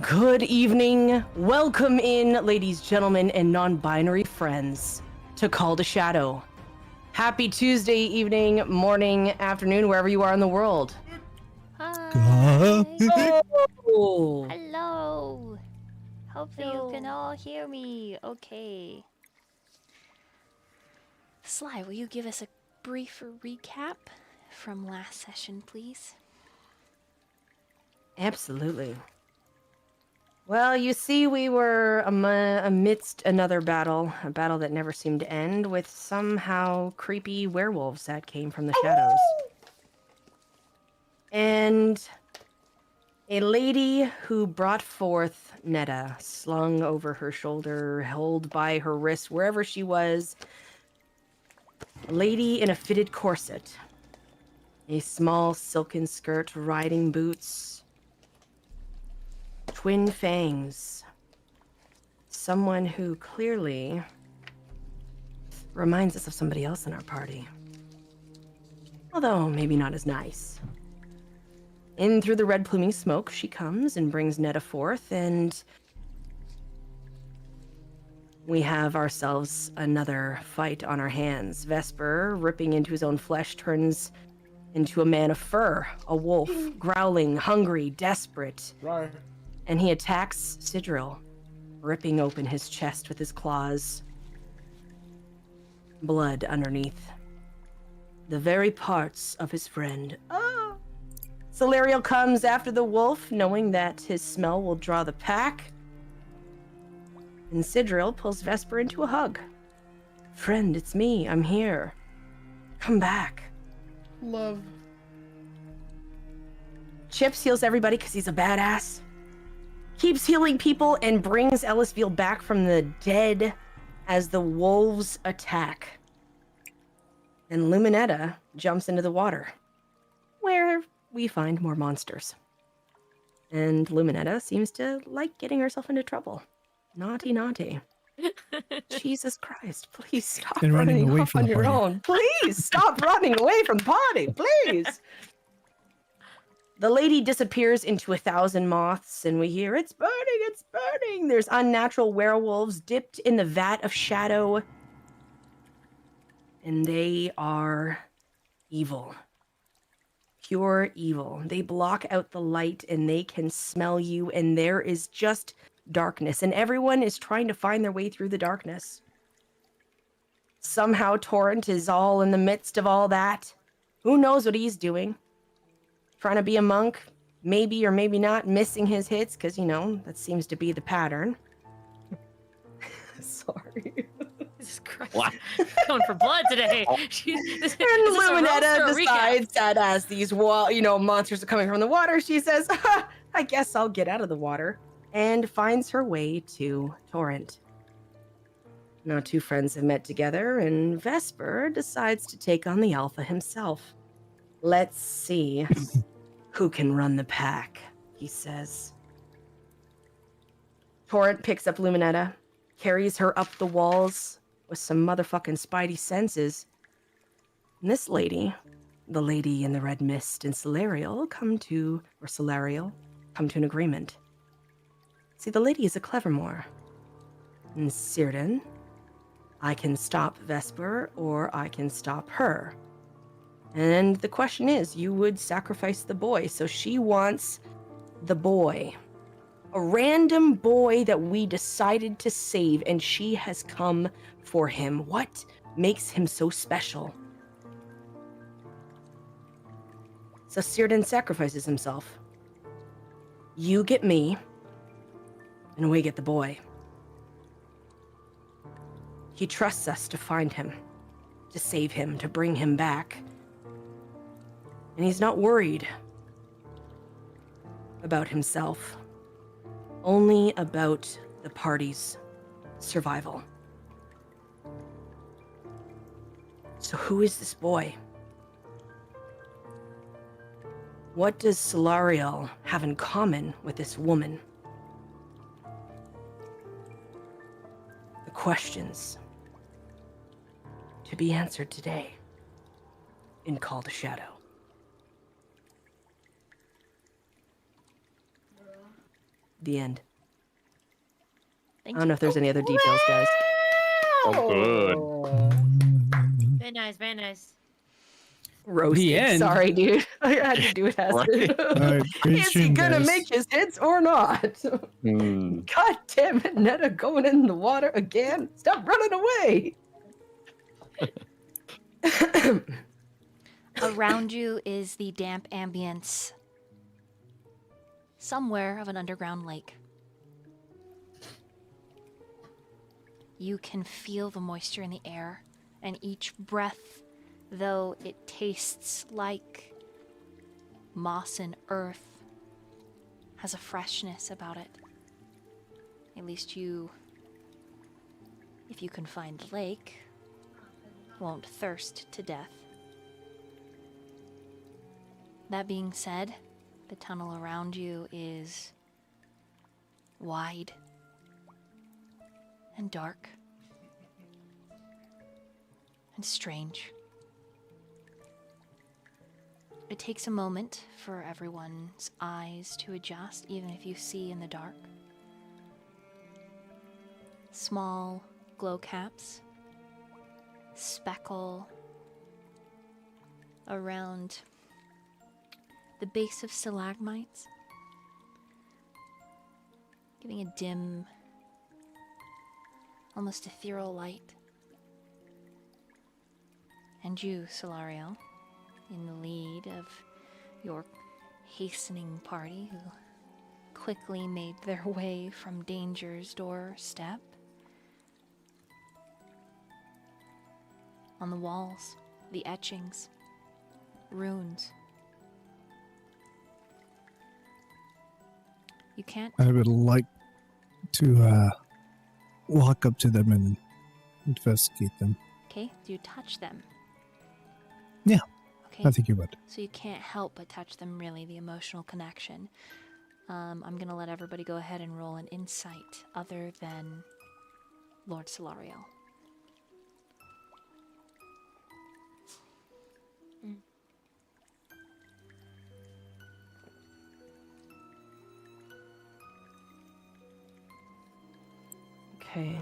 Good evening. Welcome in, ladies, gentlemen, and non-binary friends, to Call to Shadow. Happy Tuesday evening, morning, afternoon, wherever you are in the world. Hi. Oh, Hello. Hopefully you can all hear me. Okay. Sly, will you give us a brief recap from last session, please? absolutely. Well, you see, we were amidst another battle, a battle that never seemed to end, with somehow creepy werewolves that came from the shadows. And a lady who brought forth Netta, slung over her shoulder, held by her wrist wherever she was. A lady in a fitted corset, a small silken skirt, riding boots, twin fangs. Someone who clearly reminds us of somebody else in our party. Although maybe not as nice. In through the red pluming smoke, she comes and brings Netta forth, and we have ourselves another fight on our hands. Vesper, ripping into his own flesh, turns into a man of fur, a wolf, growling, hungry, desperate. Right. And he attacks Sidril, ripping open his chest with his claws. Blood underneath. The very parts of his friend. Oh! Solariel comes after the wolf, knowing that his smell will draw the pack. And Sidril pulls Vesper into a hug. Friend, it's me. I'm here. Come back. Love. Chips heals everybody because he's a badass. Keeps healing people and brings Ellisfield back from the dead as the wolves attack. And Luminetta jumps into the water, where we find more monsters. And Luminetta seems to like getting herself into trouble. Naughty, naughty. Jesus Christ, please stop And running running away off from on the your party. own. Please stop running away from the party, please. The lady disappears into 1,000 moths, and we hear, it's burning, it's burning. There's unnatural werewolves dipped in the vat of shadow, and they are evil. Pure evil. They block out the light, and they can smell you, and there is just darkness, and everyone is trying to find their way through the darkness. Somehow Torrent is all in the midst of all that. Who knows what he's doing? Trying to be a monk, maybe or maybe not, missing his hits, because, that seems to be the pattern. Sorry. Jesus Christ. What? Going for blood today. And Luminetta decides that as these monsters are coming from the water, she says, I guess I'll get out of the water, and finds her way to Torrent. Now, two friends have met together, and Vesper decides to take on the Alpha himself. Let's see who can run the pack, he says. Torrent picks up Luminetta, carries her up the walls with some motherfucking spidey senses. And this lady, the lady in the red mist, and Solariel come to an agreement. See, the lady is a Clevermore. And Círdan, I can stop Vesper, or I can stop her. And the question is, you would sacrifice the boy, so she wants the boy. A random boy that we decided to save, and she has come for him. What makes him so special? So Círdan sacrifices himself. You get me, and we get the boy. He trusts us to find him, to save him, to bring him back. And he's not worried about himself, only about the party's survival. So who is this boy? What does Solariel have in common with this woman? The questions to be answered today in Call to Shadow. The end. Thank I don't you. know if there's any other details, guys. Oh, good. Very nice, very nice. Roasted. end? Sorry, dude. I had to do it, Acid. Right. Great Is he stream, gonna guys. make his hits or not? Hmm. God damn it, Netta going in the water again. Stop running away. Around you is the damp ambience somewhere of an underground lake. You can feel the moisture in the air, and each breath, though it tastes like moss and earth, has a freshness about it. At least you, if you can find the lake, won't thirst to death. That being said, the tunnel around you is wide and dark and strange. It takes a moment for everyone's eyes to adjust, even if you see in the dark. Small glow caps speckle around the base of stalagmites, giving a dim, almost ethereal light. And you, Solario, in the lead of your hastening party, who quickly made their way from danger's doorstep. On the walls, the etchings, runes. You can't. I would like to walk up to them and investigate them. Okay, do you touch them? Yeah, Okay. I think you would. So you can't help but touch them, really, the emotional connection. I'm going to let everybody go ahead and roll an insight other than Lord Solario. Okay.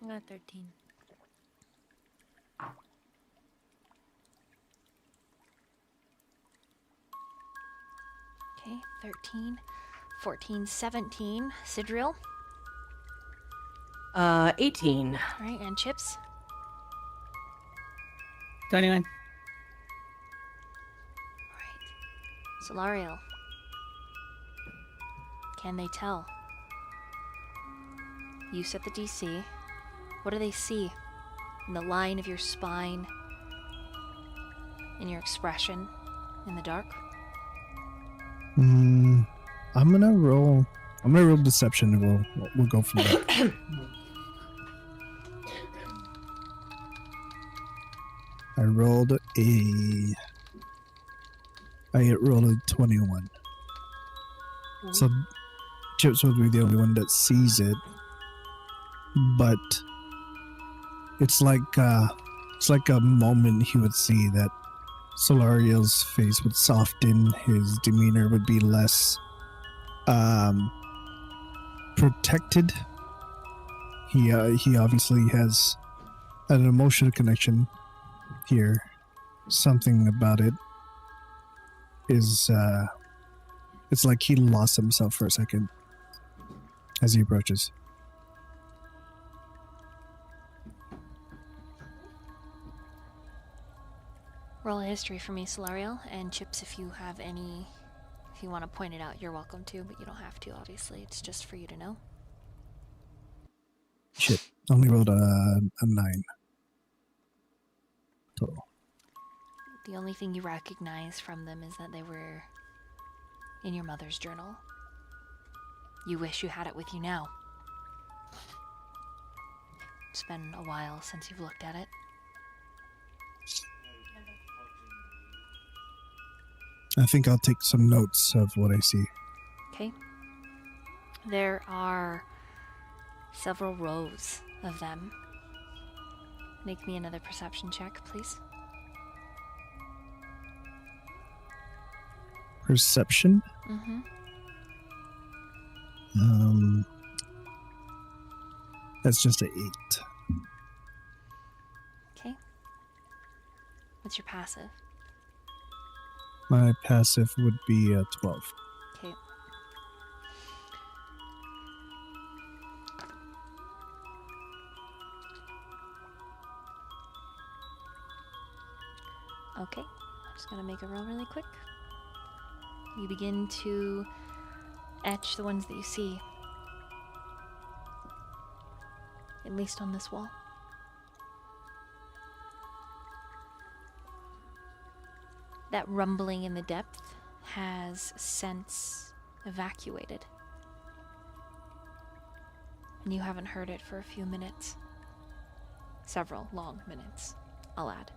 I got 13. Okay, 13, 14, 17. Sidriel. 18. All right, and Chips. 21. All right. Solario. Can they tell? You set the DC. What do they see? In the line of your spine? In your expression? In the dark? I'm gonna roll deception, and we'll go from there. I rolled a 21. So Chips would be the only one that sees it, but it's like a moment he would see that Solario's face would soften, his demeanor would be less protected. He obviously has an emotional connection here. Something about it is it's like he lost himself for a second as he approaches. Roll a history for me, Solario, and Chips, if you have any, if you want to point it out, you're welcome to, but you don't have to, obviously. It's just for you to know. Shit, only rolled a 9 total. The only thing you recognize from them is that they were in your mother's journal. You wish you had it with you now. It's been a while since you've looked at it. I think I'll take some notes of what I see. Okay. There are several rows of them. Make me another perception check, please. Perception. Mm-hmm. That's just an 8. Okay. What's your passive? My passive would be 12. Okay. Okay. I'm just gonna make a roll really quick. You begin to etch the ones that you see. At least on this wall. That rumbling in the depth has since evacuated. And you haven't heard it for a few minutes. Several long minutes, I'll add.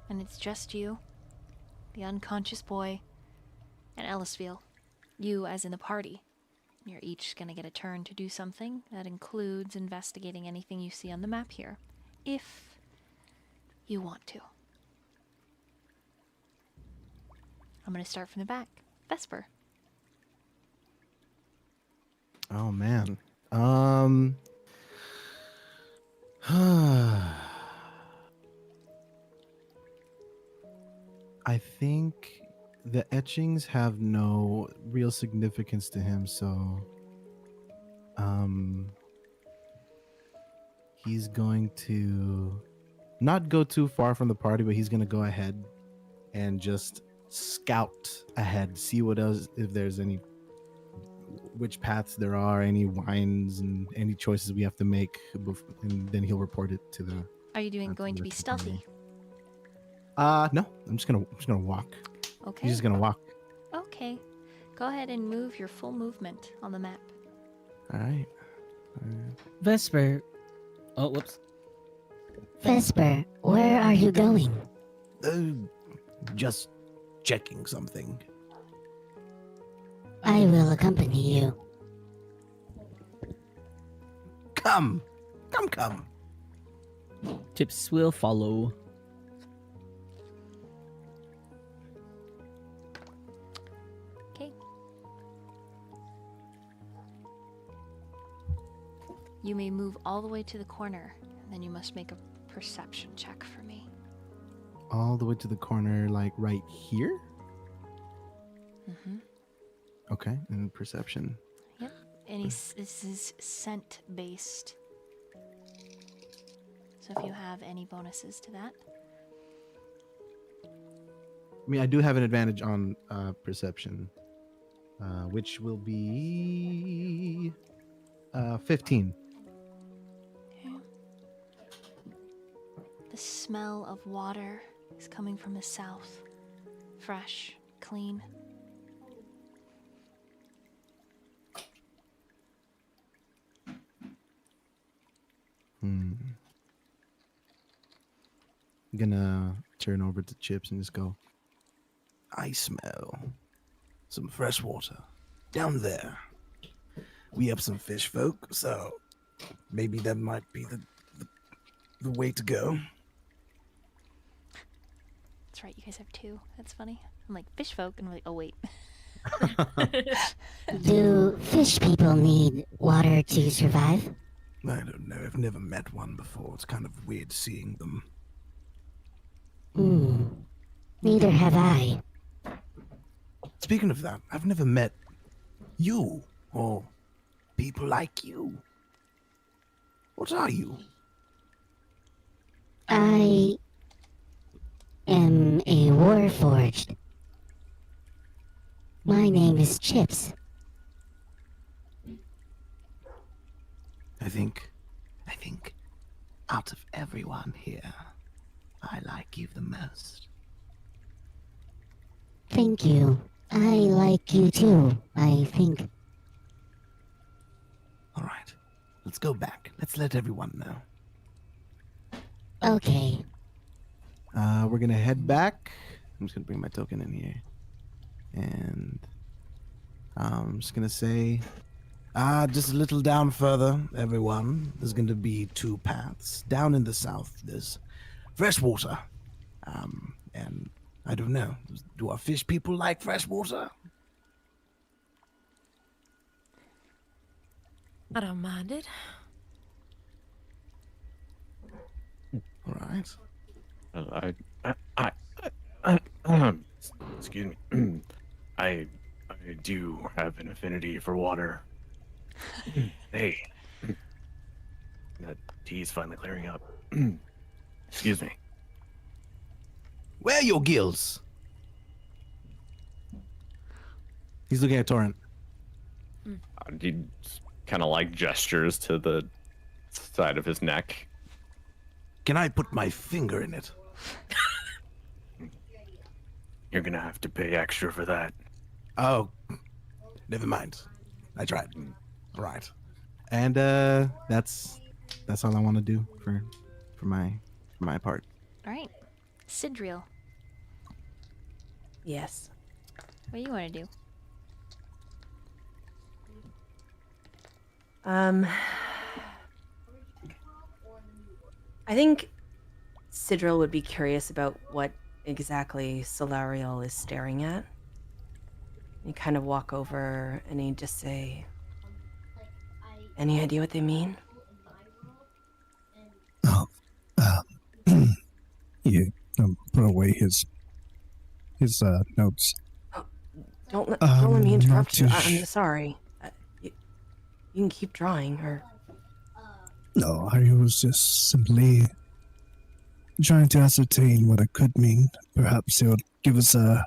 And it's just you, the unconscious boy, and Ellisville. You as in the party. You're each gonna get a turn to do something that includes investigating anything you see on the map here. If you want to. I'm gonna start from the back. Vesper. Oh man. I think the etchings have no real significance to him, so he's going to not go too far from the party, but he's going to go ahead and just scout ahead, see what else, if there's any, which paths there are, any wines and any choices we have to make, and then he'll report it to the. Are you doing going to be stealthy? No, I'm just gonna walk. Okay. He's just gonna walk. Okay. Go ahead and move your full movement on the map. All right. Vesper. Oh, whoops. Vesper, where are you going? Just checking something. I will accompany you. Come. Chips will follow. Okay. You may move all the way to the corner, and then you must make a perception check for me. All the way to the corner, like right here. Mm-hmm. Okay, and perception. Yep. And this is scent based. So if you have any bonuses to that. I mean, I do have an advantage on perception, which will be 15. Okay. The smell of water is coming from the south. Fresh, clean. I'm gonna turn over to Chips and just go, I smell some fresh water down there. We have some fish folk, so maybe that might be the way to go. That's right, you guys have two. That's funny. I'm like, fish folk, and I'm like, oh wait. Do fish people need water to survive? I don't know. I've never met one before. It's kind of weird seeing them. Neither have I. Speaking of that, I've never met you or people like you. What are you? I am a warforged. My name is Chips. I think out of everyone here, I like you the most. Thank you. I like you too, I think. All right, let's go back. Let's let everyone know. Okay. We're gonna head back. I'm just gonna bring my token in here, and I'm just gonna say, just a little down further, everyone. There's gonna be two paths. Down in the south, there's fresh water. And I don't know. Do our fish people like fresh water? I don't mind it. All right. Excuse me. I I do have an affinity for water. Hey, that tea's finally clearing up. Excuse me. Where are your gills? He's looking at Torrent. He kind of like gestures to the side of his neck. Can I put my finger in it? You're gonna have to pay extra for that. Oh, never mind. I tried. All right. And that's all I want to do for my part. All right. Sidriel, Yes. what do you want to do? I think Sidril would be curious about what exactly Solariel is staring at. You kind of walk over and he'd just say, "Any idea what they mean?" Oh, you put away his notes. Don't let me interrupt you. not too I'm sorry. You can keep drawing, or No, I was just simply trying to ascertain what it could mean. Perhaps it would give us a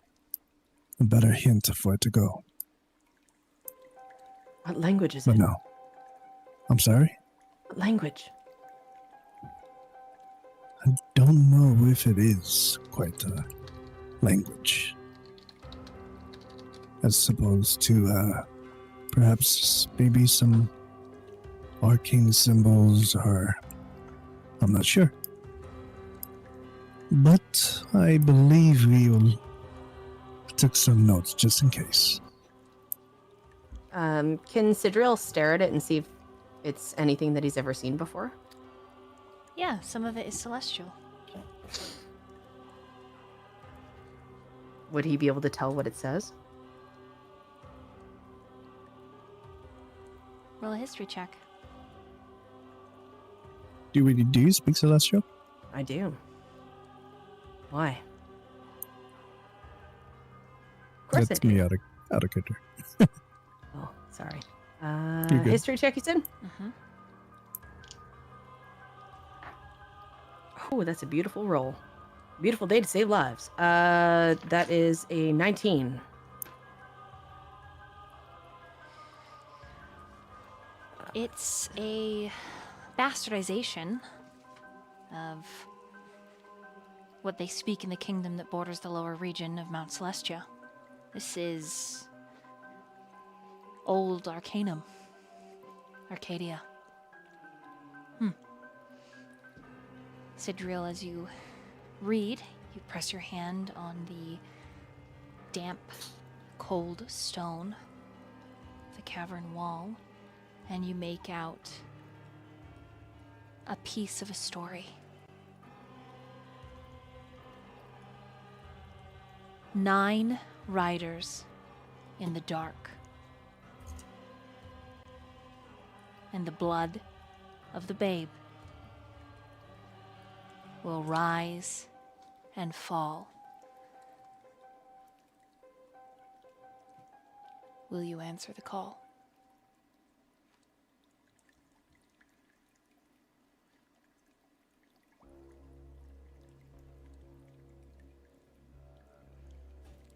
better hint of where to go. what language is But it? no. I'm sorry? What language? I don't know if it is quite a language. As opposed to, perhaps maybe some arcane symbols, or I'm not sure. But I believe took some notes just in case. Can Sidriel stare at it and see if it's anything that he's ever seen before? Yeah, some of it is celestial. Would he be able to tell what it says? Roll a history check. Do you speak Celestial? I do. Why? Of course That's I do. me out of character. Oh, sorry. You're good. History check, you said? Mm-hmm. Oh, that's a beautiful roll. Beautiful day to save lives. That is a 19. It's a bastardization of what they speak in the kingdom that borders the lower region of Mount Celestia. This is Old Arcanum. Arcadia. Sidriel, as you read, you press your hand on the damp, cold stone of the cavern wall, and you make out a piece of a story. 9 riders in the dark, and the blood of the babe will rise and fall. Will you answer the call?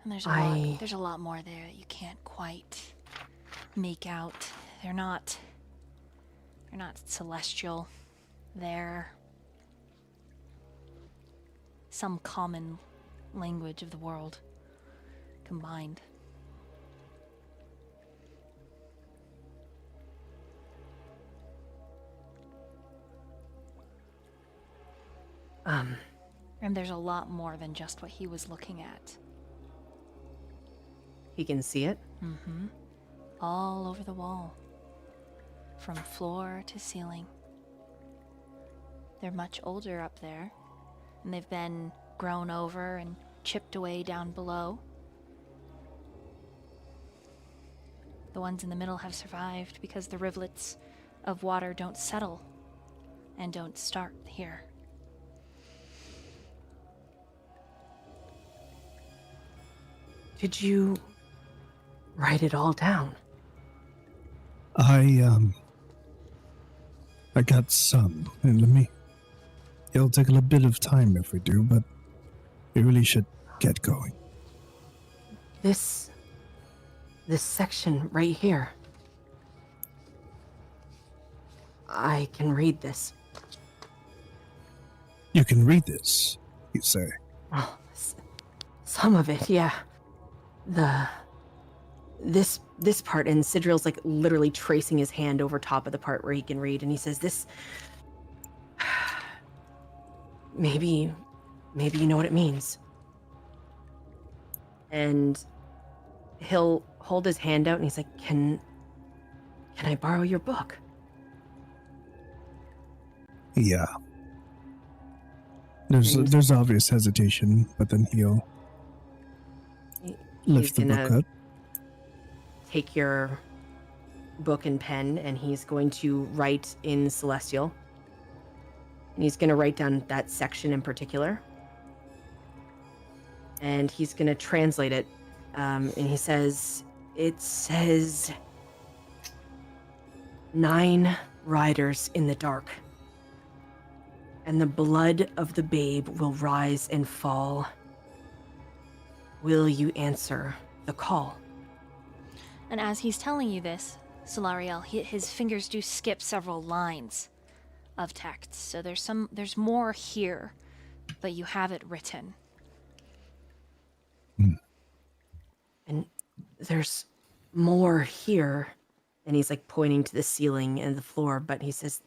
And there's a lot more there that you can't quite make out. They're not celestial. They're some common language of the world combined. And there's a lot more than just what he was looking at. He can see it? Mm-hmm. All over the wall, from floor to ceiling. They're much older up there, and they've been grown over and chipped away down below. The ones in the middle have survived because the rivulets of water don't settle and don't start here. Did you write it all down? I got some, and it'll take a little bit of time if we do, but we really should get going. This section right here. I can read this. You can read this, you say. Oh, some of it, yeah. This part, and Sidril's like literally tracing his hand over top of the part where he can read, and he says, "This. Maybe you know what it means." And he'll hold his hand out, and he's like, "Can I borrow your book?" Yeah. He's- There's obvious hesitation, but then he'll lift the gonna book up. take your book and pen, and he's going to write in Celestial. And he's going to write down that section in particular. And he's going to translate it. And he says, it says, 9 riders in the dark. And the blood of the babe will rise and fall. Will you answer the call? And as he's telling you this, Solariel, his fingers do skip several lines of text. So there's more here, but you have it written. And there's more here. And he's like pointing to the ceiling and the floor, but he says,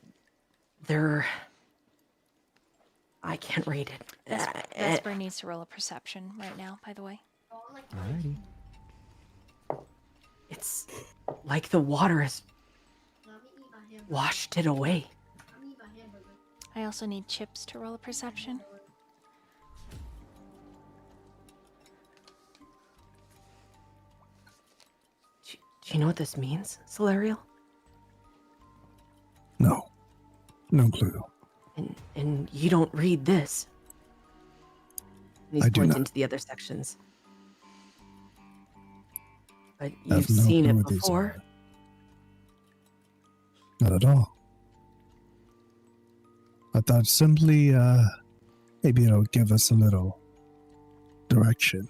I can't read it. Vesper needs to roll a perception right now, by the way. Alrighty. It's like the water has washed it away. I also need Chips to roll a perception. Do you know what this means, Solariel? No. No clue. And you don't read this. And he's I do pointing not. to the other sections. But I have you've no seen clue it what these before. are. Not at all. I thought simply, maybe it'll give us a little direction.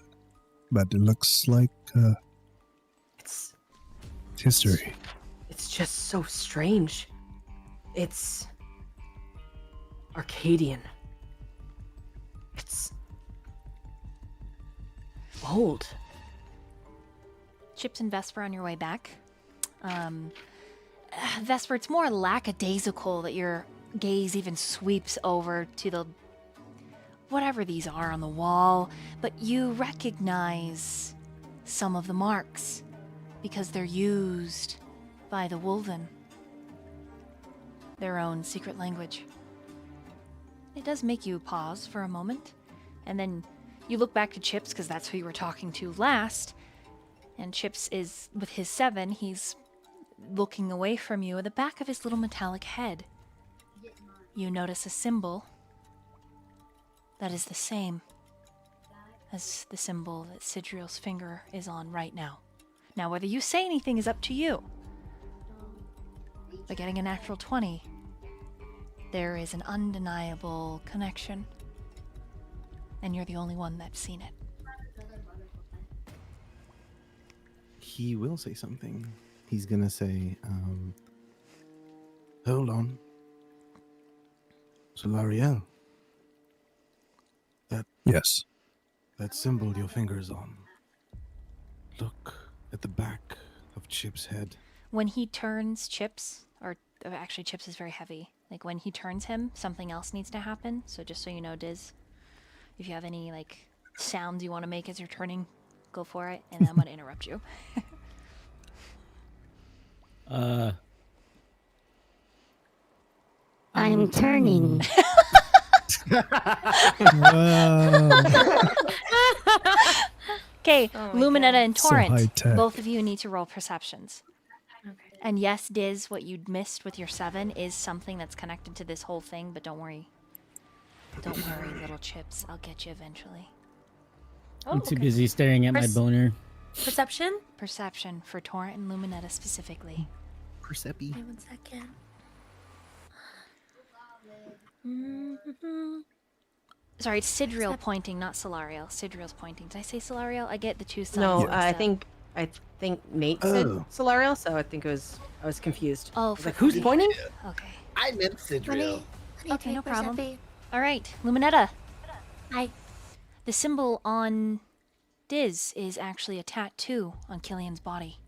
But it looks like, It's history. It's just so strange. It's Arcadian. It's old. Chips and Vesper on your way back. Vesper, it's more lackadaisical that your gaze even sweeps over to the whatever these are on the wall, but you recognize some of the marks because they're used by the Wolven. Their own secret language. It does make you pause for a moment, and then you look back to Chips because that's who you were talking to last. And Chips is, with his 7, he's looking away from you at the back of his little metallic head. You notice a symbol that is the same as the symbol that Sidriel's finger is on right now. Now, whether you say anything is up to you. But getting a natural 20, there is an undeniable connection. And you're the only one that's seen it. He will say something. He's gonna say, hold on. Solariel. Yes. That symbol your finger's on. Look at the back of Chip's head. When he turns Chips, or actually Chips is very heavy. Like when he turns him, something else needs to happen. So just so you know, Diz, if you have any like sounds you want to make as you're turning, go for it. And I'm gonna interrupt you. I'm turning. Wow. Okay, Oh my Luminetta God. and So Torrent, high-tech. both of you need to roll perceptions. Okay. And yes, Diz, what you'd missed with your 7 is something that's connected to this whole thing, but don't worry. Don't worry, little chips. I'll get you eventually. I'm Oh, too okay. busy staring at my Pers- boner. Perception? Perception for Torrent and Luminetta specifically. Percepi. Wait 1 second. Mhm. Sorry, it's Sidriel Percep- pointing, not Solariel. Sidriel's pointing. Did I say Solariel? I get the two sons. No, mixed I up. think Nate said Oh. Solariel, so I think I was confused. Oh, I was for like, who's Cody. pointing? Okay. I meant Sidriel. Okay, no problem. All right, Luminetta. Hi. The symbol on Diz is actually a tattoo on Killian's body.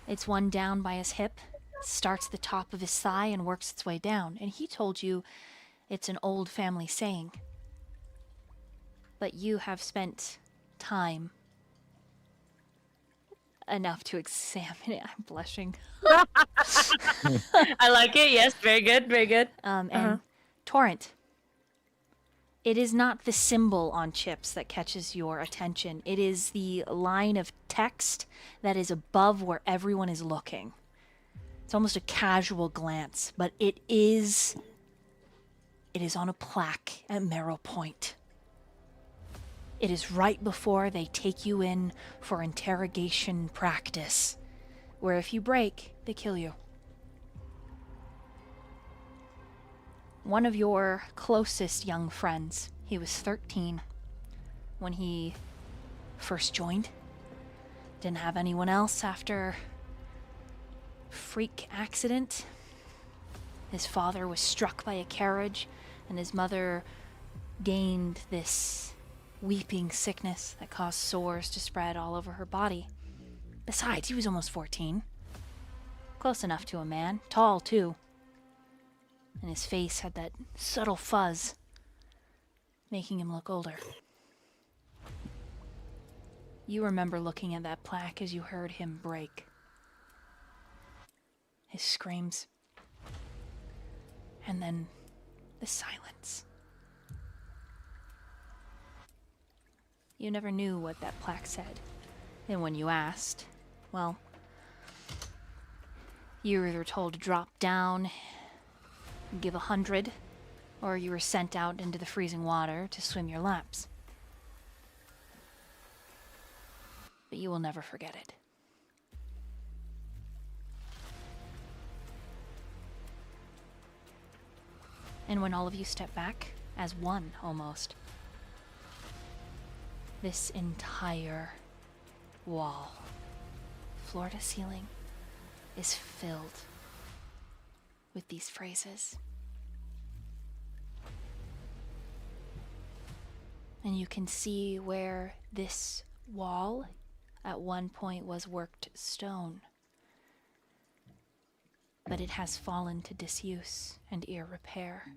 It's one down by his hip, starts at the top of his thigh and works its way down. And he told you it's an old family saying. But you have spent time enough to examine it. I'm blushing. I like it. Yes, very good. Very good. And Torrent. It is not the symbol on chips that catches your attention. It is the line of text that is above where everyone is looking. It's almost a casual glance, but it is on a plaque at Merrill Point. It is right before they take you in for interrogation practice, where if you break, they kill you. One of your closest young friends, he was 13 when he first joined. Didn't have anyone else after freak accident. His father was struck by a carriage, and his mother gained this weeping sickness that caused sores to spread all over her body. Besides, he was almost 14. Close enough to a man, tall too. And his face had that subtle fuzz, making him look older. You remember looking at that plaque as you heard him break. His screams. And then the silence. You never knew what that plaque said. And when you asked, well, you were either told to drop down, give 100, or you were sent out into the freezing water to swim your laps. But you will never forget it. And when all of you step back, as one almost, this entire wall, floor to ceiling, is filled with these phrases. And you can see where this wall at one point was worked stone. But it has fallen to disuse and repair.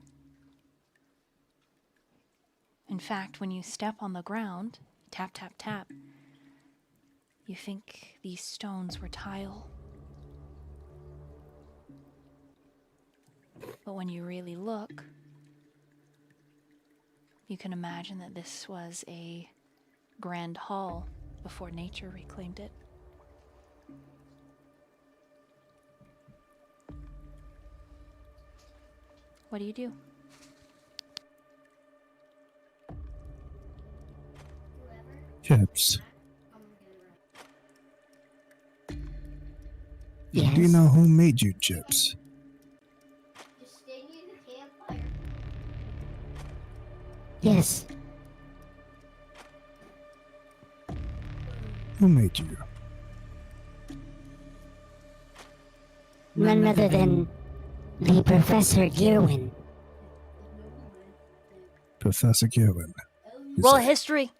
In fact, when you step on the ground, tap, tap, tap, you think these stones were tile. But when you really look, you can imagine that this was a grand hall before nature reclaimed it. What do you do? Chips. Yes. Do you know who made you chips? Yes. Who made you? None other than the Professor Gearwin. Professor Gerwin. Is Roll a that- history.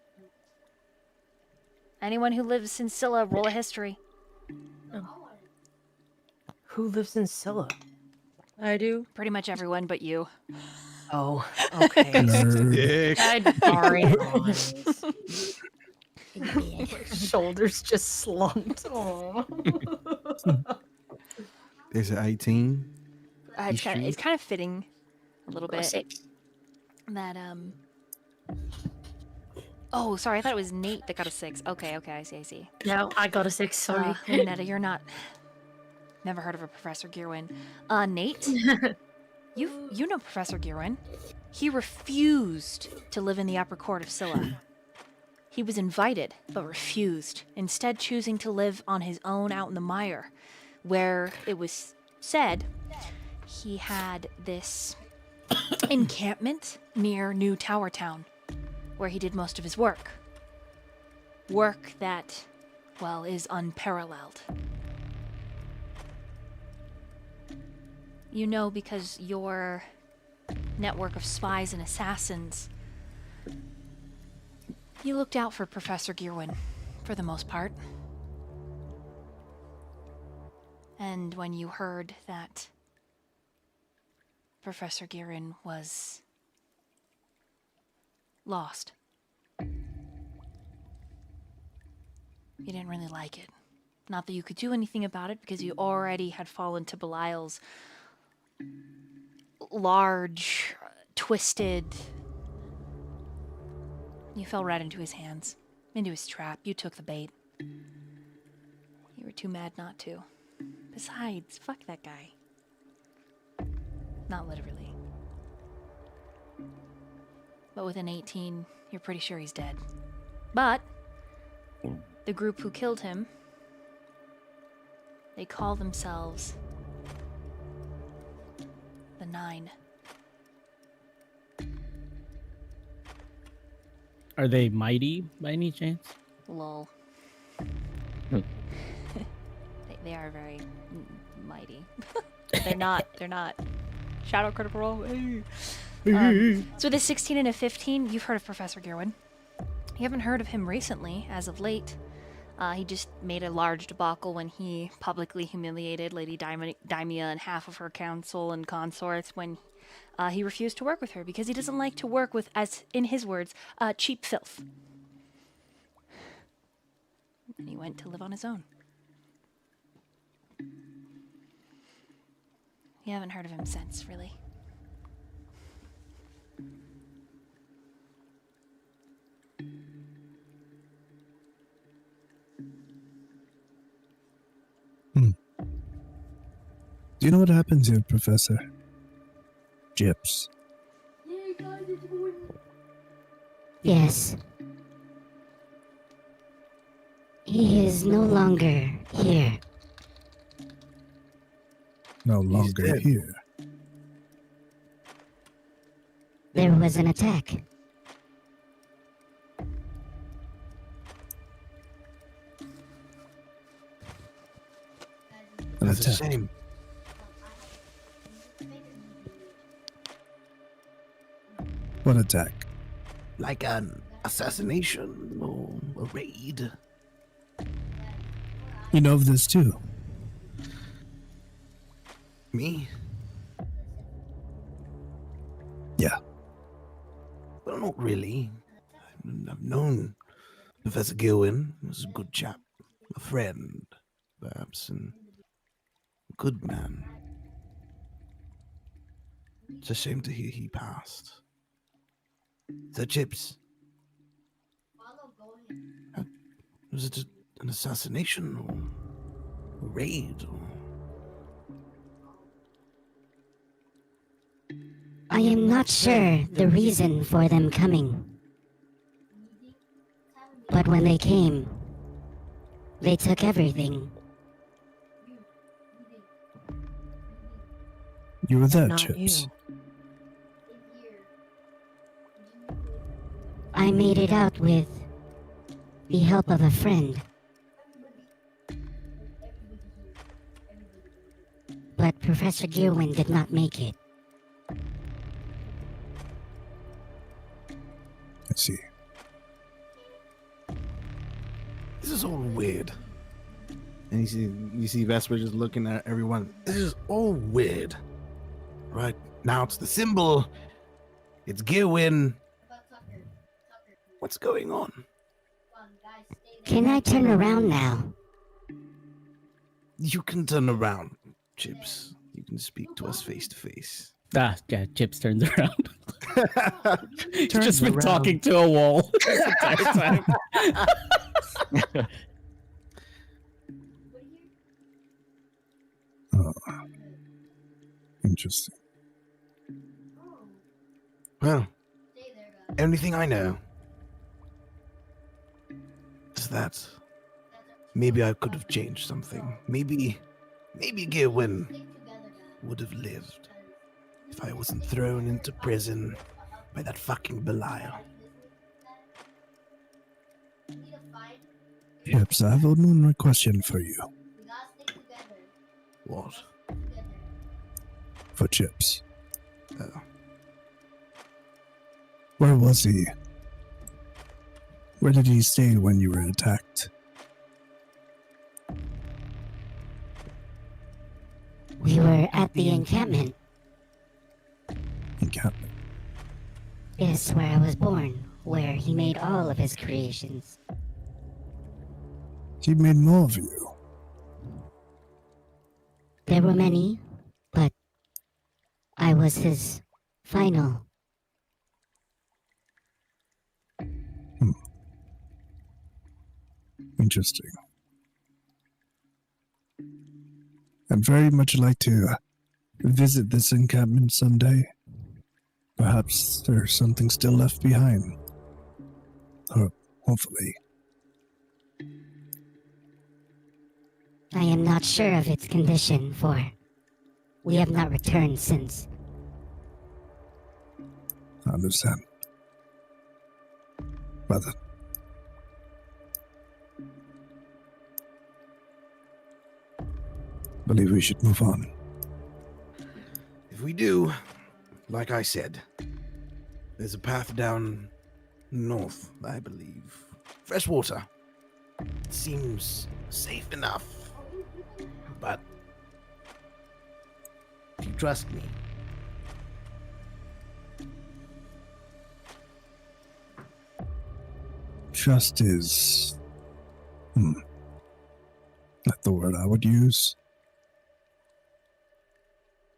Anyone who lives in Scylla, roll a history. Who lives in Scylla? I do. Pretty much everyone but you. Oh, okay. Nerd. Sorry. Shoulders just slumped. Aw. Is it 18? It's kind of fitting. a little Got a bit. 6. That Oh, sorry. I thought it was Nate that got a 6. Okay, I see. No, I got a 6. Sorry. Luminetta, you're not. Never heard of a Professor Gearwin. Nate, you know Professor Gearwin. He refused to live in the upper court of Scylla. He was invited, but refused, instead choosing to live on his own out in the mire, where it was said he had this encampment near New Tower Town, where he did most of his work. Work that, well, is unparalleled. You know, because your network of spies and assassins, you looked out for Professor Gearwin, for the most part. And when you heard that Professor Gearwin was lost, you didn't really like it. Not that you could do anything about it, because you already had fallen to Belial's large, twisted... You fell right into his hands, into his trap. You took the bait. You were too mad not to. Besides, fuck that guy. Not literally. But within 18, you're pretty sure he's dead. But the group who killed him, they call themselves the Nine. Are they mighty by any chance? Lol. They are very mighty. They're not. Shadow Critical Role. So with a 16 and a 15, you've heard of Professor Gearwin. You haven't heard of him recently, as of late. He just made a large debacle when he publicly humiliated Lady Daimia and half of her council and consorts when he refused to work with her because he doesn't like to work with, as in his words, cheap filth. And he went to live on his own. You haven't heard of him since, really. Do you know what happens here, Professor? Gyps. Yes. He is no longer here. No longer dead. here. There was an attack. An That's a attack. shame. What attack? Like an assassination or a raid. You know of this too. Me? Yeah. Well, not really. I've known Professor Gilwin. He was a good chap. A friend, perhaps, and a good man. It's a shame to hear he passed. So, Chips, was it an assassination or a raid? Or... I am not sure the reason for them coming. But when they came, they took everything. You were there, Not Chips. you. I made it out with the help of a friend. But Professor Gearwin did not make it. I see. This is all weird. And you see Vesper just looking at everyone. This is all weird. Right now it's the symbol. It's Gearwin. What's going on? Can I turn around now? You can turn around, Chips. You can speak to us face to face. Yeah, Chips turns around. He's Turns just been around. talking to a wall this entire time. Oh, interesting. Well, anything I know is that maybe I could have changed something. Maybe Gilwyn would have lived if I wasn't thrown into prison by that fucking Belial. Chips, I have only one question for you. What? For Chips. Oh. Where was he? Where did he stay when you were attacked? We were at the encampment. Encampment. Yes, where I was born, where he made all of his creations. He made more of you. There were many, but I was his final. Interesting. I'd very much like to visit this encampment someday. Perhaps there's something still left behind. Or hopefully. I am not sure of its condition, for we have not returned since. I understand. Brother. Believe we should move on. If we do, like I said, there's a path down north, I believe. Fresh water. It seems safe enough. But if you trust me, Trust is... not the word I would use.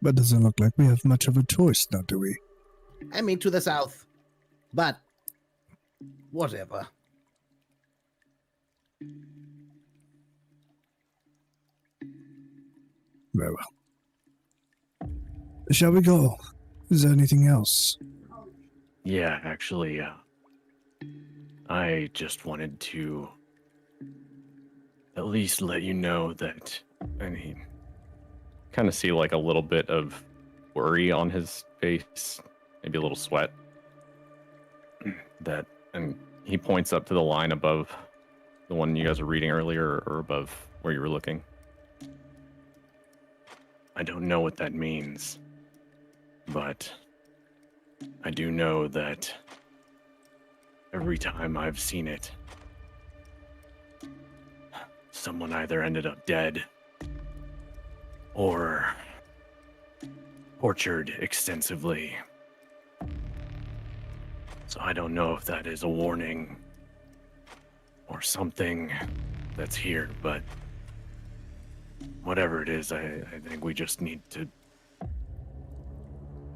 But doesn't look like we have much of a choice now, do we? I mean to the south. But whatever. Very well. Shall we go? Is there anything else? Yeah, actually, I just wanted to at least let you know that, I mean, kind of see like a little bit of worry on his face, maybe a little sweat. That, and he points up to the line above the one you guys were reading earlier, or above where you were looking. I don't know what that means, but I do know that every time I've seen it, someone either ended up dead or tortured extensively. So I don't know if that is a warning or something that's here, but whatever it is, I think we just need to...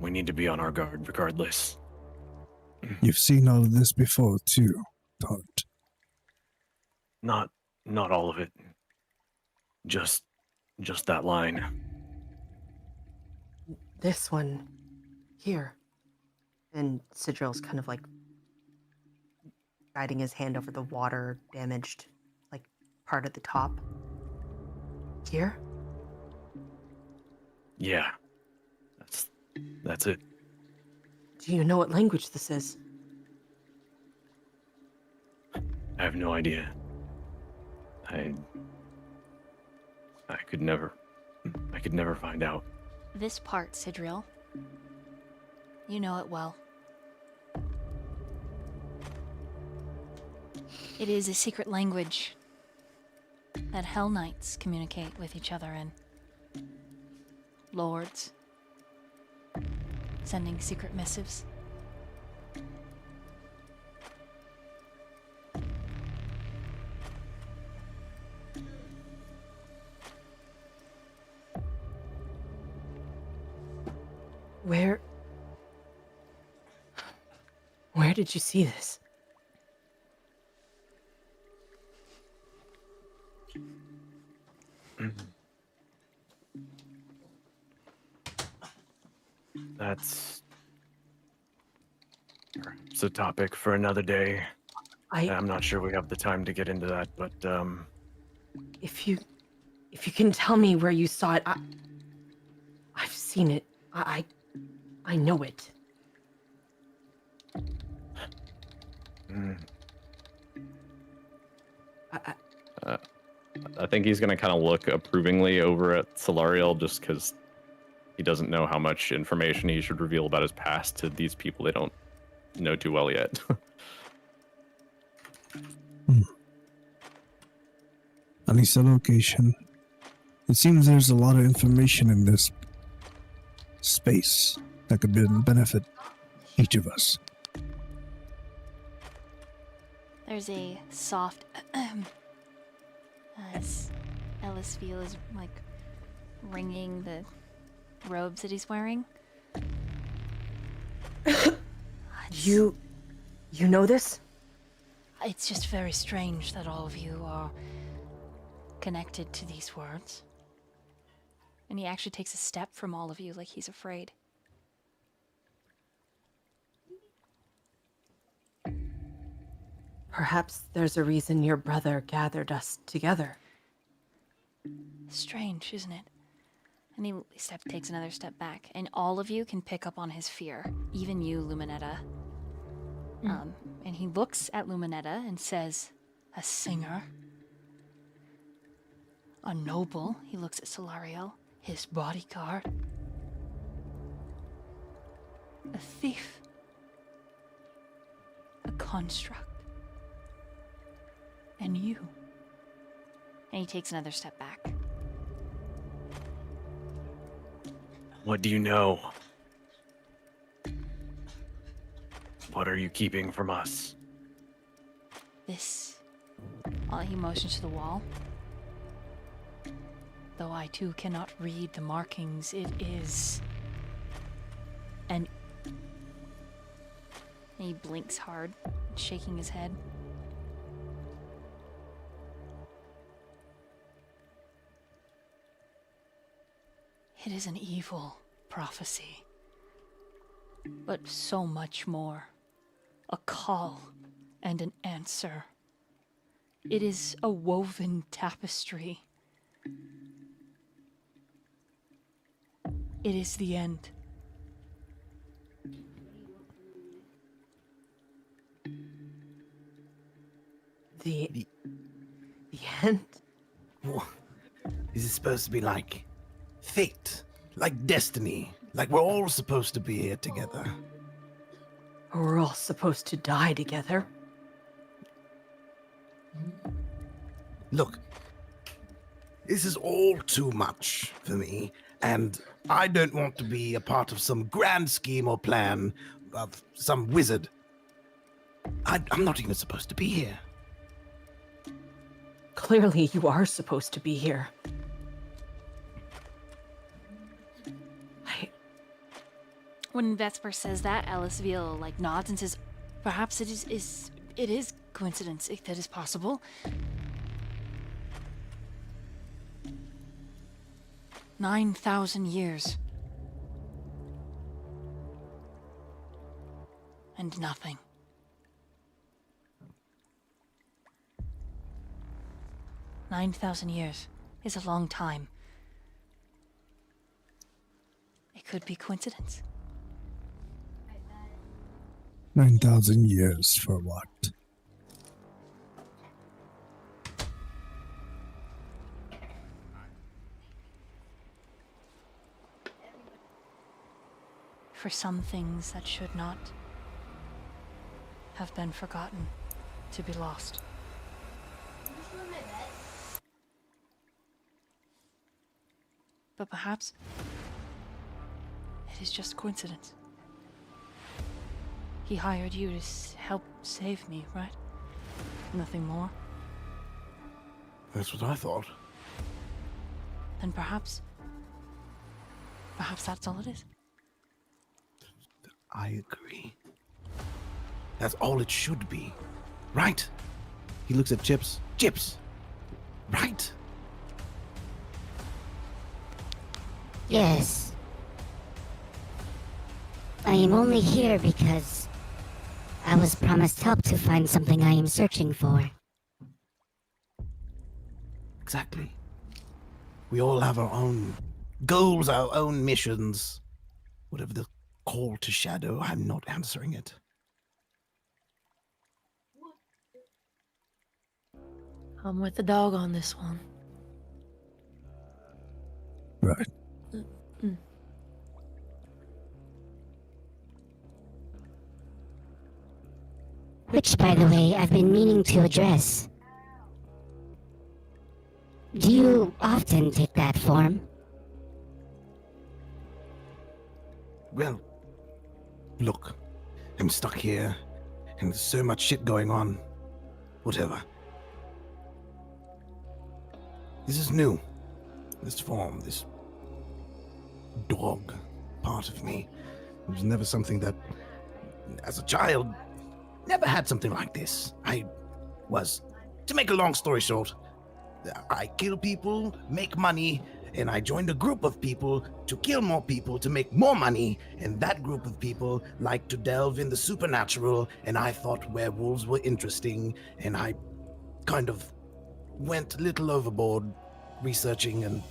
we need to be on our guard regardless. You've seen all of this before, too, Taunt. Not all of it. Just that line. This one here. And Sidrill's kind of like guiding his hand over the water damaged, like, part at the top. Here? Yeah. That's it. Do you know what language this is? I have no idea. I could never find out. This part, Sidriel. You know it well. It is a secret language that Hell Knights communicate with each other in. Lords. Sending secret missives. Where did you see this? That's perhaps a topic for another day. I'm not sure we have the time to get into that, but If you can tell me where you saw it, I've seen it. I know it. mm, I think he's gonna kind of look approvingly over at Solariel just because he doesn't know how much information he should reveal about his past to these people they don't know too well yet. At least the location. It seems there's a lot of information in this space that could benefit each of us. There's a soft as Ellisfiel is like wringing the robes that he's wearing. You know this? It's just very strange that all of you are connected to these words. And he actually takes a step from all of you like he's afraid. Perhaps there's a reason your brother gathered us together. Strange, isn't it? And he takes another step back, and all of you can pick up on his fear, even you, Luminetta. And he looks at Luminetta and says, "A singer, a noble." He looks at Solariel, his bodyguard, a thief, a construct, and you. And he takes another step back. what do you know? What are you keeping from us? This. He motions to the wall. Though I too cannot read the markings, it is. And he blinks hard, shaking his head. It is an evil prophecy, but so much more. A call and an answer. It is a woven tapestry. It is the end. The end? What? Is it supposed to be like fate? Like destiny? Like we're all supposed to be here together? We're all supposed to die together. Look, this is all too much for me, and I don't want to be a part of some grand scheme or plan of some wizard. I'm not even supposed to be here. Clearly, you are supposed to be here. When Vesper says that, Ellisfiel nods and says, "Perhaps it is coincidence. That is possible." 9,000 years. And nothing. "9,000 years is a long time. It could be coincidence." 9,000 years for what? For some things that should not have been forgotten, to be lost. But perhaps it is just coincidence. He hired you to help save me, right? Nothing more? That's what I thought. Then perhaps that's all it is. I agree. That's all it should be. Right? He looks at Chips. Chips. Right? Yes. I am only here because I was promised help to find something I am searching for. Exactly. We all have our own goals, our own missions. Whatever the call to shadow, I'm not answering it. I'm with the dog on this one. Right. Which, by the way, I've been meaning to address. Do you often take that form? Well, look, I'm stuck here, and there's so much shit going on. Whatever. This is new. This form, this dog part of me. It was never something that, as a child, never had something like this. To make a long story short, I kill people, make money, and I joined a group of people to kill more people to make more money, and that group of people like to delve in the supernatural, and I thought werewolves were interesting, and I kind of went a little overboard researching and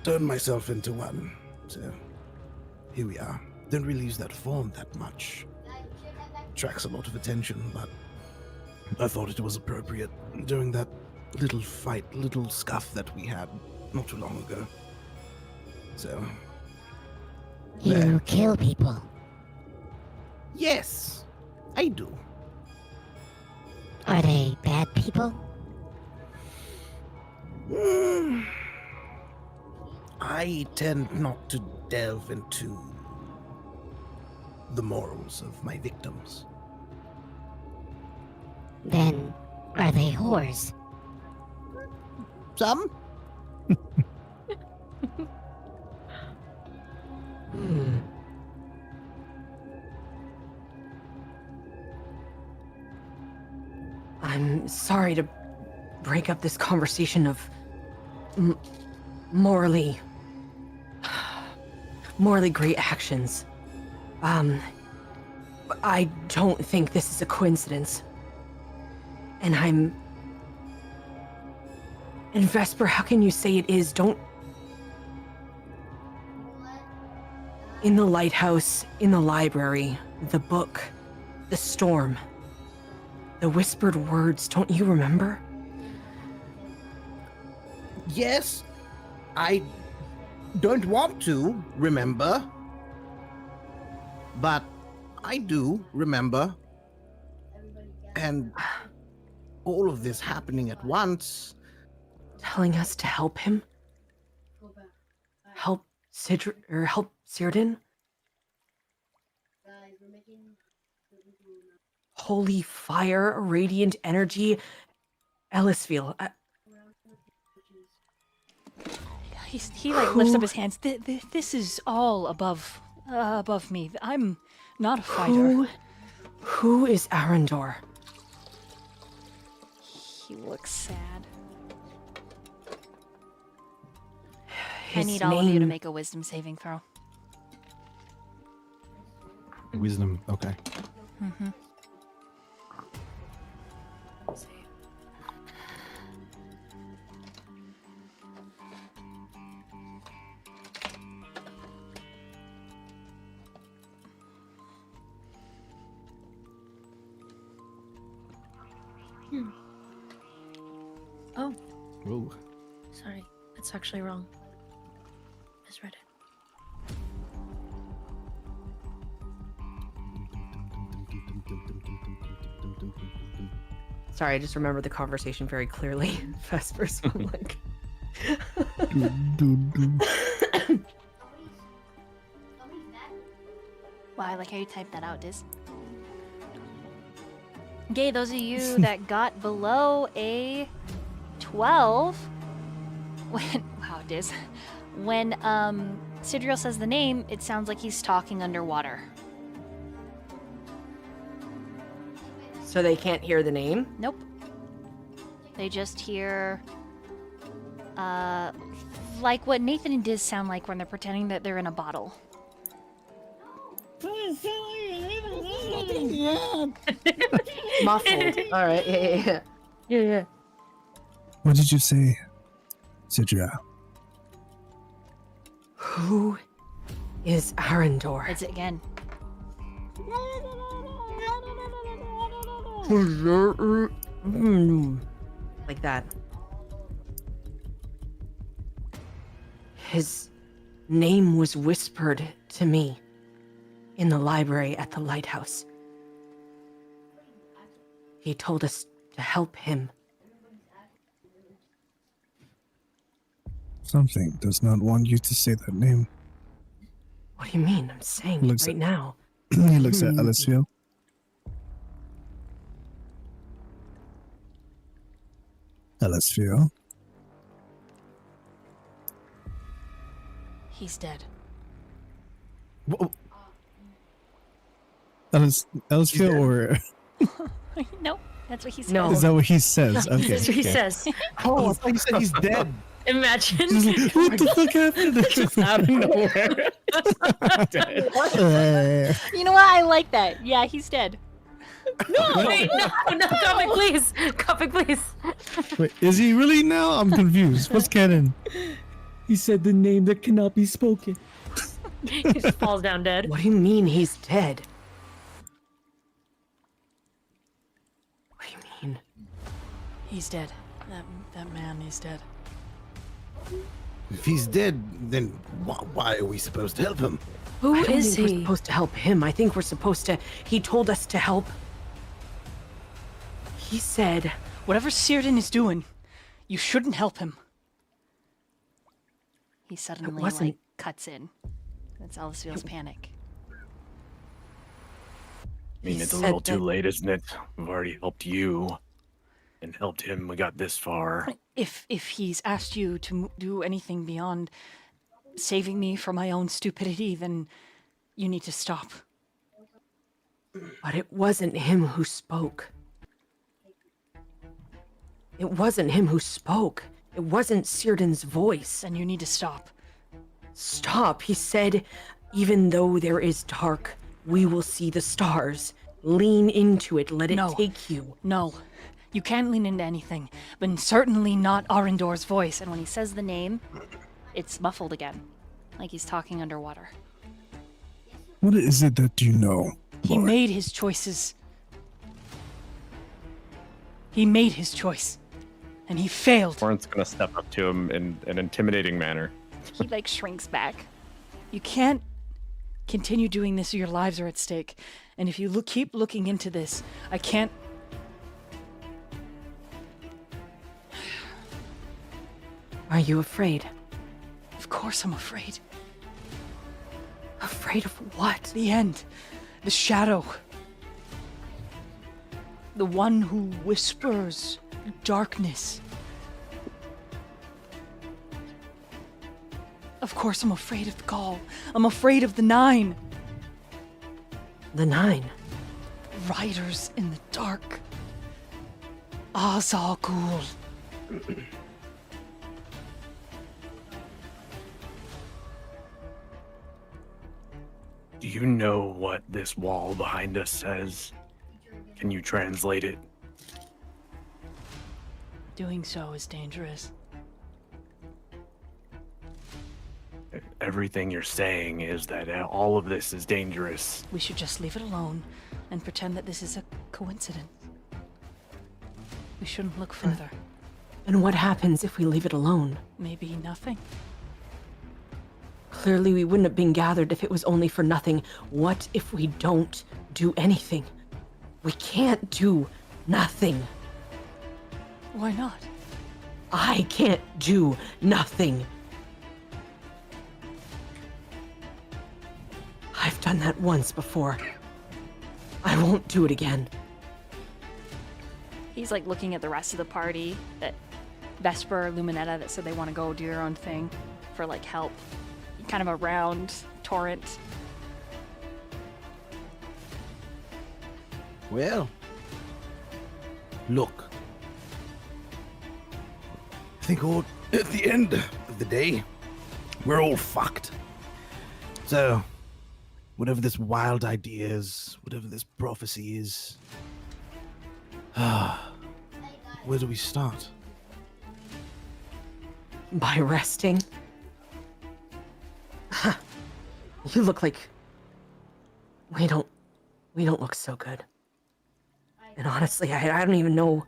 turned myself into one. So here we are. Don't really use that form that much. Attracts a lot of attention, but I thought it was appropriate during that little fight, little scuff that we had not too long ago. So, You there. kill people. Yes, I do. Are they bad people? I tend not to delve into the morals of my victims. Then, are they whores? Some? Hmm. I'm sorry to break up this conversation of morally great actions. I don't think this is a coincidence. And And Vesper, how can you say it is? Don't... In the lighthouse, in the library, the book, the storm, the whispered words, don't you remember? Yes, I don't want to remember, but I do remember. And all of this happening at once. Telling us to help him? Help help Círdan? Holy fire, radiant energy, Ellisfield. He like lifts up his hands. This is all above me. I'm not a fighter. Who is Arendor? He looks sad. I His need all of you to name- make a wisdom saving throw. Wisdom. Okay. Mm-hmm. Oh, Ooh. sorry. That's actually wrong. Misread it. Sorry, I just remember the conversation very clearly. Vesper's like... Wow, I like how you typed that out, Diz. Okay, those of you that got below a 12, wow, Diz. When Sidriel says the name, it sounds like he's talking underwater. So they can't hear the name? Nope. They just hear, like what Nathan and Diz sound like when they're pretending that they're in a bottle. Muffled. All right. Yeah. What did you say, Sidra? Who is Arendor? It's again. Like that. His name was whispered to me in the library at the lighthouse. He told us to help him. Something does not want you to say that name. What do you mean? I'm saying Looks it right at- now. He looks at Ellisfield. Ellisfield. He's dead. Ellisfield, or Nope, that's what he said. No. is that what he says? Okay. That's what he okay. says. Oh, I thought you said he's dead. Imagine. He's like, what the fuck happened? Just out of nowhere. You know what? I like that. Yeah, he's dead. No, wait, no, Comic, please. Comic, please. Wait, is he really now? I'm confused. What's canon? He said the name that cannot be spoken. He just falls down dead. What do you mean he's dead? What do you mean? He's dead. That man is dead. If he's dead, then why are we supposed to help him? Who I don't is think we're he? supposed to help him. I think we're supposed to. He told us to help. He said, Whatever Círdan is doing, you shouldn't help him. He suddenly wasn't- like cuts in. That's Ellisfield's panic. I mean, He it's a said little too that- late, isn't it? We've already helped you and helped him. We got this far. If he's asked you to do anything beyond saving me from my own stupidity, then you need to stop. but it wasn't him who spoke. It wasn't him who spoke. It wasn't Círdan's voice. Then you need to stop. Stop, he said. Even though there is dark, we will see the stars. Lean into it. Let it No. take you. No, you can't lean into anything, but certainly not Arendor's voice. And when he says the name, it's muffled again, like he's talking underwater. What is it that you know? He Lord? made his choices. He made his choice, and he failed. Warren's gonna step up to him in an intimidating manner. He like shrinks back. You can't continue doing this or your lives are at stake. And if you keep looking into this, I can't. Are you afraid? Of course I'm afraid. Afraid of what? The end. The shadow. The one who whispers darkness. Of course I'm afraid of the call. I'm afraid of the 9. The 9. Riders in the dark. Azagul. Do you know what this wall behind us says? Can you translate it? Doing so is dangerous. Everything you're saying is that all of this is dangerous. We should just leave it alone and pretend that this is a coincidence. We shouldn't look further. And what happens if we leave it alone? Maybe nothing. Clearly, we wouldn't have been gathered if it was only for nothing. What if we don't do anything? We can't do nothing. Why not? I can't do nothing. I've done that once before. I won't do it again. He's like looking at the rest of the party, that Vesper, Luminetta, that said they want to go do their own thing for like help. Kind of around Well, Look, I think at the end of the day, we're all fucked. So, whatever this wild idea is, whatever this prophecy is, where do we start? By resting. You look like we don't look so good. And honestly, I don't even know.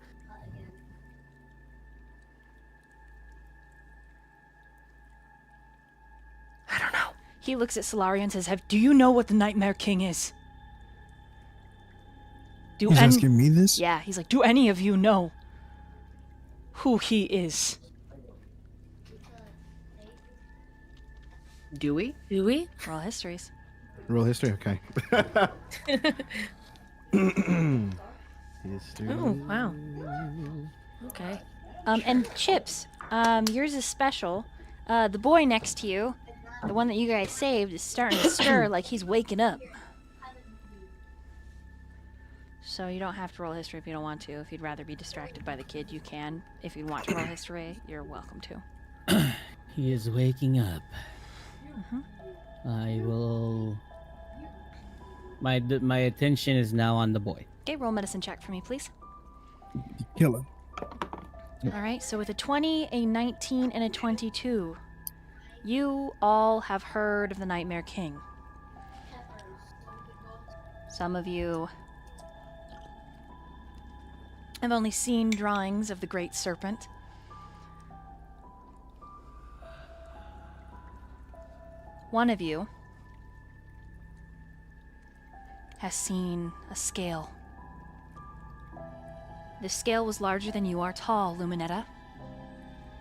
I don't know. He looks at Solari and says, do you know what the Nightmare King is? He's asking me this? Yeah, he's like, do any of you know who he is? Do we? Do we? Roll histories. Roll history, okay. History. Oh, wow. Okay. And Chips, yours is special. The boy next to you, the one that you guys saved, is starting to stir like he's waking up. So you don't have to roll history if you don't want to. If you'd rather be distracted by the kid, you can. If you want to roll history, you're welcome to. He is waking up. I will. My attention is now on the boy. Okay, roll medicine check for me, please. Kill him. All right, so with a 20, a 19, and a 22, you all have heard of the Nightmare King. Some of you have only seen drawings of the Great Serpent. One of you has seen a scale. The scale was larger than you are tall, Luminetta.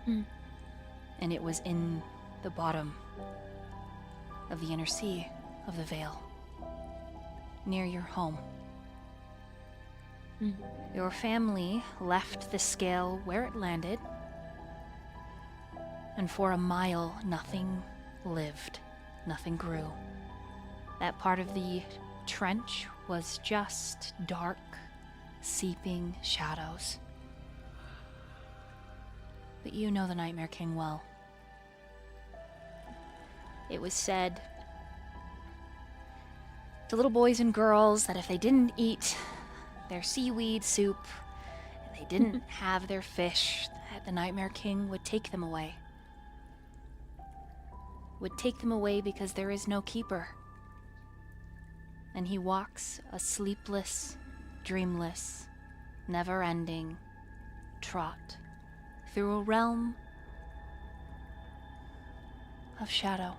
And it was in the bottom of the inner sea of the Vale, near your home. Your family left the scale where it landed, and for a mile nothing lived, nothing grew. That part of the trench was just dark, seeping shadows. But you know the Nightmare King well. It was said to little boys and girls that if they didn't eat their seaweed soup, and they didn't have their fish, that the Nightmare King would take them away. Would take them away because there is no keeper. And he walks a sleepless, dreamless, never-ending trot through a realm of shadow,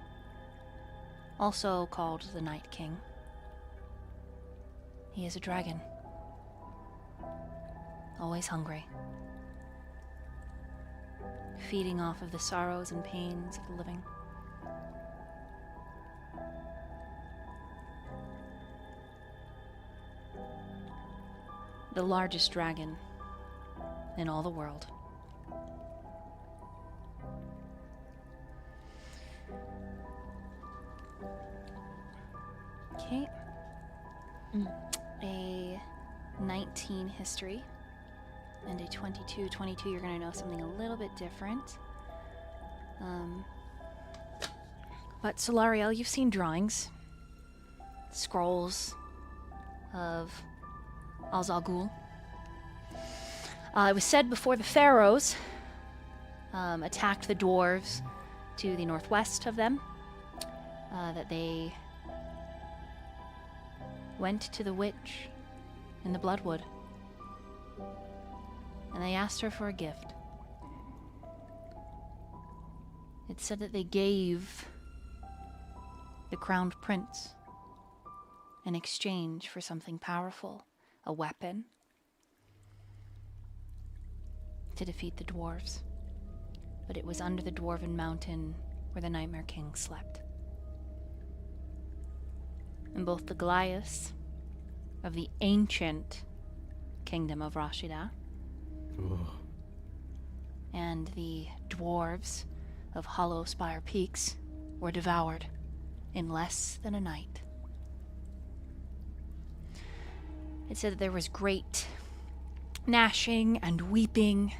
also called the Night King. He is a dragon, always hungry, feeding off of the sorrows and pains of the living. The largest dragon in all the world. Okay. A 19 history and a 22. 22, you're going to know something a little bit different. But Solariel, you've seen drawings, scrolls of Al-Zalghul. It was said before the pharaohs attacked the dwarves to the northwest of them, that they went to the witch in the Bloodwood, and they asked her for a gift. It said that they gave the crowned prince in exchange for something powerful, a weapon, to defeat the dwarves. But it was under the dwarven mountain where the Nightmare King slept. And both the Goliaths of the ancient kingdom of Rashida and the dwarves of Hollow Spire Peaks were devoured in less than a night. It said that there was great gnashing and weeping,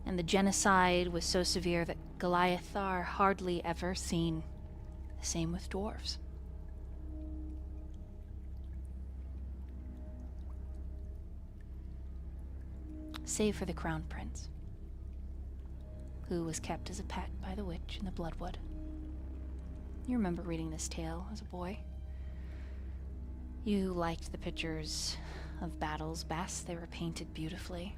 and the genocide was so severe that Goliath are hardly ever seen. The same with dwarves. Save for the crown prince, who was kept as a pet by the witch in the Bloodwood. You remember reading this tale as a boy. You liked the pictures of battles best. They were painted beautifully.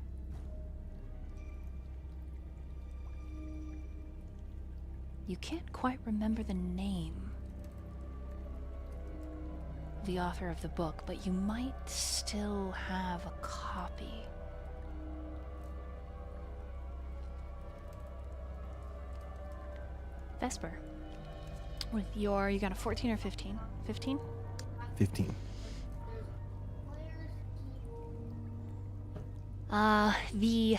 You can't quite remember the name of the author of the book, but you might still have a copy. Vesper, with you got a 14 or 15? 15? 15. The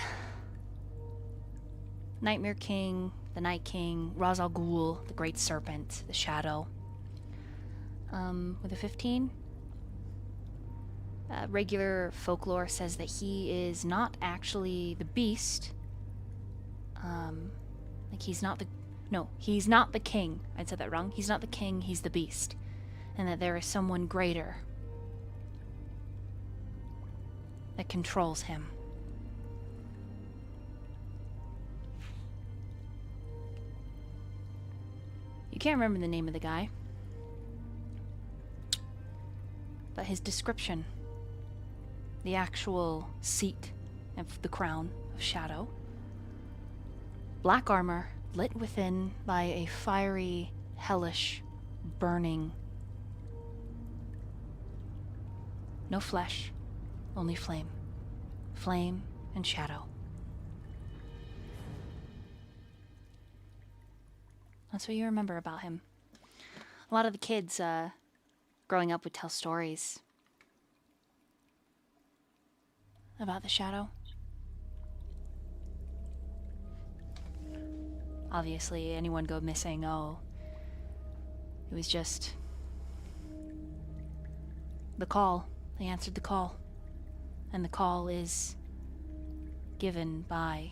Nightmare King, the Night King, Ra's al Ghul, the Great Serpent, the Shadow. With a 15, regular folklore says that he is not actually the beast. He's not the king. I said that wrong. He's not the king, he's the beast. And that there is someone greater that controls him. You can't remember the name of the guy, but his description, the actual seat of the crown of shadow, black armor lit within by a fiery, hellish, burning, no flesh, only flame, flame and shadow. That's what you remember about him. A lot of the kids growing up would tell stories about the shadow. Obviously, anyone go missing, oh, it was just the call. They answered the call. And the call is given by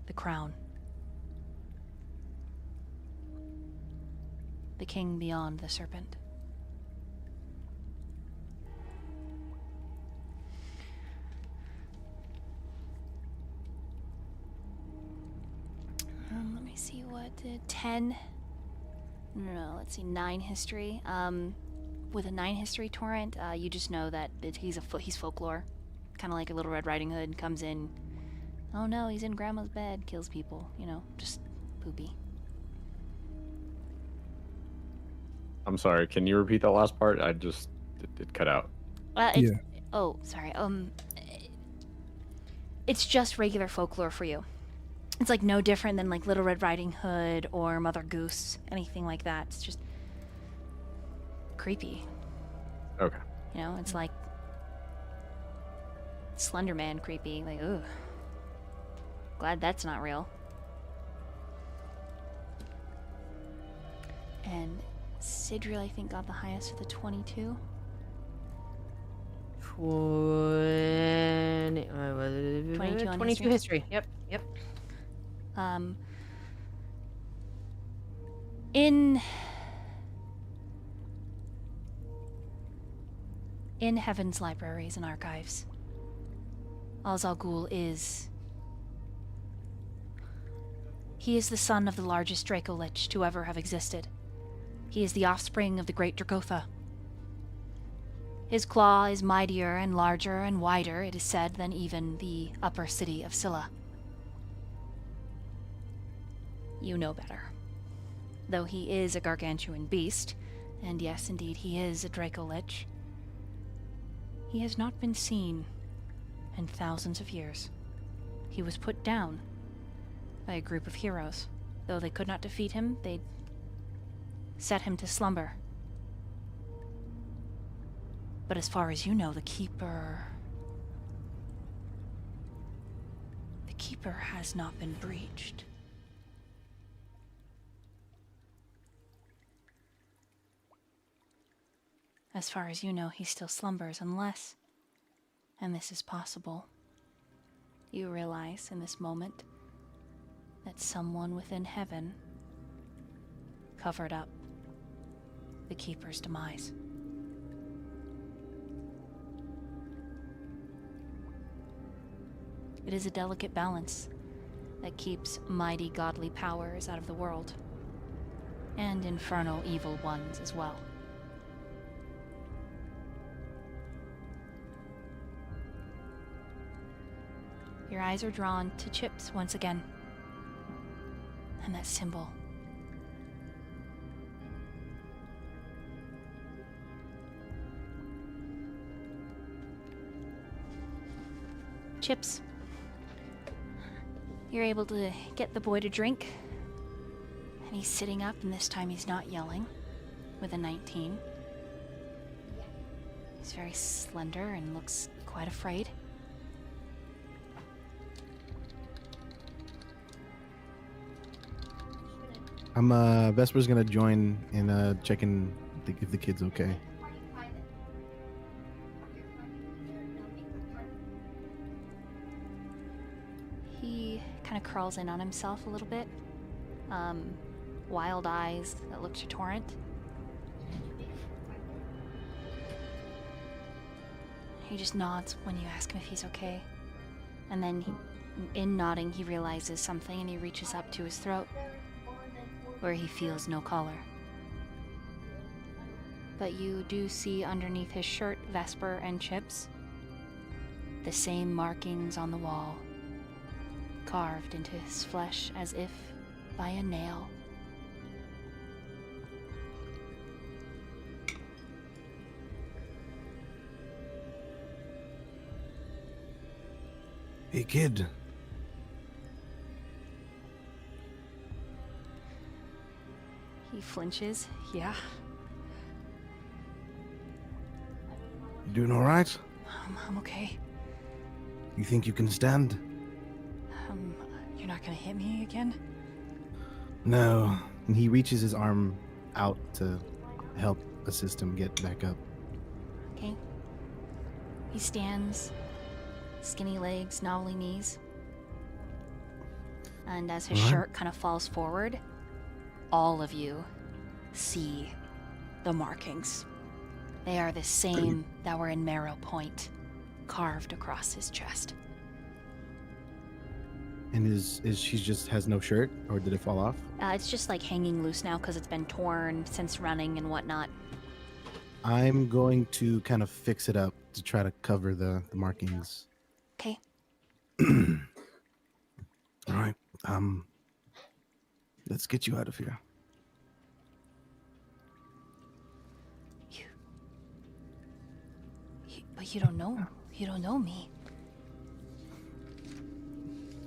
the crown. The king beyond the serpent. Let me see what 10. No, let's see, 9 history. With a 9 history torrent, you just know that he's folklore, kind of like a Little Red Riding Hood. Comes in, oh no, he's in grandma's bed, kills people. You know, just poopy. I'm sorry. Can you repeat that last part? It cut out. Yeah. Oh, sorry. It's just regular folklore for you. It's like no different than like Little Red Riding Hood or Mother Goose, anything like that. It's just creepy. Okay. You know, it's like Slender Man creepy. Like, ugh. Glad that's not real. And Sidriel, I think, got the highest with a 22. 22 on 22 history. Yep. In Heaven's libraries and archives, Ra's al Ghul is... He is the son of the largest Draco Lich to ever have existed. He is the offspring of the great Dragotha. His claw is mightier and larger and wider, it is said, than even the upper city of Scylla. You know better. Though he is a gargantuan beast, and yes, indeed, he is a Draco Lich, he has not been seen in thousands of years. He was put down by a group of heroes. Though they could not defeat him, they set him to slumber. But as far as you know, the Keeper has not been breached. As far as you know, he still slumbers, unless And this is possible. You realize in this moment that someone within heaven covered up the Keeper's demise. It is a delicate balance that keeps mighty godly powers out of the world, and infernal evil ones as well. Your eyes are drawn to Chips once again, and that symbol. Chips. You're able to get the boy to drink, and he's sitting up, and this time he's not yelling, with a 19. He's very slender and looks quite afraid. Vesper's gonna join in checking if the kid's okay. He kind of crawls in on himself a little bit. Wild eyes that look to Torrent. He just nods when you ask him if he's okay. And then in nodding, he realizes something and he reaches up to his throat, where he feels no collar. But you do see underneath his shirt, Vesper and Chips, the same markings on the wall, carved into his flesh as if by a nail. Hey, kid. He flinches. Yeah. You doing all right? I'm okay. You think you can stand? You're not gonna hit me again? No. And he reaches his arm out to help assist him get back up. Okay. He stands, skinny legs, knobbly knees. And as his All right. shirt kind of falls forward, all of you see the markings. They are the same that were in Marrow Point, carved across his chest. And is she just has no shirt, or did it fall off? It's just like hanging loose now because it's been torn since running and whatnot. I'm going to kind of fix it up to try to cover the markings. Okay. All right. Let's get you out of here. But you don't know. You don't know me.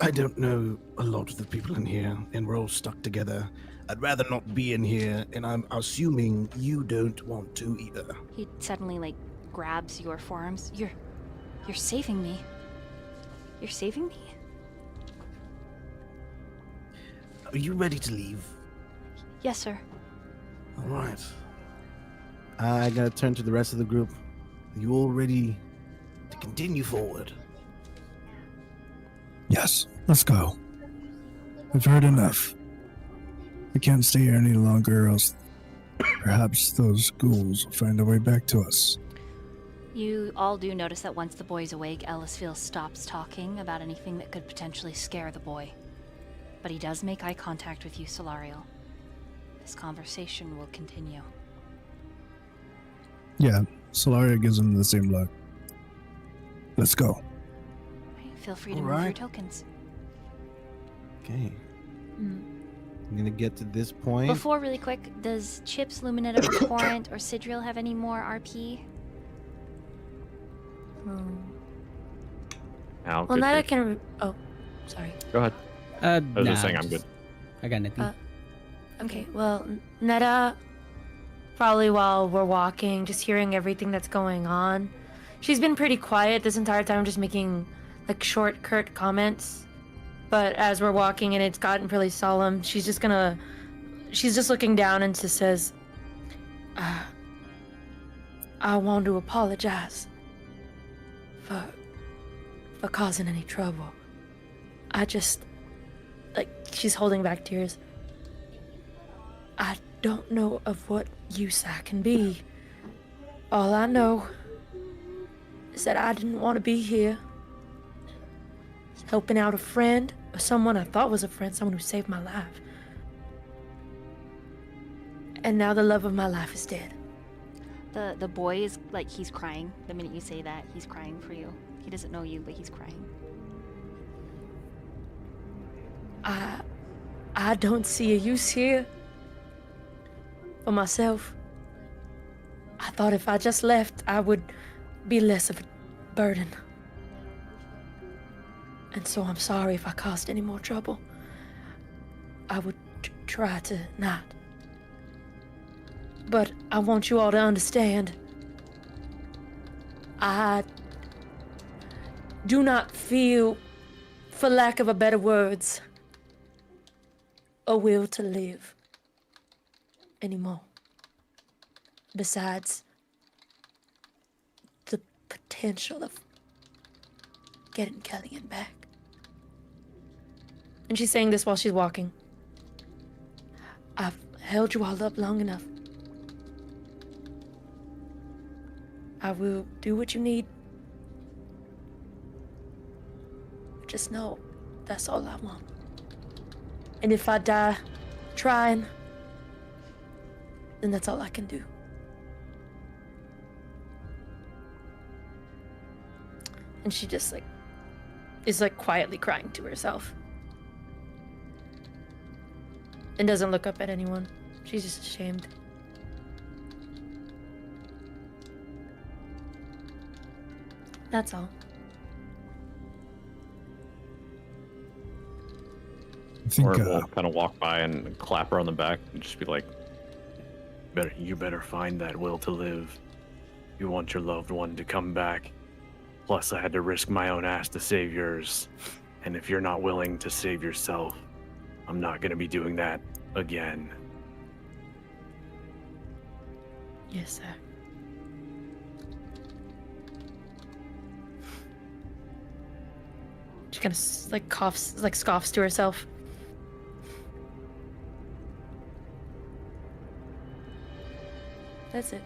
I don't know a lot of the people in here, and we're all stuck together. I'd rather not be in here, and I'm assuming you don't want to either. He suddenly grabs your forearms. You're saving me. You're saving me? Are you ready to leave? Yes, sir. All right. I gotta turn to the rest of the group. Are you all ready to continue forward? Yes, let's go. I've heard enough. We can't stay here any longer, or else perhaps those ghouls will find a way back to us. You all do notice that once the boy's awake, Ellisfield stops talking about anything that could potentially scare the boy. But he does make eye contact with you, Solariel. This conversation will continue. Yeah, Solaria gives him the same look. Let's go. Right, feel free to All move your right. tokens. Okay. I'm gonna get to this point. Before, really quick, does Chips, Luminetta, or Torrent, or Sidriel have any more RP? Al, Well, good, now I good. can. Oh, sorry. Go ahead. I was just saying I'm good. I got nothing. Okay, well, Netta, probably while we're walking, just hearing everything that's going on. She's been pretty quiet this entire time, just making short, curt comments. But as we're walking and it's gotten really solemn, she's just looking down and just says, I want to apologize for for causing any trouble. I just, like, she's holding back tears. I don't know of what use I can be. All I know is that I didn't want to be here. Helping out a friend, or someone I thought was a friend, someone who saved my life. And now the love of my life is dead. The boy is like, he's crying. The minute you say that, he's crying for you. He doesn't know you, but he's crying. I don't see a use here for myself. I thought if I just left, I would be less of a burden. And so I'm sorry if I caused any more trouble. I would try to not. But I want you all to understand, I do not feel, for lack of a better words, a will to live anymore. Besides the potential of getting Kellyanne back. And she's saying this while she's walking. I've held you all up long enough. I will do what you need. Just know that's all I want. And if I die trying, then that's all I can do. And she just is quietly crying to herself. And doesn't look up at anyone. She's just ashamed. That's all. I think, Or we'll kind of walk by and clap her on the back and just be like, You better find that will to live. You want your loved one to come back. Plus, I had to risk my own ass to save yours. And if you're not willing to save yourself, I'm not going to be doing that again. Yes, sir. She kind of coughs, scoffs to herself. That's it.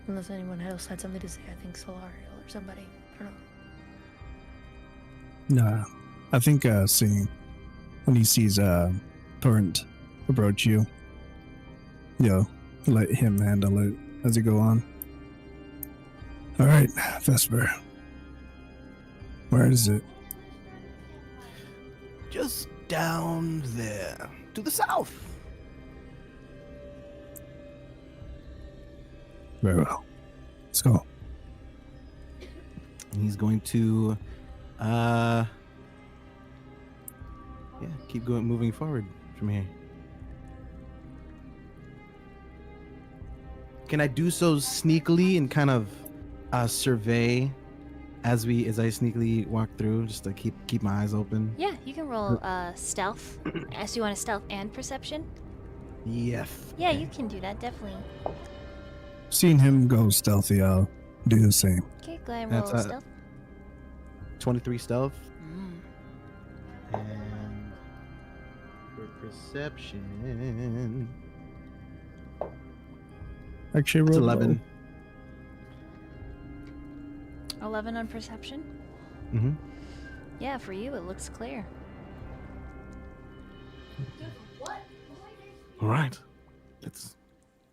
Unless anyone else had something to say, I think Solarial or somebody. I don't know. nah. I think seeing when he sees Torrent approach you, let him handle it as you go on. All right, Vesper. Where is it? Just down there, to the south. Very well. Let's go. And he's going to keep moving forward from here. Can I do so sneakily and kind of survey as I sneakily walk through, just to keep my eyes open? Yeah, you can roll stealth. So you want a stealth and perception? Yes. Yeah, you can do that, definitely. Seeing him go stealthy, I'll do the same. Okay, go ahead and roll That's, stealth. 23 stealth. Mm. And for perception, Actually, it's roll 11. 11 on perception? Mm-hmm. Yeah, for you, it looks clear. All right. It's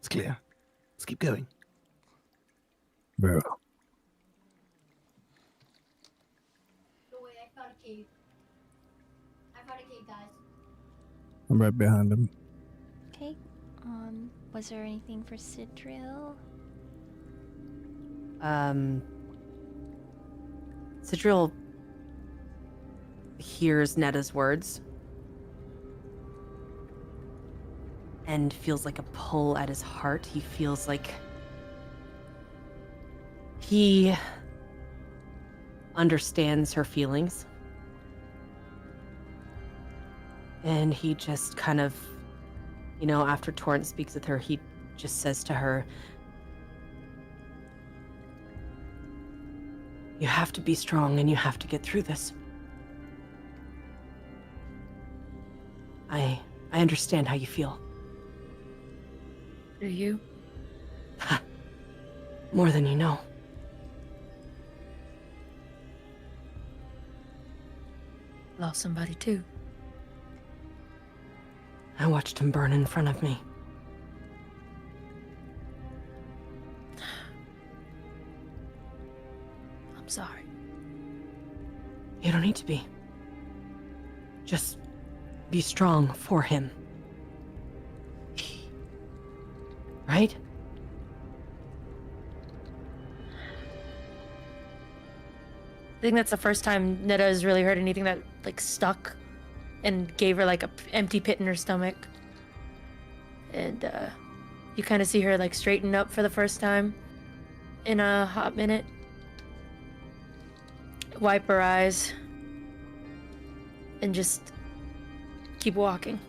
clear. Let's keep going. Very well. I found a cave. Guys. I'm right behind him. Okay. Was there anything for Sidril? Sidril hears Netta's words and feels like a pull at his heart. He feels like he understands her feelings. And he just kind of, after Torrent speaks with her, he just says to her, You have to be strong and you have to get through this. I understand how you feel. Do you? More than you know. Lost somebody too. I watched him burn in front of me. I'm sorry. You don't need to be. Just be strong for him. Right? I think that's the first time Netta has really heard anything that like stuck and gave her like a empty pit in her stomach. And you kind of see her like straighten up for the first time in a hot minute. Wipe her eyes and just keep walking.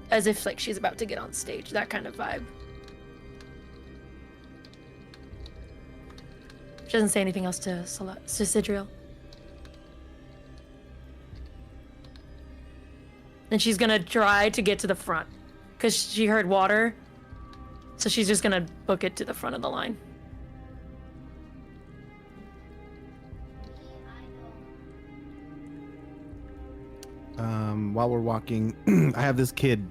As if like she's about to get on stage, that kind of vibe. She doesn't say anything else to Sidriel. Then she's gonna try to get to the front. Because she heard water. So she's just gonna book it to the front of the line. While we're walking, I have this kid,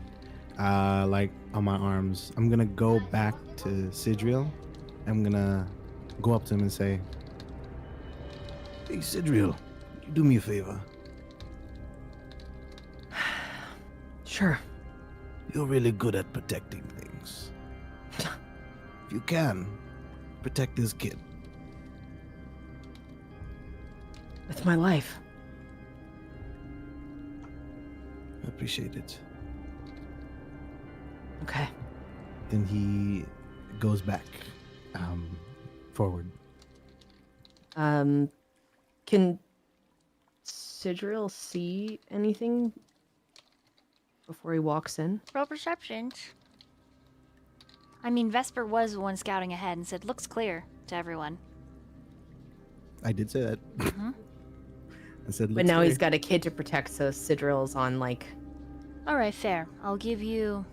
like on my arms. I'm gonna go back to Sidriel. I'm gonna go up to him and say, Hey, Sidriel, you do me a favor. Sure. You're really good at protecting things. If you can, protect this kid. With my life. I appreciate it. Okay. then he goes back, forward. Can Sidriel see anything before he walks in? Roll perception. I mean, Vesper was the one scouting ahead and said, looks clear to everyone. I did say that. Mm-hmm. I said, But "Looks now clear." he's got a kid to protect, so Sidriel's on, like... All right, fair. I'll give you...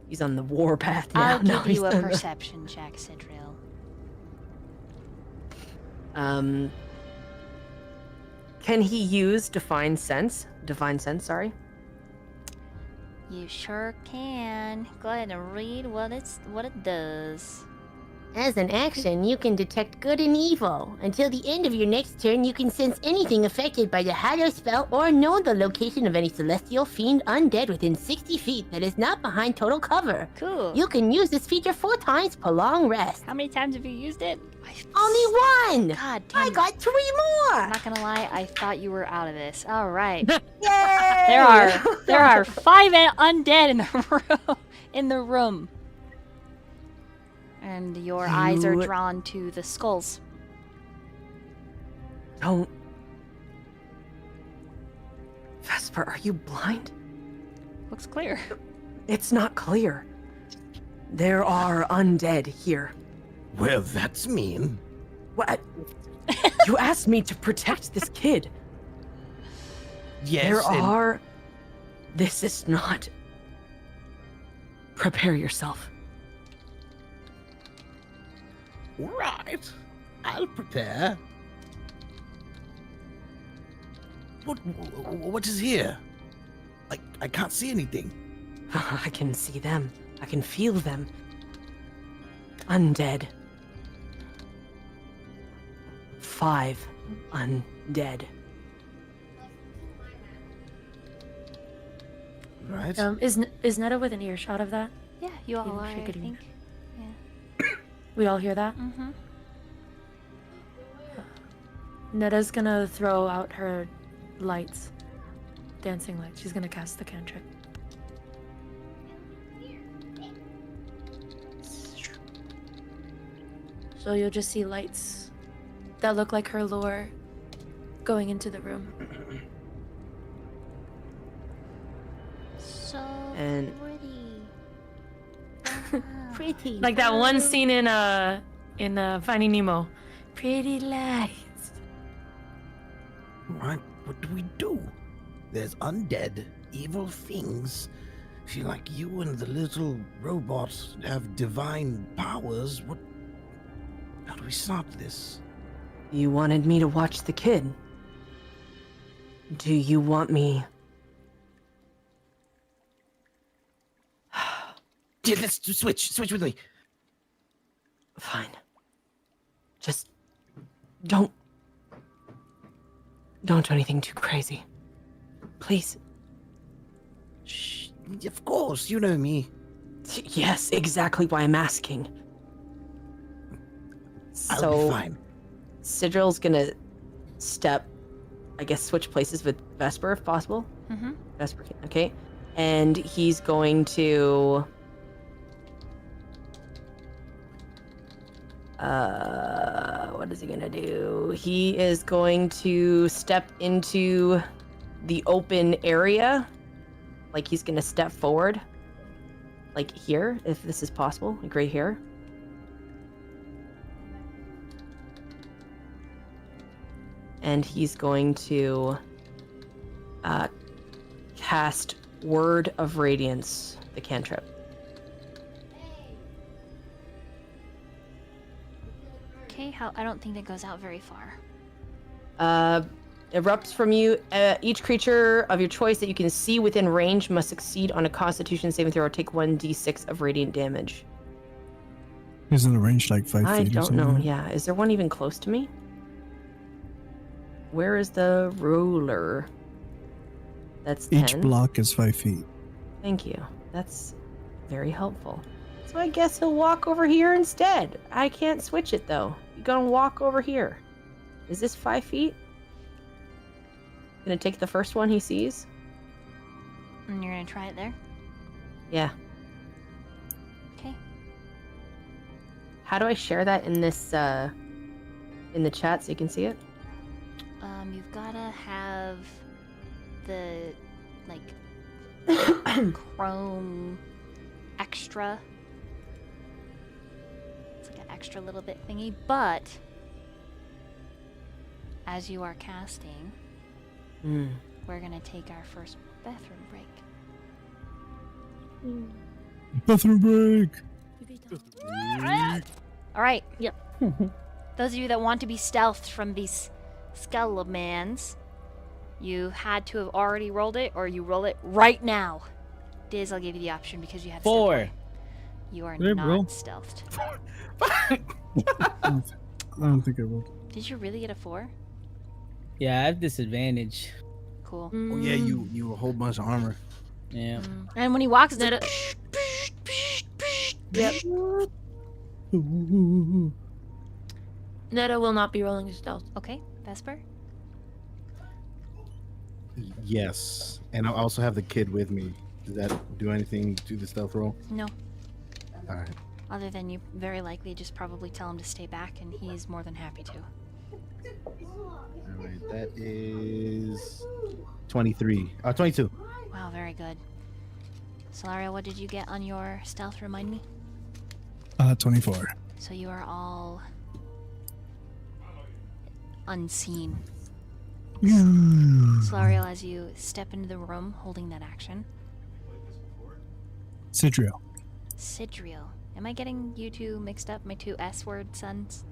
He's on the warpath now. I'll No, give you he's a not. perception check, Sidriel. Can he use Divine Sense? Divine Sense, sorry. You sure can. Go ahead and read what it does. As an action, you can detect good and evil. Until the end of your next turn, you can sense anything affected by the Hallow spell or know the location of any celestial fiend undead within 60 feet that is not behind total cover. Cool. You can use this feature 4 times per long rest. How many times have you used it? Only 1! God damn I it. got 3 more! I'm not gonna lie, I thought you were out of this. All right. Yay! there are 5 undead in the room. And your eyes are drawn to the skulls. Don't... Vesper, are you blind? Looks clear. It's not clear. There are undead here. Well, that's mean. What? You asked me to protect this kid. Yes, There and- are... This is not... Prepare yourself. Right. I'll prepare. What is here? I can't see anything. I can see them. I can feel them. Undead. 5 undead. Right. Is Netta within earshot of that? Yeah, you all Even are, if she I could think. We all hear that? Mm-hmm. Netta's gonna throw out her lights. Dancing lights. She's gonna cast the cantrip. So you'll just see lights that look like her lore going into the room. So And- pretty. Pretty. Like that one scene in Finding Nemo. Pretty lights. What do we do? There's undead, evil things. Feel like you and the little robot have divine powers. How do we stop this? You wanted me to watch the kid. Do you want me? Yeah, let's switch with me. Fine. Just don't do anything too crazy. Please. Shh, of course, you know me. Yes, exactly why I'm asking. I'll be fine. Sidril's gonna switch places with Vesper if possible. Mm-hmm. Vesper, okay. And he's going to what is he gonna do? He is going to step into the open area. Like he's gonna step forward. Like here, if this is possible, like right here. And he's going to cast Word of Radiance, the cantrip. Okay, I don't think that goes out very far. Erupts from you. Each creature of your choice that you can see within range must succeed on a Constitution saving throw or take 1d6 of radiant damage. Isn't the range like 5 feet I or don't something? know. Yeah, is there one even close to me? Where is the ruler? That's 10. Each block is 5 feet. Thank you. That's very helpful. So I guess he'll walk over here instead. I can't switch it though. You're gonna walk over here. Is this 5 feet? Gonna take the first one he sees? And you're gonna try it there? Yeah. Okay. How do I share that in this in the chat so you can see it? You've gotta have the chrome extra. It's like an extra little bit thingy, but as you are casting, we're gonna take our first bathroom break. Bathroom break! Alright. Yep. Those of you that want to be stealthed from these skeletons, you had to have already rolled it, or you roll it right now. Diz, I'll give you the option because you have 4. You are Did I not roll? stealthed. I don't think I will. Did you really get a 4? Yeah, I have disadvantage. Cool. Oh yeah, you a whole bunch of armor. Yeah. And when he walks, it's like, Yep. Netta will not be rolling a stealth. okay, Vesper. Yes, and I also have the kid with me. Does that do anything to the stealth roll? No. All right. Other than you very likely just probably tell him to stay back, and he is more than happy to. All right. That is 23. 22. Wow, very good. Solaria, what did you get on your stealth? Remind me. 24. So you are all unseen. Solariel, as you step into the room holding that action. Sidriel. Sidriel. Am I getting you two mixed up, my two S-word sons?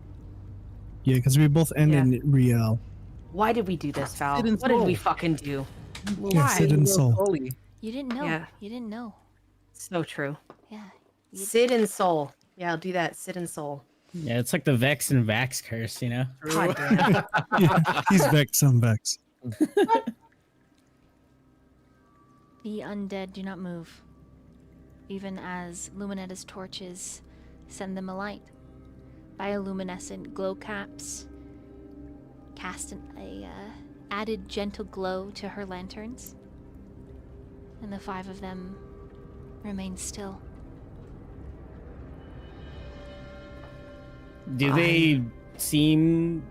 Yeah, because we both end in Riel. Why did we do this, Val? Sid and What did we Soul. fucking do? Yeah, Sid and Soul. You didn't know. Yeah. You didn't know. So true. Yeah. Sid and Soul. Yeah, I'll do that. Sid and Soul. Yeah, it's like the Vex and Vax curse, you know? God damn. Yeah, he's Vex, I'm Vex. The undead do not move, even as Luminetta's torches send them alight. Bioluminescent glow caps cast a added gentle glow to her lanterns, and the 5 of them remain still. Do they seem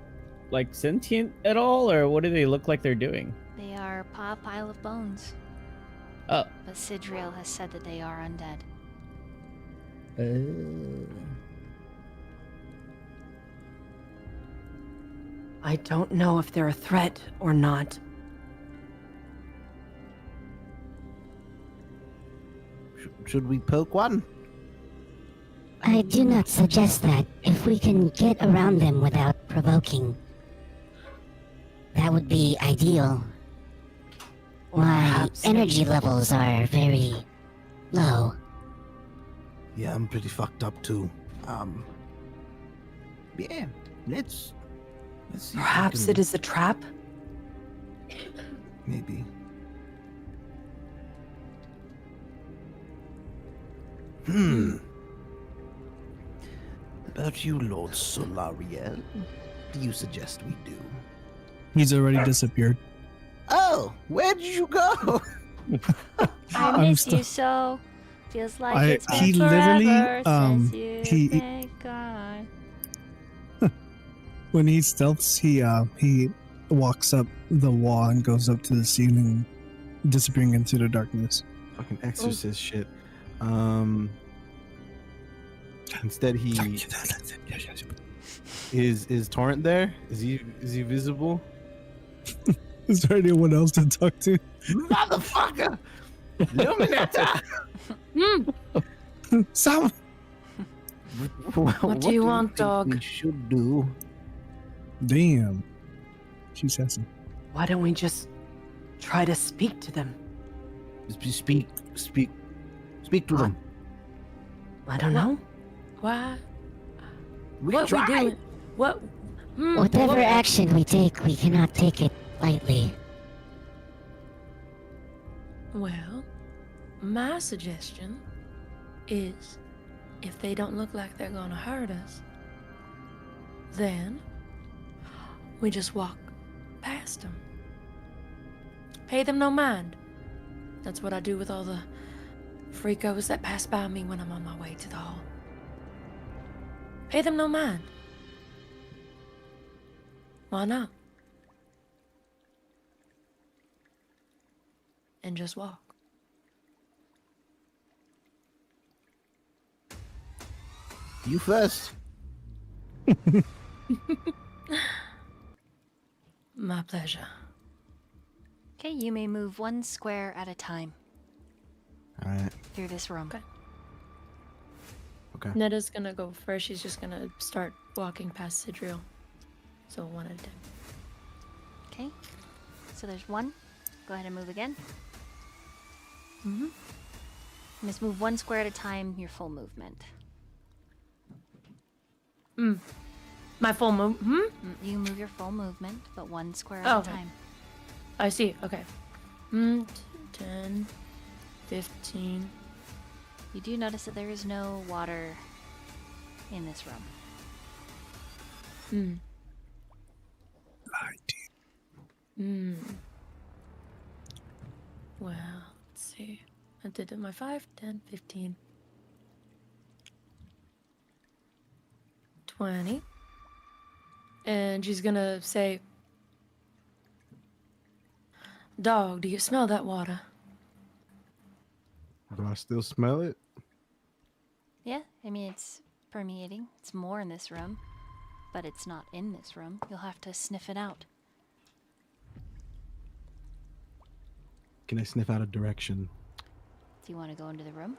like sentient at all, or what do they look like they're doing? They are a pile of bones, Oh. but Sidriel has said that they are undead. I don't know if they're a threat or not. Should we poke one? I do not suggest that. If we can get around them without provoking, that would be ideal. Or My perhaps energy levels are very low. Yeah, I'm pretty fucked up too. Yeah, let's see. perhaps it is a trap? Maybe. About you, Lord Solariel, what do you suggest we do? He's already disappeared. Oh, where did you go? I I'm miss stu- you so. Feels like I- it's been he literally, forever since he- you've been gone. When he stealths, he walks up the wall and goes up to the ceiling, disappearing into the darkness. Fucking exorcist shit. Instead he is Torrent there? Is he visible? Is there anyone else to talk to? Motherfucker! Luminata! Sam! What do you want, think dog? We should do. Damn. She's sassy. Why don't we just try to speak to them? Speak to them. I don't know. Why? We What we try. doing? What? Whatever what- action we take, we cannot take it lightly. Well, my suggestion is if they don't look like they're gonna hurt us, then we just walk past them. Pay them no mind. That's what I do with all the freakos that pass by me when I'm on my way to the hall. Pay them no mind. Why not? And just walk. You first. My pleasure. Okay, you may move 1 square at a time Alright. through this room. Okay. Netta's gonna go first. She's just gonna start walking past Sidriel. So 1 at a time. Okay, so there's 1. Go ahead and move again. Mm-hmm. Just move 1 square at a time, your full movement. My full move. You can move your full movement, but 1 square at Oh, a okay. time. I see. Okay. 10, 15. You do notice that there is no water in this room. Well, let's see. I did it my 5, 10, 15. 20. And she's gonna say, "Dog, do you smell that water?" Do I still smell it? Yeah, I mean, it's permeating. It's more in this room, but it's not in this room. You'll have to sniff it out. Can I sniff out a direction? Do you want to go into the room?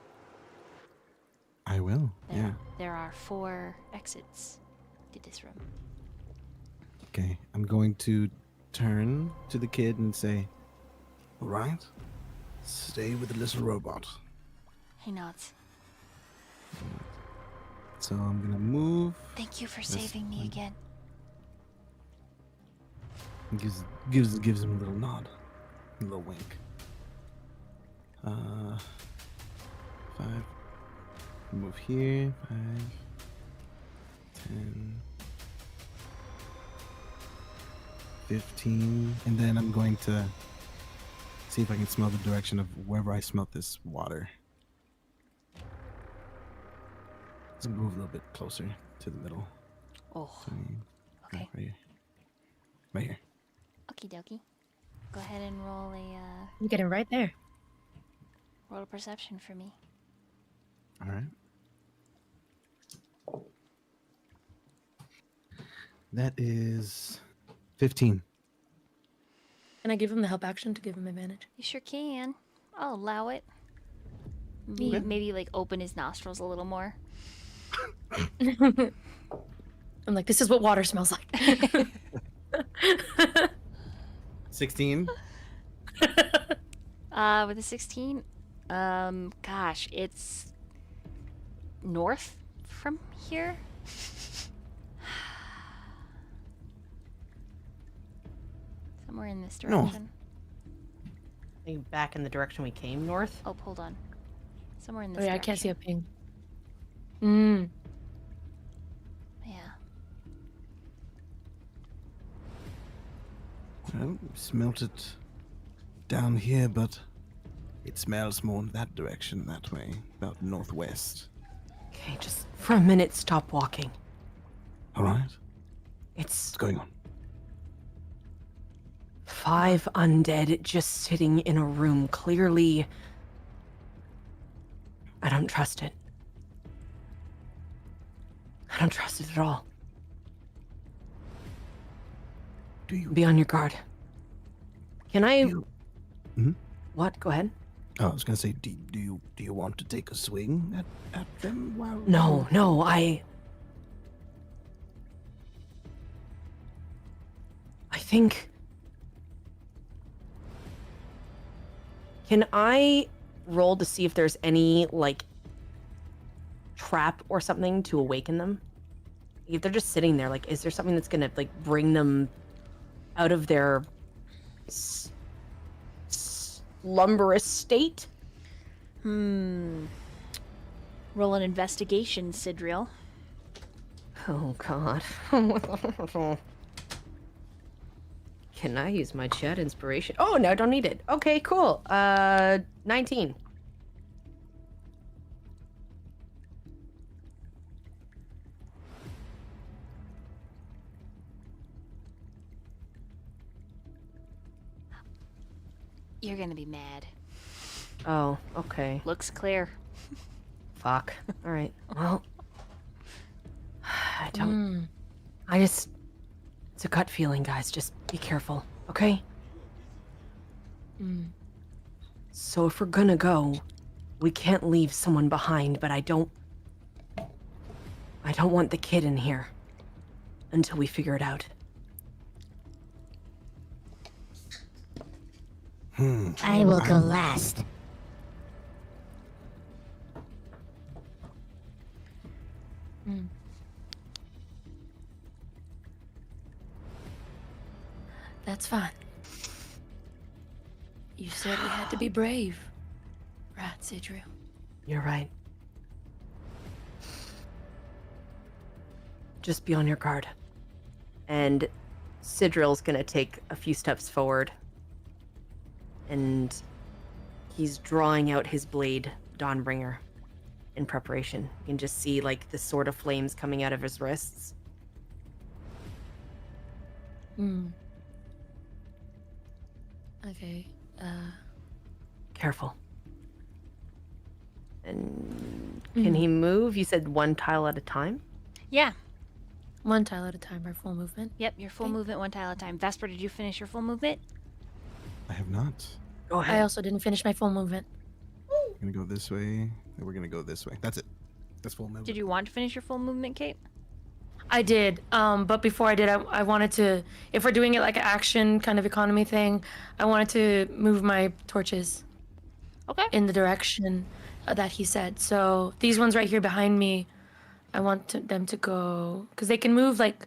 I will. Yeah. There are 4 exits to this room. Okay. I'm going to turn to the kid and say, All right. Stay with the little robot. He nods. so I'm gonna move. Thank you for That's saving me fine. again. Gives him a little nod, a little wink. 5. Move here. 5, 10, 15, and then I'm going to see if I can smell the direction of wherever I smelt this water. Let's move a little bit closer to the middle. Oh, okay. Right here. Right here. Okie dokie. Go ahead and roll I'm getting right there. roll a perception for me. All right. That is 15. Can I give him the help action to give him advantage? You sure can. I'll allow it. Maybe like open his nostrils a little more. I'm like, this is what water smells like. 16. With a 16, gosh, it's north from here. Somewhere in this North. direction. Are you back in the direction we came, north? Oh, hold on. Somewhere in Oh this yeah, I direction. can't see a ping. Mm. Yeah. Well, smelt it down here, but it smells more in that direction, that way, about northwest. Okay, just for a minute, stop walking. All right, It's what's going on? 5 undead just sitting in a room. Clearly, I don't trust it. I don't trust it at all. Do you? Be on your guard. Can I? You- Mhm. What? Go ahead. Oh, I was gonna say, do you want to take a swing at them? While No, I think. Can I roll to see if there's any, like, trap or something to awaken them? If they're just sitting there, like, is there something that's gonna, like, bring them out of their slumberous state? Roll an investigation, Sidriel. Oh, God. Can I use my chat inspiration? Oh, no, I don't need it. Okay, cool. 19. You're gonna be mad. Oh, okay. Looks clear. Fuck. All right. Well, I don't. Mm. It's a gut feeling, guys. Just be careful, okay? Mm. So if we're gonna go, we can't leave someone behind, but I don't want the kid in here until we figure it out. I will go last. Mm. That's fine. You said we had to be brave. Right, Sidriel. You're right. Just be on your guard. And Sidril's gonna take a few steps forward. And he's drawing out his blade, Dawnbringer, in preparation. You can just see, like, the sword of flames coming out of his wrists. Mm. Okay. Careful. And can he move? You said one tile at a time? Yeah. One tile at a time, our full movement. Yep, your full movement one tile at a time. Vesper, did you finish your full movement? I have not. Go I ahead. also didn't finish my full movement. We're gonna go this way, and we're gonna go this way. That's it. That's full movement. Did you want to finish your full movement, Kate? I did, but before I did, I wanted to, if we're doing it like an action kind of economy thing, I wanted to move my torches Okay. in the direction that he said. So these ones right here behind me, I want them to go, because they can move like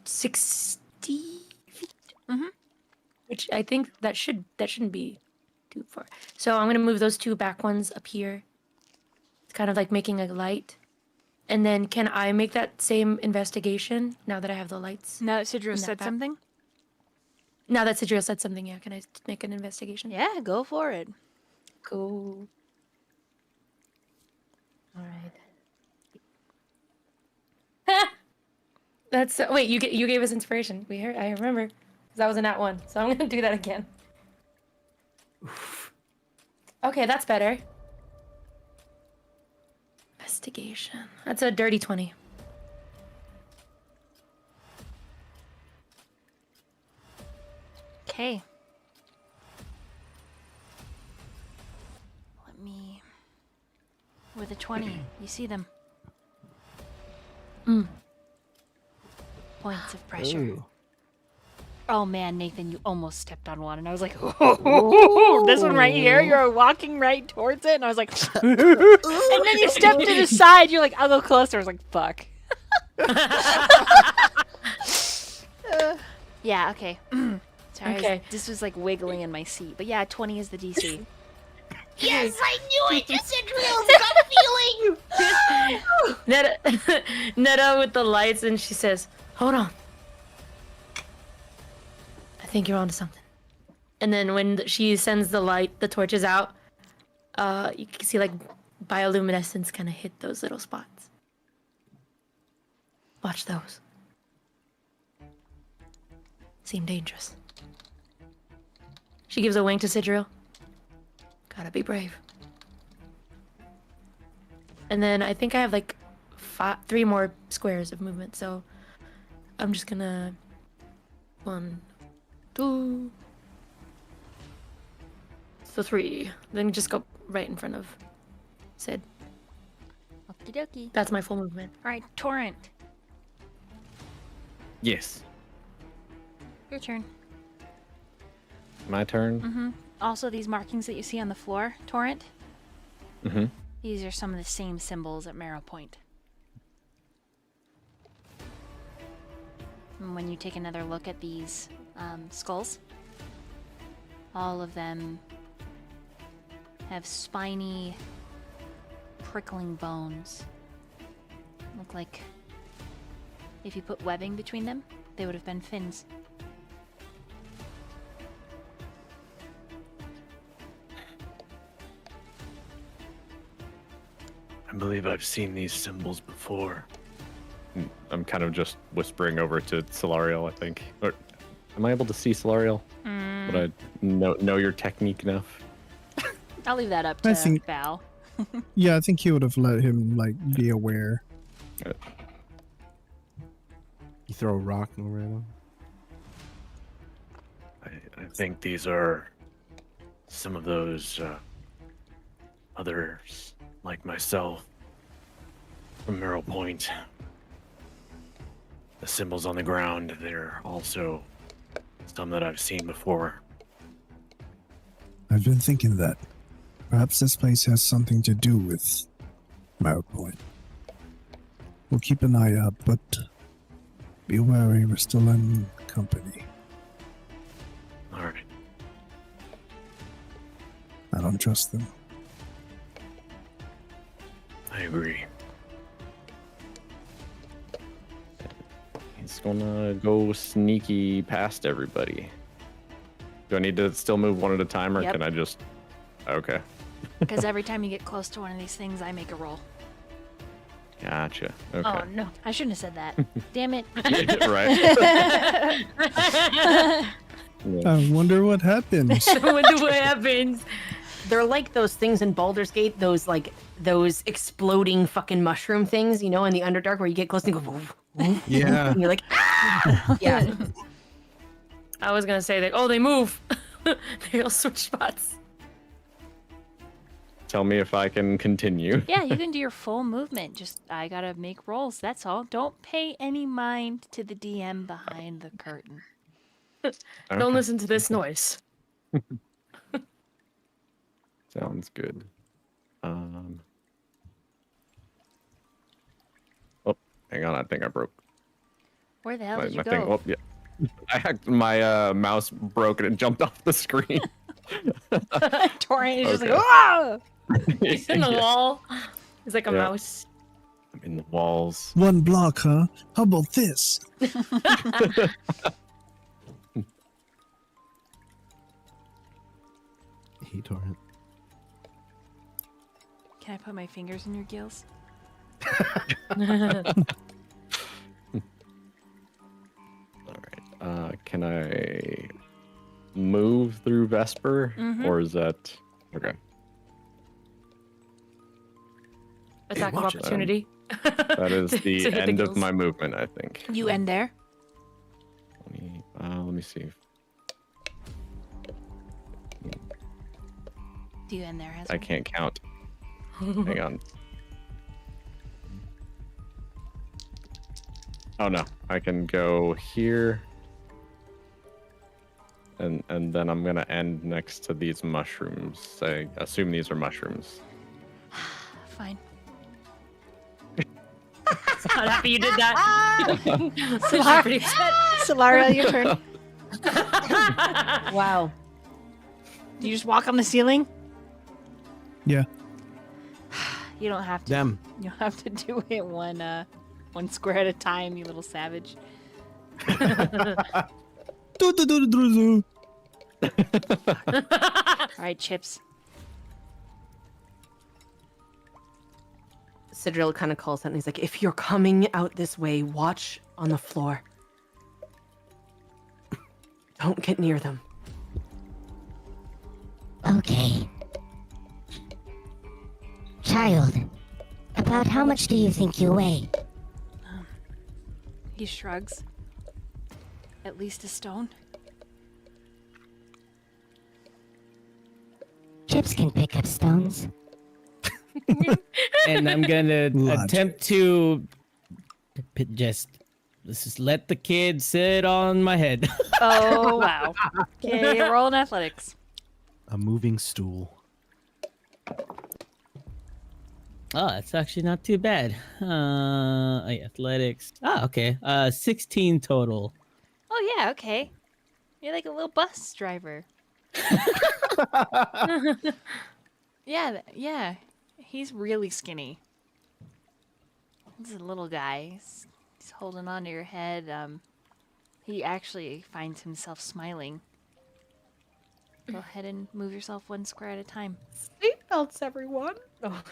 60 feet. Mhm. Which I think that shouldn't be too far. So I'm gonna move those two back ones up here. It's kind of like making a light. And then can I make that same investigation now that I have the lights? Now that Sidriel that said back- something? Now that Sidriel said something, yeah, can I make an investigation? Yeah, go for it. Cool. All right. That's wait. You gave us inspiration. I remember. 'Cause that was a nat 1, so I'm gonna do that again. Okay, that's better. Investigation. That's a dirty 20. Okay. Let me. With a 20, you see them. Points of pressure. Ooh. Oh man, Nathan, you almost stepped on one, and I was like, oh, this one right here. You're walking right towards it, and I was like, and then you stepped to the side. You're like, I'll go closer. I was like, fuck. Yeah. Okay. Sorry. Okay. This was like wiggling in my seat, but yeah, 20 is the DC. Yes, I knew it! Just Adriel's gut feeling! Netta with the lights, and she says, "Hold on. I think you're onto something." And then when she sends the torches out, you can see like bioluminescence kind of hit those little spots. Watch those. Seem dangerous. She gives a wink to Sidriel. Gotta be brave. And then I think I have like 3 more squares of movement, so I'm just gonna 1, 2, so 3. Then just go right in front of Sid. Okie dokie. That's my full movement. All right, Torrent, Yes. your turn. My turn. Mm-hmm. Also, these markings that you see on the floor, Torrent, Mm-hmm. these are some of the same symbols at Marrow Point. And when you take another look at these skulls, all of them have spiny, prickling bones. Look like if you put webbing between them, they would have been fins. I believe I've seen these symbols before. I'm kind of just whispering over to Solariel, I think. Or am I able to see Solariel? Would I know your technique enough? I'll leave that up I to think- Val. Yeah, I think he would have let him like be aware. You throw a rock over at him. I think these are some of those others like myself from Merrill Point. The symbols on the ground, they're also some that I've seen before. I've been thinking that perhaps this place has something to do with Marrow Point. We'll keep an eye out, but be wary, we're still in company. Alright. I don't trust them. I agree. He's gonna go sneaky past everybody. Do I need to still move one at a time, or Yep. can I just... Okay. Because every time you get close to one of these things, I make a roll. Gotcha. Okay. Oh no. I shouldn't have said that. Damn it. Right. I wonder what happens. I wonder what happens. They're like those things in Baldur's Gate, those exploding fucking mushroom things, you know, in the Underdark where you get close and you go, woof, woof, Yeah. and you're like, ah! Yeah. I was gonna say that. Oh, they move. They all switch spots. Tell me if I can continue. Yeah, you can do your full movement. Just, I gotta make rolls. That's all. Don't pay any mind to the DM behind the curtain. Don't Okay. listen to this noise. Sounds good. Oh, hang on. I think I broke Where the hell did you my go? thing. Oh, yeah. My mouse broke and it jumped off the screen. Torrent is just like, Okay. ah! He's in the Yeah, wall. He's like a Yeah. mouse. I'm in the walls. One block, huh? How about this? Hey, Torrent. Can I put my fingers in your gills? All right. Can I move through Vesper, Mhm. or is that okay? Attack of watch it. opportunity. That is To the hit the end of gills. my movement, I think. You end there? Let me see. Do you end there, I can't count. Hang on. Oh no, I can go here. And then I'm gonna end next to these mushrooms. I assume these are mushrooms. Fine. Not happy you did that. Solar- Pretty upset. Solara, your turn. Wow. Do you just walk on the ceiling? Yeah. You don't have to. Them. You don't have to do it one square at a time, you little savage. Do-do-do-do-do-do. All right, Chips. Sidril kind of calls out and he's like, if you're coming out this way, watch on the floor. Don't get near them. Okay. Child, about how much do you think you weigh? He shrugs. At least a stone. Chips can pick up stones. And I'm gonna Logic. attempt to just let's just let the kid sit on my head. Oh, wow. Okay, roll in athletics. A moving stool. Oh, that's actually not too bad. Athletics. Oh, okay. 16 total. Oh, yeah, okay. You're like a little bus driver. Yeah. He's really skinny. He's a little guy. He's holding on to your head. He actually finds himself smiling. Go ahead and move yourself one square at a time. Seatbelts, everyone. Oh.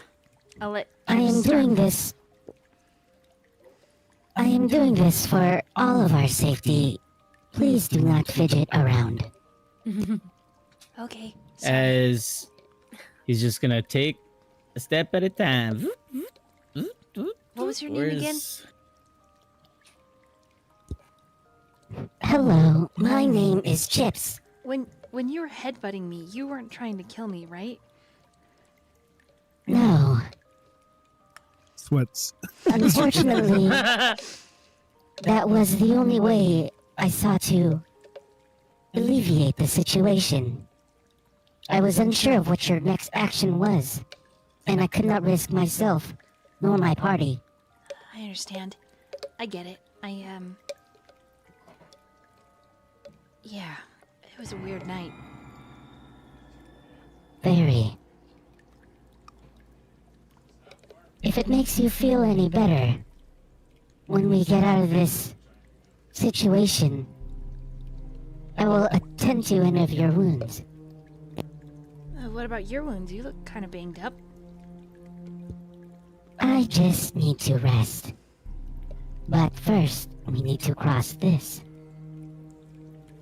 I'll let I you am start. doing this. I am doing this for all of our safety. Please do not fidget around. Okay. Sorry. As he's just gonna take a step at a time. What was your name again? Hello, my name is Chips. When you were headbutting me, you weren't trying to kill me, right? No, Sweats. unfortunately, that was the only way I saw to alleviate the situation. I was unsure of what your next action was, and I could not risk myself, nor my party. I understand. I get it. Yeah, it was a weird night. Very. If it makes you feel any better, when we get out of this situation, I will attend to any of your wounds. What about your wounds? You look kind of banged up. I just need to rest. But first, we need to cross this.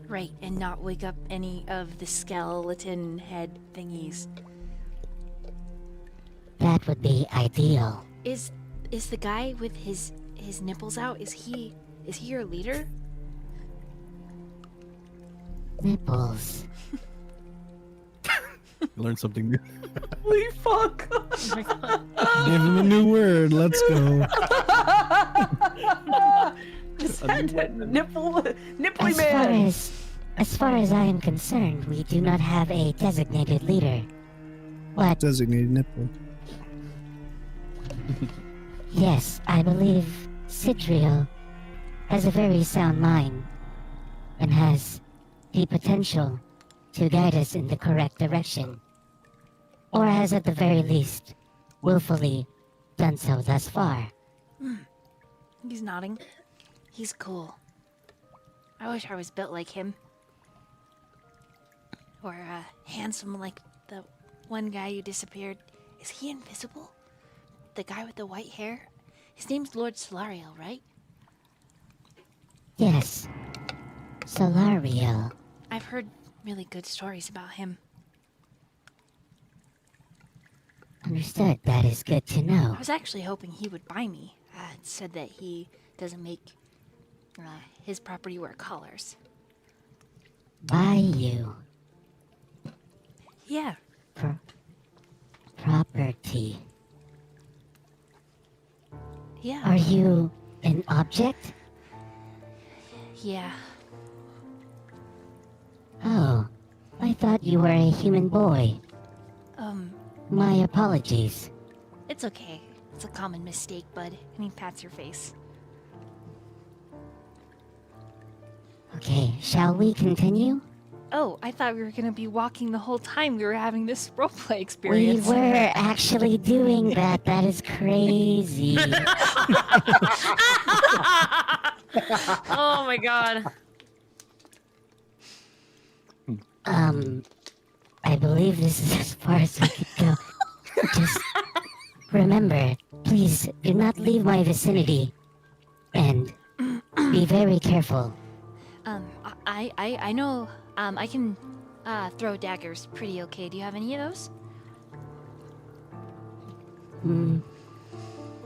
Right, and not wake up any of the skeleton head thingies. That would be ideal. Is the guy with his nipples out? Is he your leader? Nipples. Learn something new. Holy fuck. Give him a new word. Let's go. Nipply man. As far as I am concerned, we do not have a designated leader. But Designated nipple. yes, I believe Sidriel has a very sound mind and has the potential to guide us in the correct direction. Or has at the very least willfully done so thus far. He's nodding. He's cool. I wish I was built like him. Or handsome like the one guy who disappeared. Is he invisible? The guy with the white hair? His name's Lord Solariel, right? Yes, Solariel. I've heard really good stories about him. Understood. That is good to know. I was actually hoping he would buy me. It said that he doesn't make his property wear collars. Buy you. Yeah. Bertie. Yeah. Are you an object? Yeah. Oh, I thought you were a human boy. My apologies. It's okay. It's a common mistake, bud. And he pats your face. Okay, shall we continue? Oh, I thought we were gonna be walking the whole time we were having this roleplay We experience. were actually doing that. That is crazy. Oh my god. I believe this is as far as we could go. Just remember, please do not leave my vicinity. And be very careful. I know, I can, throw daggers pretty okay. Do you have any of those?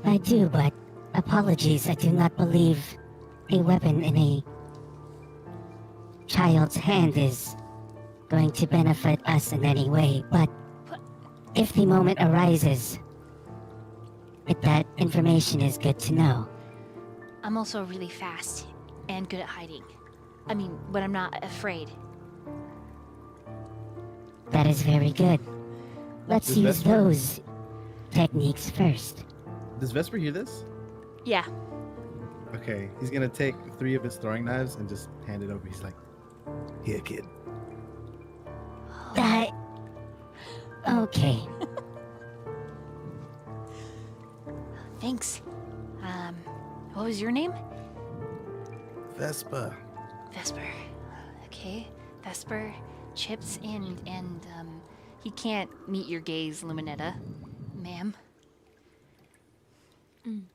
I do, but apologies, I do not believe a weapon in a child's hand is going to benefit us in any way, but if the moment arises, that information is good to know. I'm also really fast and good at hiding. I mean, but I'm not afraid. That is very good. Let's Does use Vesper- those techniques first. Does Vesper hear this? Yeah. Okay, he's gonna take 3 of his throwing knives and just hand it over. He's like, Here, kid. Okay. Thanks. What was your name? Vespa. Vesper. Okay. Vesper, Chips, and he can't meet your gaze, Luminetta. Ma'am. I'm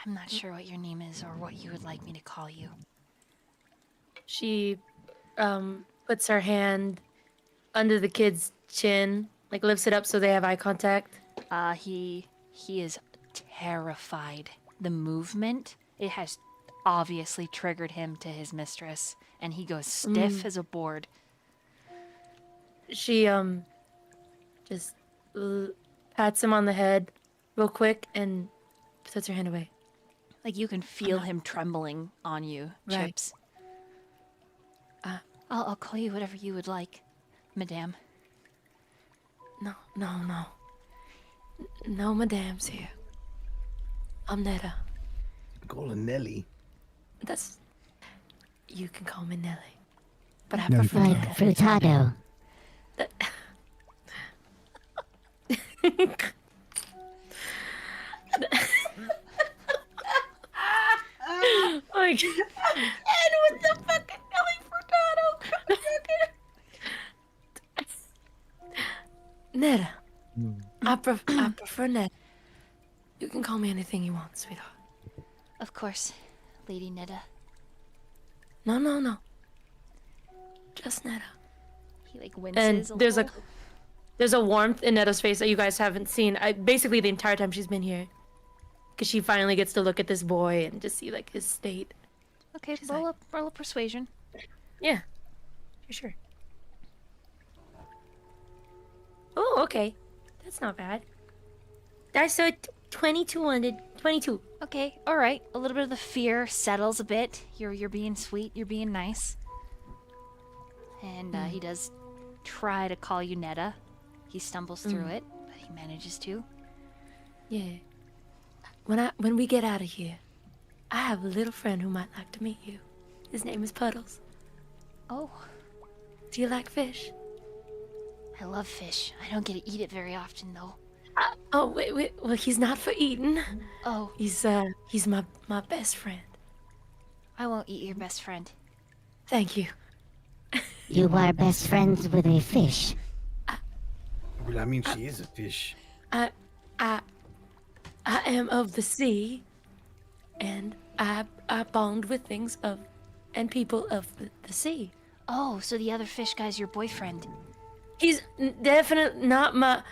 not sure what your name is or what you would like me to call you. She puts her hand under the kid's chin, like lifts it up so they have eye contact. He is terrified. The movement, it has obviously triggered him to his mistress, and he goes stiff as a board. She just pats him on the head real quick and puts her hand away. Like you can feel him trembling on you, Right. Chips. I'll call you whatever you would like, madame. No, madam's here. I'm Netta. Call her Nelly. That's... You can call me Nelly. But I No, prefer Like Netta. Frutado. Like... And with the fucking Nelly Furtado. Netta. I prefer Netta. You can call me anything you want, sweetheart. Of course, Lady Netta. No. Just Netta. He like winces And a there's little. there's a warmth in Netta's face that you guys haven't seen. Basically the entire time she's been here, because she finally gets to look at this boy and just see like his state. Okay, she's roll a persuasion. Yeah, for sure. Oh, okay, that's not bad. That's a 22. Okay, all right. A little bit of the fear settles a bit. You're being sweet. You're being nice. And he does try to call you Netta. He stumbles through it, but he manages to. Yeah. When we get out of here, I have a little friend who might like to meet you. His name is Puddles. Oh, Do you like fish? I love fish. I don't get to eat it very often, though. Oh wait. Well, he's not for eating. Oh, He's my best friend. I won't eat your best friend. Thank you. You are best friends with a fish. Well, I mean, she is a fish. I am of the sea, and I bond with things of and people of the sea. Oh, so the other fish guy's your boyfriend. He's definitely not my.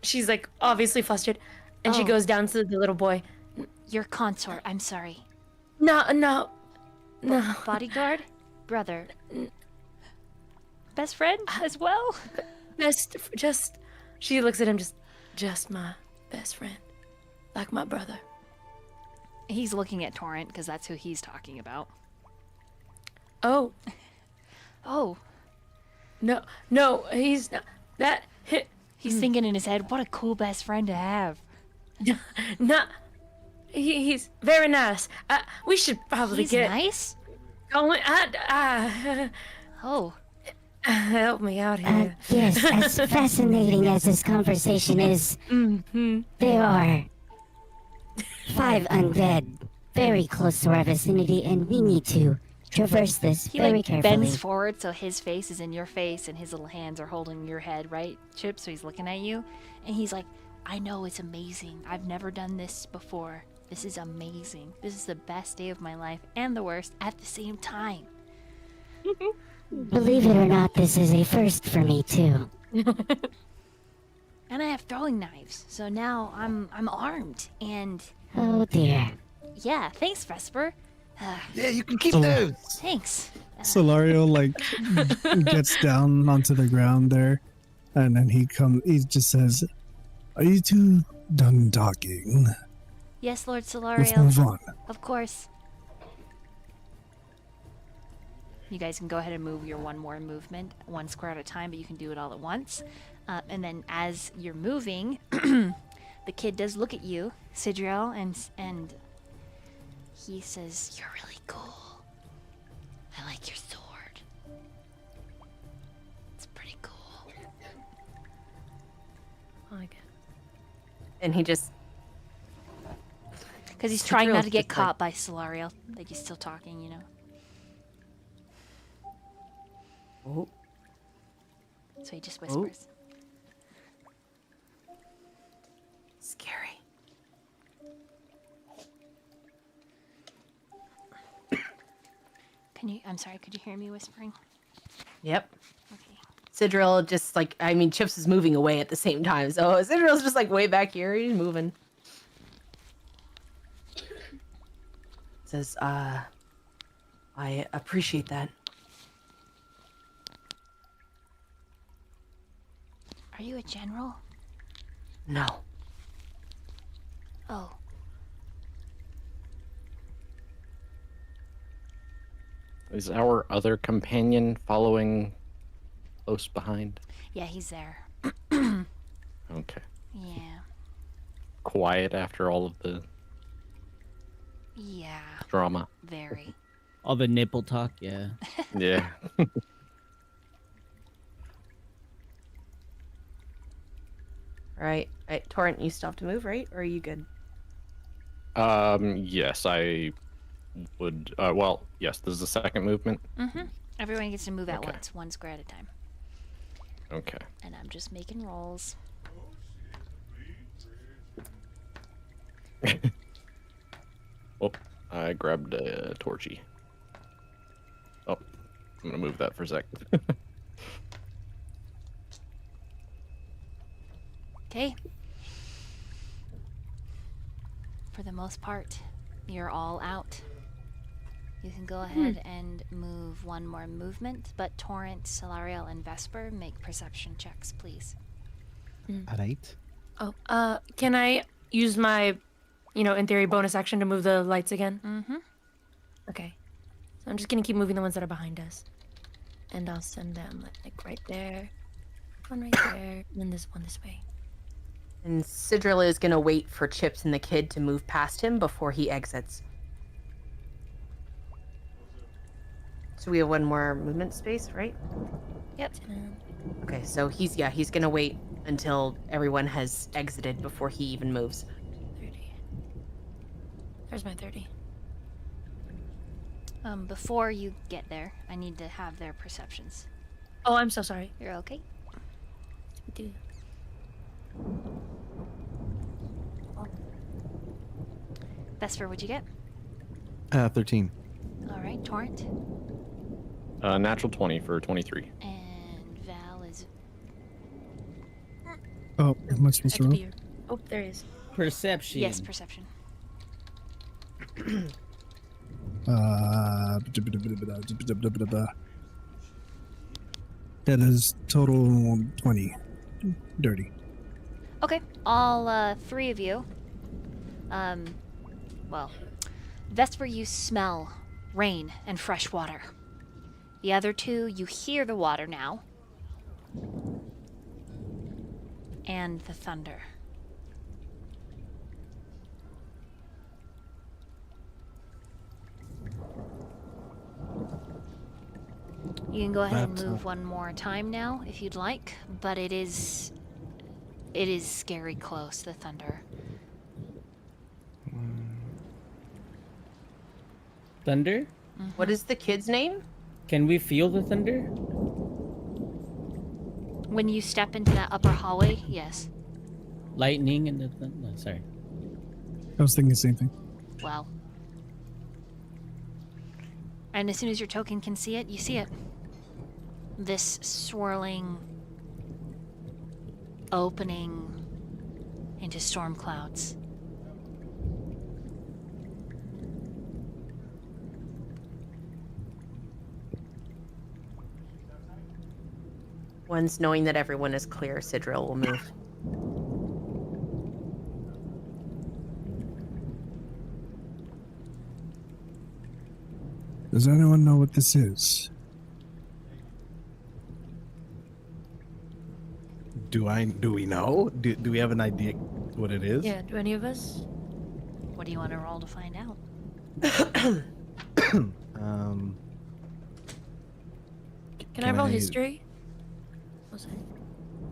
She's like obviously flustered, and she Oh. goes down to the little boy. Your consort. I'm sorry. No. Bodyguard? Brother. Best friend as well? She looks at him, just my best friend. Like my brother. He's looking at Torrent because that's who he's talking about. Oh, Oh, no, he's not. he's thinking in his head, what a cool best friend to have. Not. He's very nice. We should probably He's get nice? going. Oh, Help me out here. Yes, as fascinating as this conversation is, there are 5 undead very close to our vicinity, and we need to traverse this he very like carefully. bends forward so his face is in your face and his little hands are holding your head, right, Chip? So he's looking at you and he's like, I know it's amazing. I've never done this before. This is amazing. This is the best day of my life and the worst at the same time. Believe it or not, this is a first for me too. And I have throwing knives, so now I'm armed. And Oh dear. yeah, thanks, Vesper. Yeah, you can keep those. Thanks. Solario like gets down onto the ground there, and then he just says, "Are you two done talking? Yes, Lord Let's Solario. move on." Of course. You guys can go ahead and move your one more movement, 1 square at a time, but you can do it all at once. And then as you're moving, the kid does look at you, Sidriel, and he says, "You're really cool. I like your sword. It's pretty cool." Oh my god. And he just Because he's trying not to Sidriel's get just like- caught by Solariel. Like he's still talking, you know? oh, So he just whispers. scary. I'm sorry, could you hear me whispering? Yep. Okay. Sidriel just like, I mean, Chips is moving away at the same time, so Sidriel's just like way back here. He's moving. Says, I appreciate that. Are you a general? No. Oh. Is our other companion following close behind? Yeah, he's there. Okay. Yeah. Quiet after all of the Yeah. drama. Very. All the nipple talk, yeah. Yeah. Right. Torrent, you still have to move, right? Or are you good? Yes, I would. Well, yes, this is the second movement. Mm-hmm. Everyone gets to move at Okay. once, 1 square at a time. Okay. And I'm just making rolls. Oh, I grabbed a torchy. Oh, I'm gonna move that for a sec. Okay. For the most part, you're all out. You can go ahead and move 1 more movement, but Torrent, Solariel, and Vesper make perception checks, please. Alright. Oh, can I use my, in theory, bonus action to move the lights again? Mm-hmm. Okay. So I'm just gonna keep moving the ones that are behind us. And I'll send them, like, right there. One right there, and then this one this way. And Sidriel is gonna wait for Chips and the kid to move past him before he exits. So we have 1 more movement space, right? Yep. Okay, so he's gonna wait until everyone has exited before he even moves. 30. There's my 30. Before you get there, I need to have their perceptions. Oh, I'm so sorry. You're okay? Dude. Vesper, what'd you get? 13. All right, Torrent. Natural 20 for 23. And Val is... Oh, am I supposed to roll? Oh, there he is. Perception. Yes, perception. That is total 20. Dirty. Okay, all three of you. Well, Vesper, you smell rain and fresh water. The other two, you hear the water now. And the thunder. You can go ahead and move one more time now if you'd like, but it is scary close, the thunder. Thunder? What is the kid's name? Can we feel the thunder? When you step into that upper hallway, yes. Lightning and the thunder? No, sorry. I was thinking the same thing. Well. And as soon as your token can see it, you see it. This swirling opening into storm clouds. Once knowing that everyone is clear, Sidril will move. Does anyone know what this is? Do we know? Do we have an idea what it is? Yeah, do any of us? What do you want to roll to find out? Can I roll history?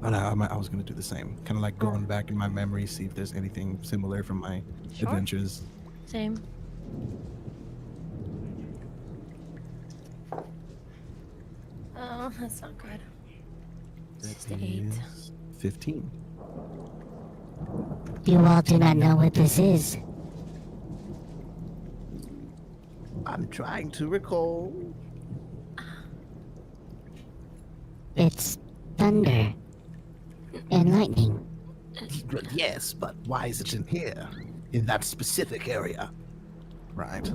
Oh, no, I was gonna do the same. Kind of like going back in my memory, see if there's anything similar from my adventures. Same. Oh, that's not good. It's That 8. is 15. You all do not know what this is. I'm trying to recall. It's thunder and lightning. Yes, but why is it in here? In that specific area? Right.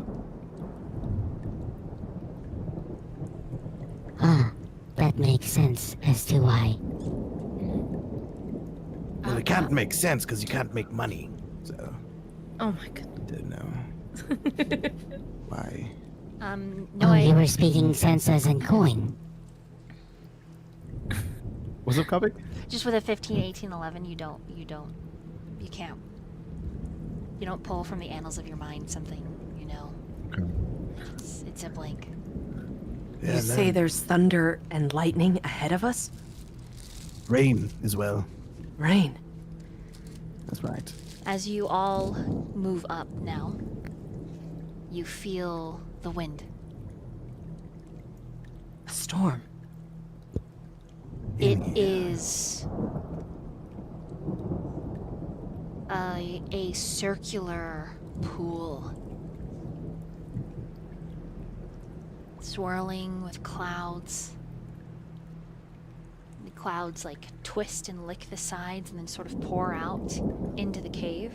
Ah, that makes sense as to why. Well, it can't make sense because you can't make money. So, Oh my goodness. Don't know. Why? No, Oh, you were speaking sense as in coin. What's up, Comic? just with a 15, 18, 11, you can't. You don't pull from the annals of your mind something, you know. Okay. It's a blank. You say there's thunder and lightning ahead of us? Rain as well. Rain. That's right. As you all move up now, you feel the wind. A storm. It is a circular pool, swirling with clouds. The clouds like twist and lick the sides and then sort of pour out into the cave.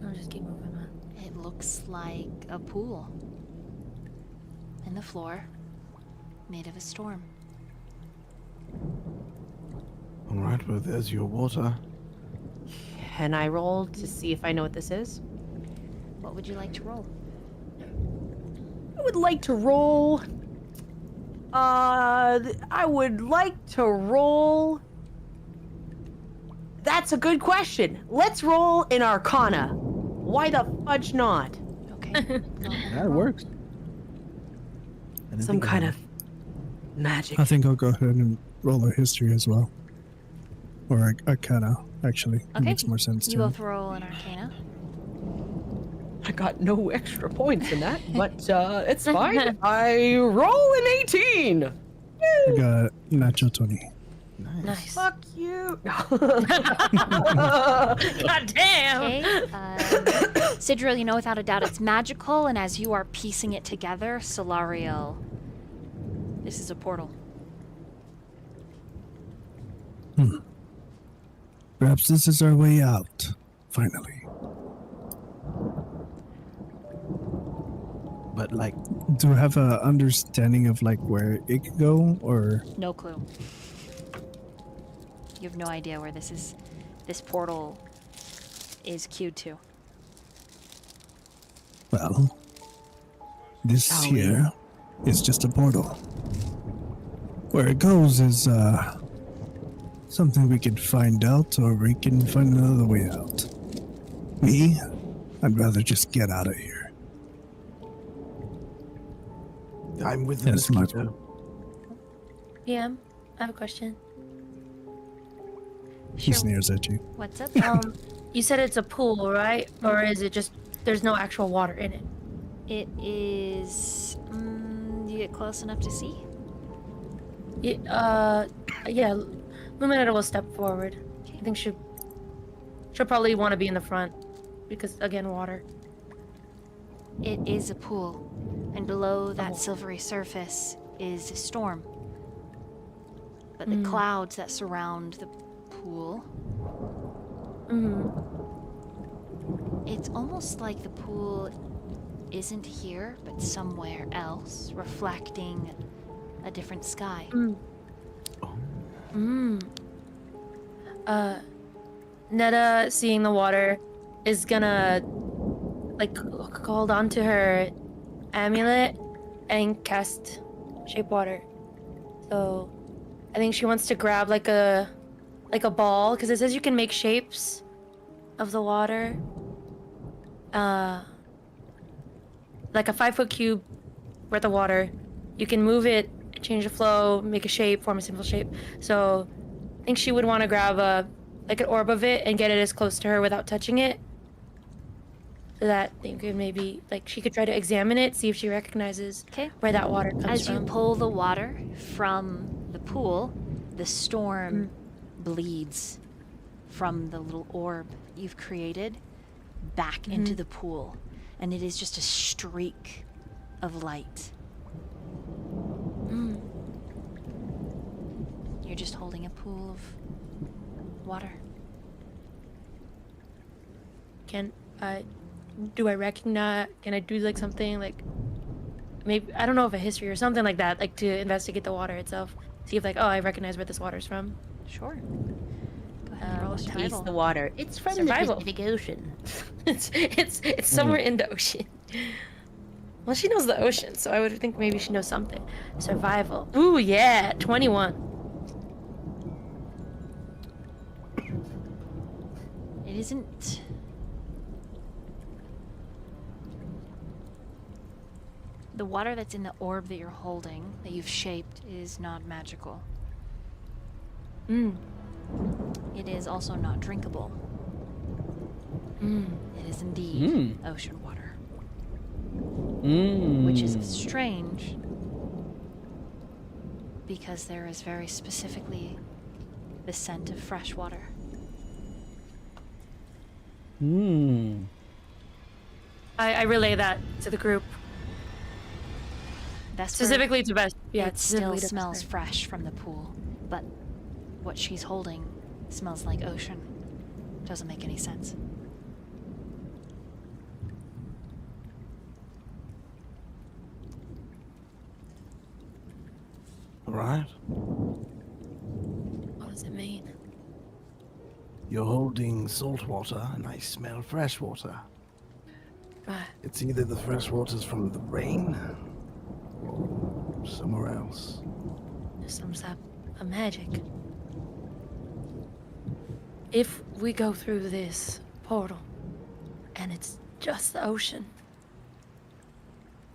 I'll just keep moving on. It looks like a pool. And the floor made of a storm. All right, well, there's your water. Can I roll to see if I know what this is? What would you like to roll? I would like to roll. I would like to roll. That's a good question. Let's roll in Arcana. Why the fudge not? Okay. That works. Some kind of magic. I think I'll go ahead and roll a history as well. Or Arcana, actually. It Okay. makes more sense You to me. both roll an Arcana. I got no extra points in that, but it's fine. I roll an 18. I got natural 20. Nice. Fuck you. God damn! Okay. Sidril, you know without a doubt it's magical, and as you are piecing it together, Solariel, this is a portal. Perhaps this is our way out. Finally. but like, Do I have a understanding of like where it could go, or No clue. You have no idea where this portal is queued to. well, this Shall we? here is just a portal. Where it goes is something we can find out, or we can find another way out. Me, I'd rather just get out of here. I'm with the That's my mosquito. PM, I have a question. He Sure. sneers at you. What's up? You said it's a pool, right? Or is it just there's no actual water in it? It is. Do you get close enough to see? Yeah, Luminetta will step forward. I think she'll probably want to be in the front because again, water. It is a pool, and below that silvery surface is a storm. But the clouds that surround the pool, it's almost like the pool isn't here, but somewhere else, reflecting a different sky. Netta, seeing the water, is gonna like hold on to her amulet and cast shape water. So I think she wants to grab like a ball, because it says you can make shapes of the water. Like a 5-foot cube worth of water. You can move it, change the flow, make a shape, form a simple shape. So I think she would want to grab an orb of it and get it as close to her without touching it. So that they could maybe, like, she could try to examine it, see if she recognizes where that water comes As from. you pull the water from the pool, the storm bleeds from the little orb you've created back into the pool, and it is just a streak of light. You're just holding a pool of water. Do I recognize, can I do like something like, maybe, I don't know if a history or something like that, like to investigate the water itself, see if like, oh, I recognize where this water's from. Sure. Go ahead and roll a Taste survival. the water. It's from Survival. the Pacific Ocean. It's somewhere in the ocean. Well, she knows the ocean, so I would think maybe she knows something. Survival. Ooh, yeah, 21. It isn't. The water that's in the orb that you're holding, that you've shaped, is not magical. It is also not drinkable. It is indeed ocean water. Which is strange, because there is very specifically the scent of fresh water. I relay that to the group. Vesper, Specifically to Best. Yeah, it still specifically to smells Vesper. fresh from the pool, but what she's holding smells like ocean. Doesn't make any sense. All right. What does it mean? You're holding salt water, and I smell fresh water. Right. It's either the fresh water's from the rain or somewhere else. There's some type of magic. If we go through this portal and it's just the ocean,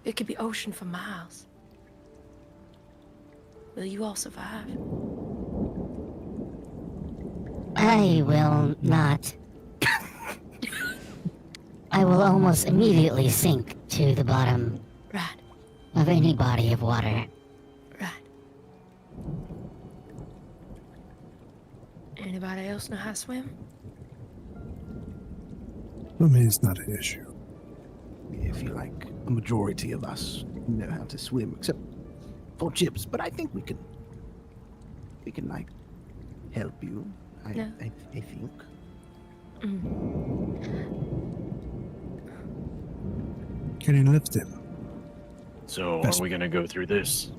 it could be ocean for miles. Will you all survive? I will not. I will almost immediately sink to the bottom Right, of any body of water. right. Anybody else know how to swim? I mean, it's not an issue. I feel like a majority of us know how to swim, except for Chips. But I think we can like help you. I think. Can you lift him? So, That's- are we gonna go through this?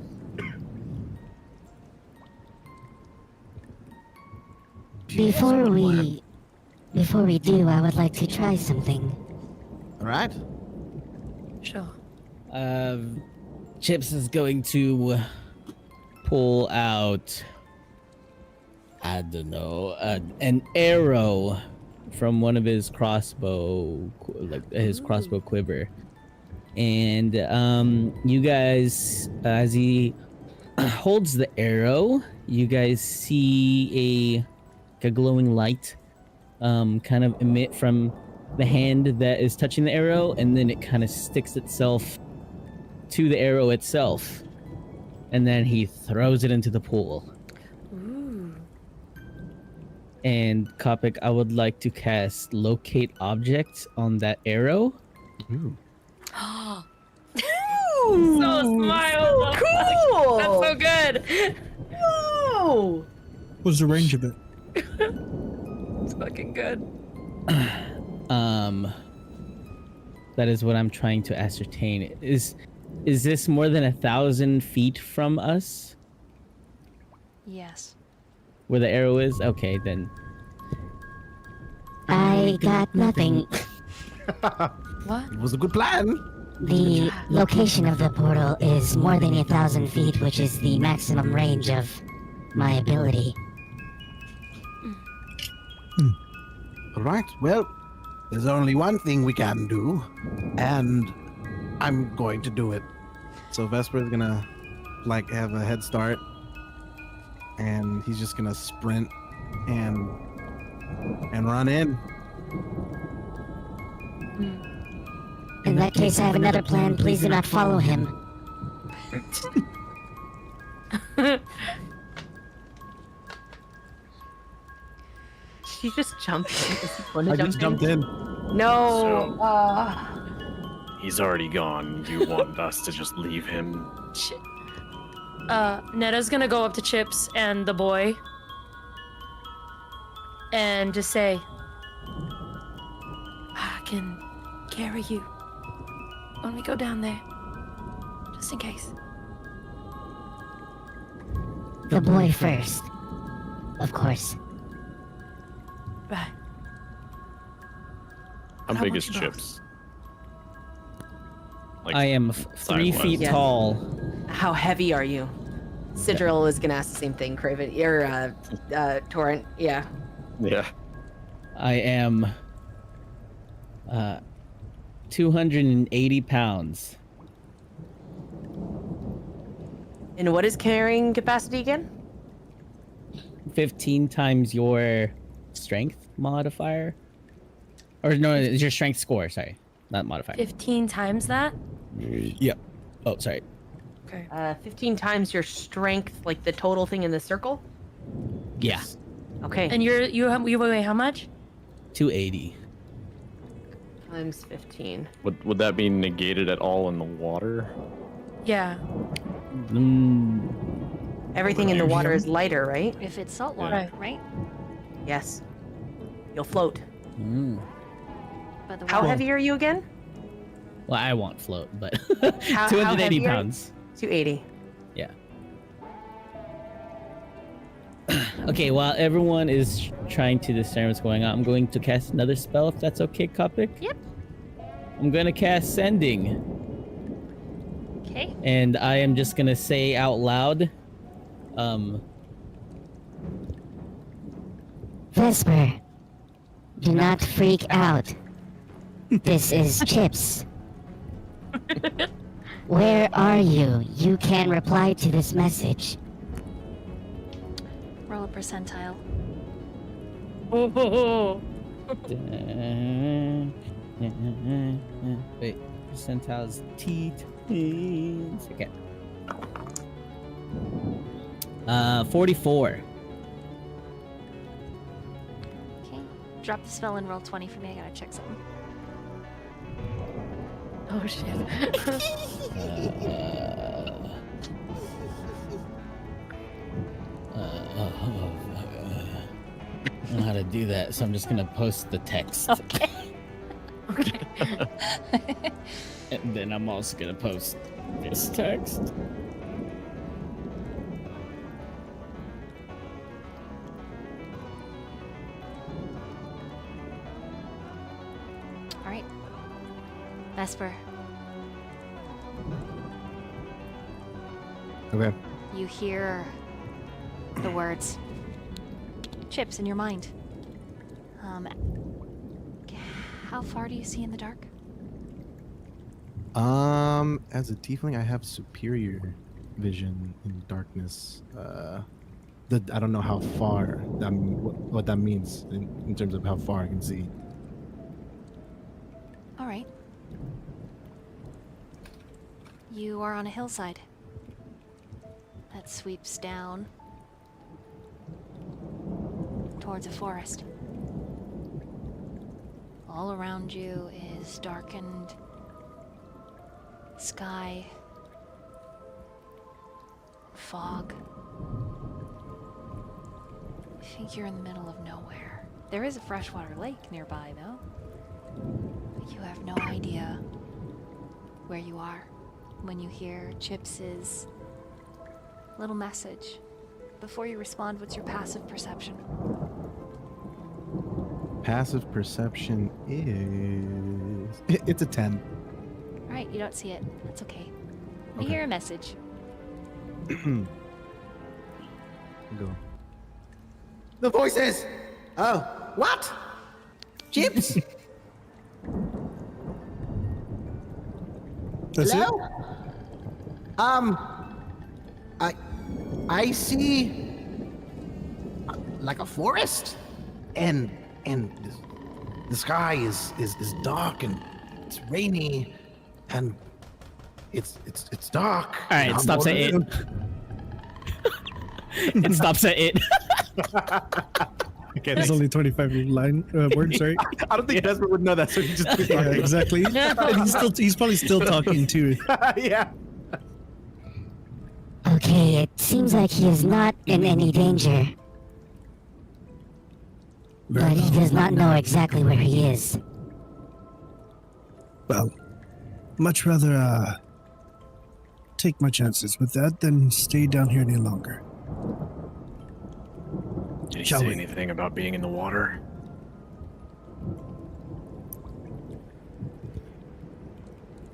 Before we do, I would like to try something. All right. Sure. Chips is going to pull out, I don't know, an arrow from one of his crossbow, his crossbow quiver. And you guys, as he holds the arrow, you guys see a glowing light kind of emit from the hand that is touching the arrow, and then it kind of sticks itself to the arrow itself, and then he throws it into the pool. Ooh. And Kopik, I would like to cast Locate Object on that arrow. Ooh. So smile. Cool. That's so good. Whoa. What's the range of it? It's fucking good. That is what I'm trying to ascertain. Is this more than 1,000 feet from us, Yes. where the arrow is? Okay, then. I got nothing. What? It was a good plan. The location of the portal is more than 1,000 feet, which is the maximum range of my ability. All right, well, there's only one thing we can do, and I'm going to do it. So Vesper's gonna like have a head start, and he's just gonna sprint and run in. In that case, I have another plan. Please do not follow him. She just jumped in. Does he want to I jump just jumped in. No. He's already gone. You want us to just leave him? Netta's gonna go up to Chips and the boy and just say, I can carry you when we go down there, just in case. The boy first. Of course. Right. How How big much is you Chips? Like, I am 3 size-wise. feet Yeah. tall. How heavy are you? Sidril is gonna ask the same thing, Craven. Or Torrent. Yeah. Yeah. I am 280 pounds. And what is carrying capacity again? 15 times your strength modifier. Or no, it's your strength score, sorry. Not modifier. 15 times that? Yep. Oh, sorry. Okay. 15 times your strength, like the total thing in the circle? Yeah. Okay. And you weigh how much? 280. Times 15. Would that be negated at all in the water? Yeah. Everything in the water is lighter, right? If it's salt water, right? Yes. You'll float. But the How water- heavy are you again? Well, I won't float, but How 280 heavy are you? pounds. 280. Yeah. Okay, while everyone is trying to discern what's going on, I'm going to cast another spell, if that's okay, Kopik? Yep. I'm going to cast Sending. Okay. And I am just going to say out loud, Vesper, do not freak out. This is Chips. Where are you? You can reply to this message. Roll a percentile. Wait, percentiles teens. Okay. 44. Okay. Drop the spell and roll 20 for me. I gotta check something. Oh shit. I don't know how to do that, so I'm just gonna post the text. Okay. Okay. And then I'm also gonna post this text. All right. Vesper, Okay. you hear the words Chips in your mind. How far do you see in the dark? As a tiefling, I have superior vision in darkness. I don't know how far what that means in terms of how far I can see. All right. You are on a hillside that sweeps down towards a forest. All around you is darkened sky, fog. I think you're in the middle of nowhere. There is a freshwater lake nearby, though. But you have no idea where you are when you hear Chips's little message. Before you respond, what's your passive perception? Passive perception is it's a 10. Right, you don't see it. That's okay. You Okay. hear a message. Go. The voices! Oh, what? Chips? That's Hello? it? I see like a forest, and the sky is dark and it's rainy, and it's dark. All right, and it I'm stops at it. wondering- It stops at it. Okay, There's thanks. only 25 words, right? I don't think Vesper would know that, so he just keeps Yeah, talking. exactly. And he's probably still talking too. Yeah. Okay, it seems like he is not in any danger, but he does not know exactly where he is. Well, much rather take my chances with that than stay down here any longer. Did he Shall say we? anything about being in the water?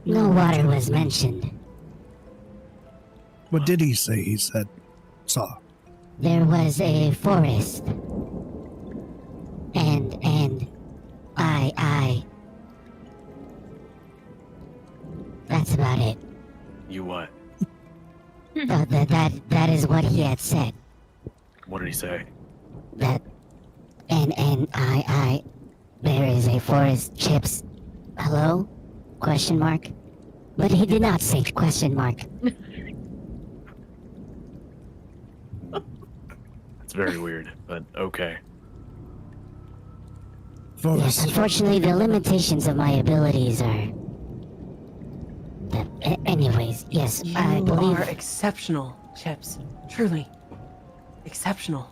No water was mentioned. What did he say? He saw. There was a forest. And I. That's about it. You what? That is what he had said. What did he say? That I there is a forest. Chips. Hello? Question mark. But he did not say question mark. It's very weird, but okay. Yes, Forest. unfortunately the limitations of my abilities are anyways, yes, You I believe are exceptional, Chips. Truly. Exceptional.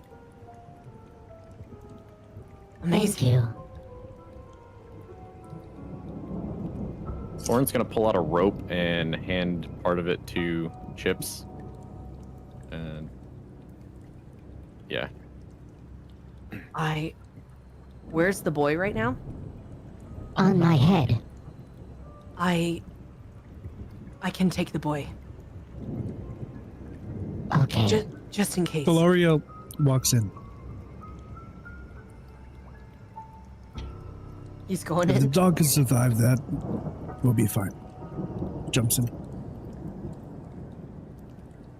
thank Amazing. you. Soren's gonna pull out a rope and hand part of it to Chips. And yeah, Where's the boy right now? On my head. I can take the boy. Okay. Just in case. Valoria walks in. He's going If the in. dog can survive that, we'll be fine. Jumps in.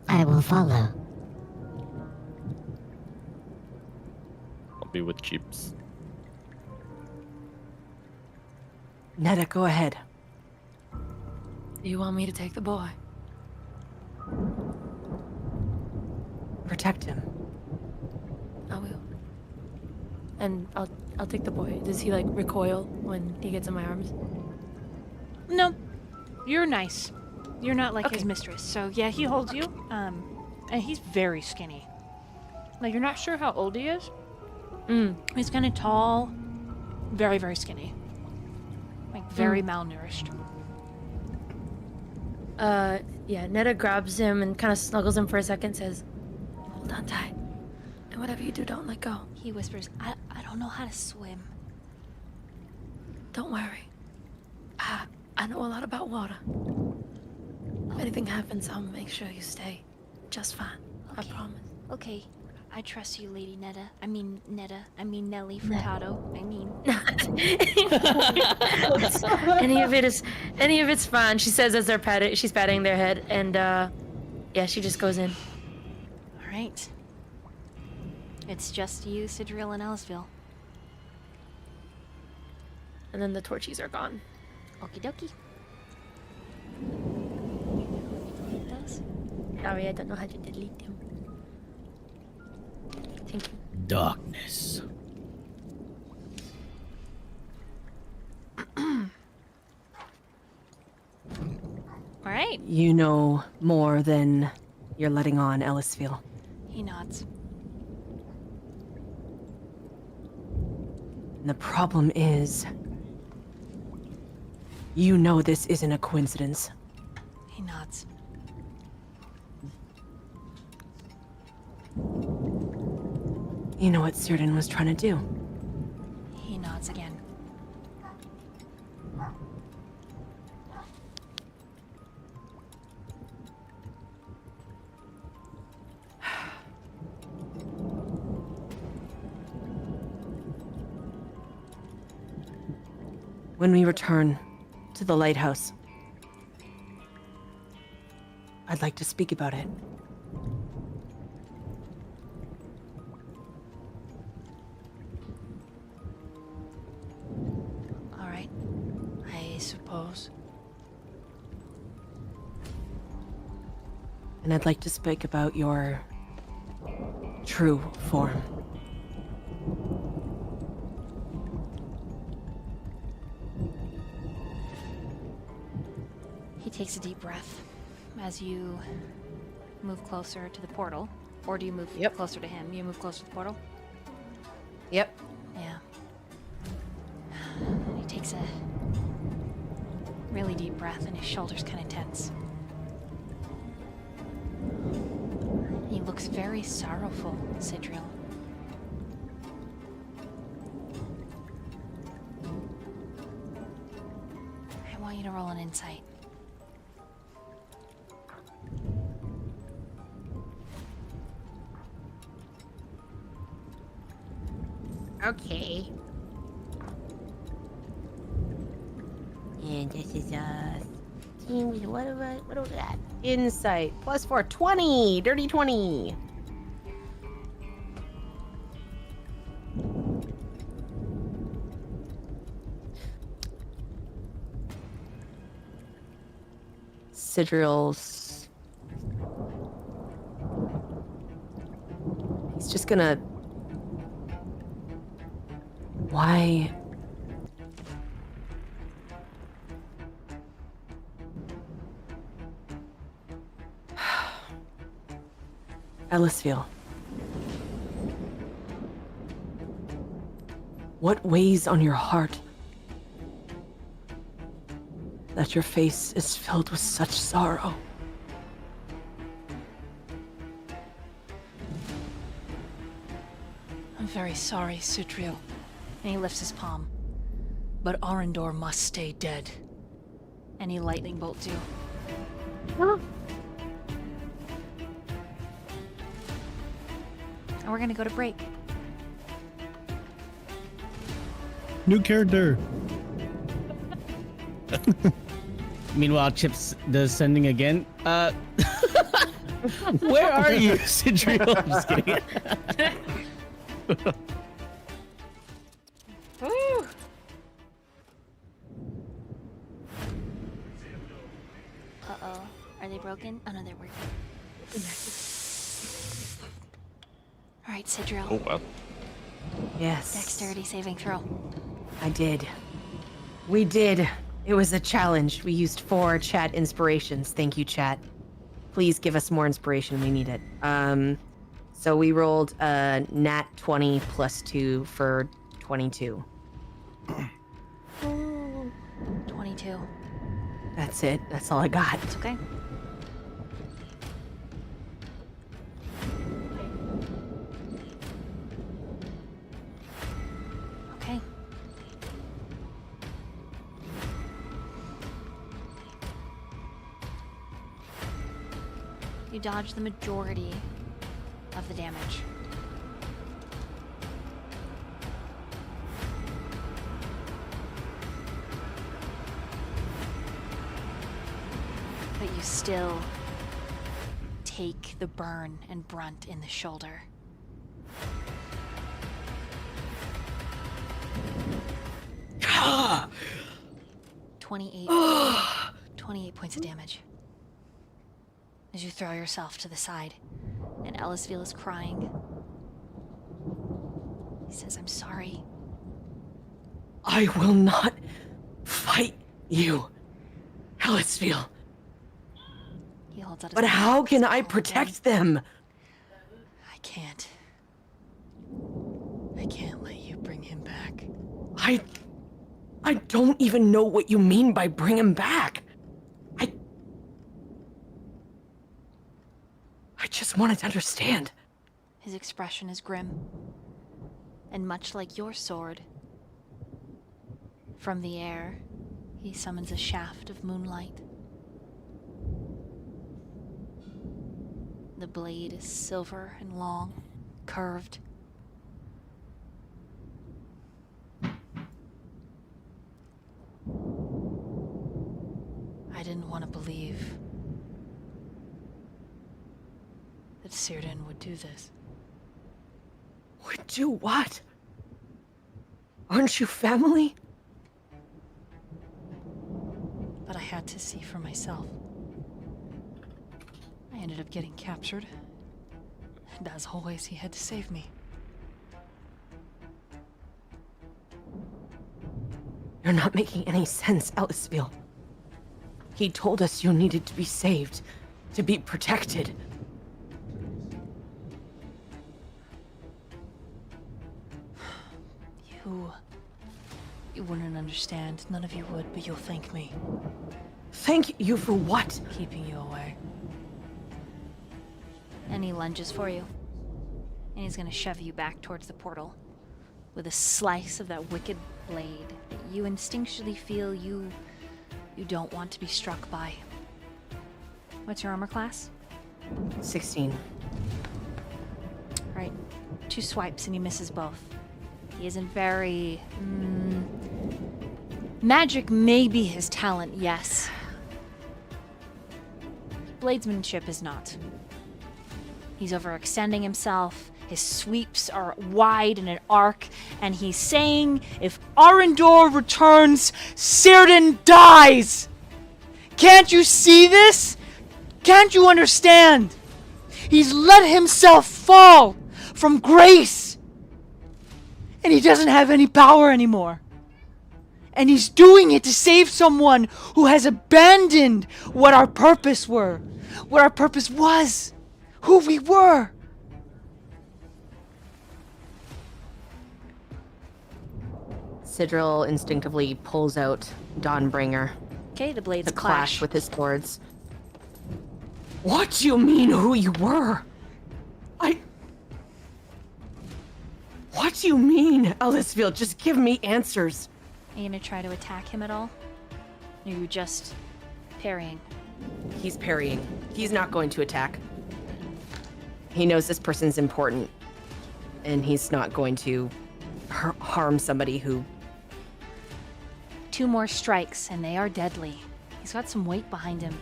I will follow. I'll be with Chips. Netta, go ahead. You want me to take the boy? Protect him. I will. And I'll take the boy. Does he like recoil when he gets in my arms? No, you're nice. You're not like his Okay. mistress. So yeah, he holds you. And he's very skinny. Like you're not sure how old he is. Mm. He's kind of tall, very very skinny. Like, very malnourished. Yeah, Netta grabs him and kind of snuggles him for a second, says, "Hold on tight. And whatever you do, don't let go." He whispers, I don't know how to swim. "Don't worry. I know a lot about water. If anything happens, I'll make sure you stay just fine. I promise." Okay. I trust you, Lady Netta. I mean, Netta. I mean, Nelly Furtado. I mean... any of it's fine, she says as she's patting their head, and yeah, she just goes in. All right. It's just you, Sidriel, and Ellisville. And then the torchies are gone. Okie dokie. Those? Sorry, I don't know how to delete them. Thank you. Darkness. All right. You know more than you're letting on, Ellisville. He nods. And the problem is, you know this isn't a coincidence. He nods. You know what Círdan was trying to do. He nods again. When we return to the lighthouse, I'd like to speak about it. All right. I suppose. And I'd like to speak about your true form. He takes a deep breath as you move closer to the portal. Or do you move closer to him? You move closer to the portal? Yep. Yeah. He takes a really deep breath and his shoulders kind of tense. He looks very sorrowful, Sidriel. I want you to roll an insight. Okay. And this is teams. What do we got? Insight. +4. 20. Dirty 20. Sidriel's... He's just gonna... Why... Ellisville. What weighs on your heart? That your face is filled with such sorrow. I'm very sorry, Sidriel. And he lifts his palm. But Arendor must stay dead. And he lightning bolts you. Huh? And we're gonna go to break. New character. Meanwhile, Chips does sending again. Where are you, Sidriel? I'm just kidding. Woo! Uh-oh. Are they broken? Oh no, they're working. Alright, Sidriel. Oh, wow. Yes. Dexterity saving throw. I did. We did. It was a challenge. We used 4 chat inspirations. Thank you, chat. Please give us more inspiration. We need it. So we rolled a nat 20 +2 for 22. 22. That's it. That's all I got. It's okay. Okay. You dodge the majority of the damage. But you still take the burn and brunt in the shoulder. Ah! 28 points of damage. As you throw yourself to the side, and Ellisville is crying. He says, I'm sorry. I will not fight you, Ellisfield. He holds out his But hand. how can I Hold protect them. them? I can't. I can't let you bring him back. I don't even know what you mean by bring him back. I just wanted to understand. His expression is grim. And much like your sword, from the air, he summons a shaft of moonlight. The blade is silver and long, curved. I didn't want to believe that Círdan would do this. Would do what? Aren't you family? But I had to see for myself. I ended up getting captured. And as always, he had to save me. You're not making any sense, Ellisfield. He told us you needed to be saved, to be protected. You wouldn't understand. None of you would, but you'll thank me. Thank you for what? Keeping you away. And he lunges for you. And he's gonna shove you back towards the portal with a slice of that wicked blade that you instinctually feel you don't want to be struck by. What's your armor class? 16. Right. 2 swipes and he misses both. He isn't very... Magic may be his talent, yes. Bladesmanship is not. He's overextending himself. His sweeps are wide in an arc, and he's saying, if Arendor returns, Círdan dies! Can't you see this? Can't you understand? He's let himself fall from grace, and he doesn't have any power anymore. And he's doing it to save someone who has abandoned what our purpose were, what our purpose was, who we were. Sidril instinctively pulls out Dawnbringer Okay, the blades to clash clash. with his swords. What do you mean who you were? What do you mean, Ellisfield? Just give me answers. Are you gonna try to attack him at all? Or are you just parrying? He's parrying. He's not going to attack. He knows this person's important, and he's not going to harm somebody who... 2 more strikes, and they are deadly. He's got some weight behind him,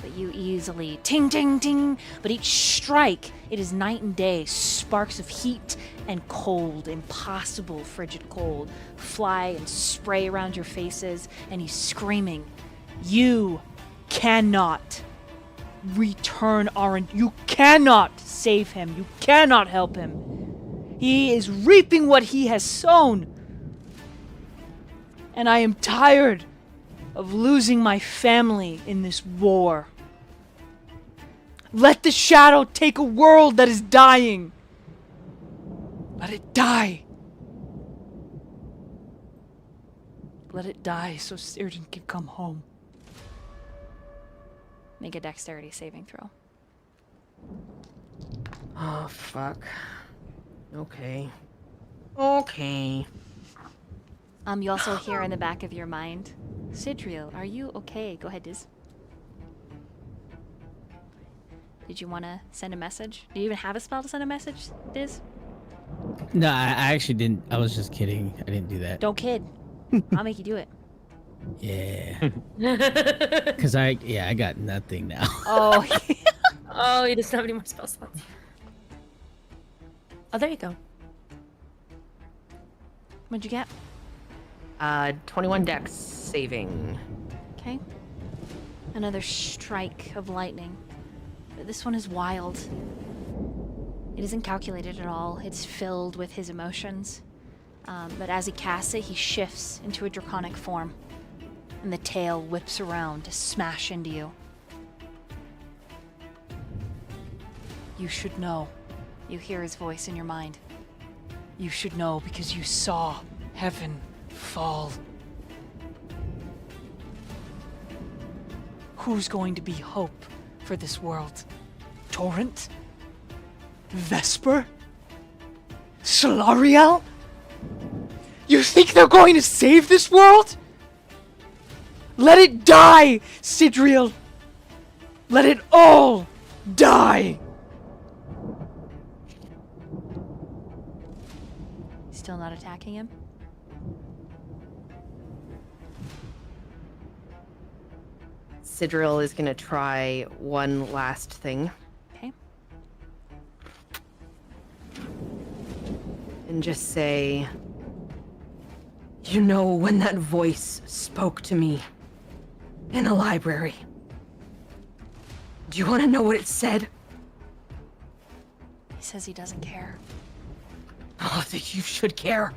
but you easily ting, ting, ting. But each strike, it is night and day. Sparks of heat and cold, impossible frigid cold, fly and spray around your faces, and he's screaming, "You cannot return Arend. You cannot save him. You cannot help him. He is reaping what he has sown. And I am tired of losing my family in this war. Let the shadow take a world that is dying. Let it die. Let it die so Sturgeon can come home. Make a dexterity saving throw. Oh, fuck. Okay. Okay. You also hear in the back of your mind, Sidriel, are you okay? Go ahead, Diz. Did you want to send a message? Do you even have a spell to send a message, Diz? No, I actually didn't. I was just kidding. I didn't do that. Don't kid. I'll make you do it. Yeah. Because I got nothing now. Oh. Oh, he doesn't have any more spell slots. Oh, there you go. What'd you get? 21 dex saving. Okay. Another strike of lightning. But this one is wild. It isn't calculated at all. It's filled with his emotions. But as he casts it, he shifts into a draconic form. And the tail whips around to smash into you. You should know. You hear his voice in your mind. You should know because you saw heaven fall. Who's going to be hope for this world? Torrent? Vesper? Solariel? You think they're going to save this world? Let it die, Sidriel! Let it all die! Still not attacking him? Sidriel is gonna try one last thing. Okay. And just say, you know, when that voice spoke to me in a library. Do you want to know what it said? He says he doesn't care. Oh, that you should care.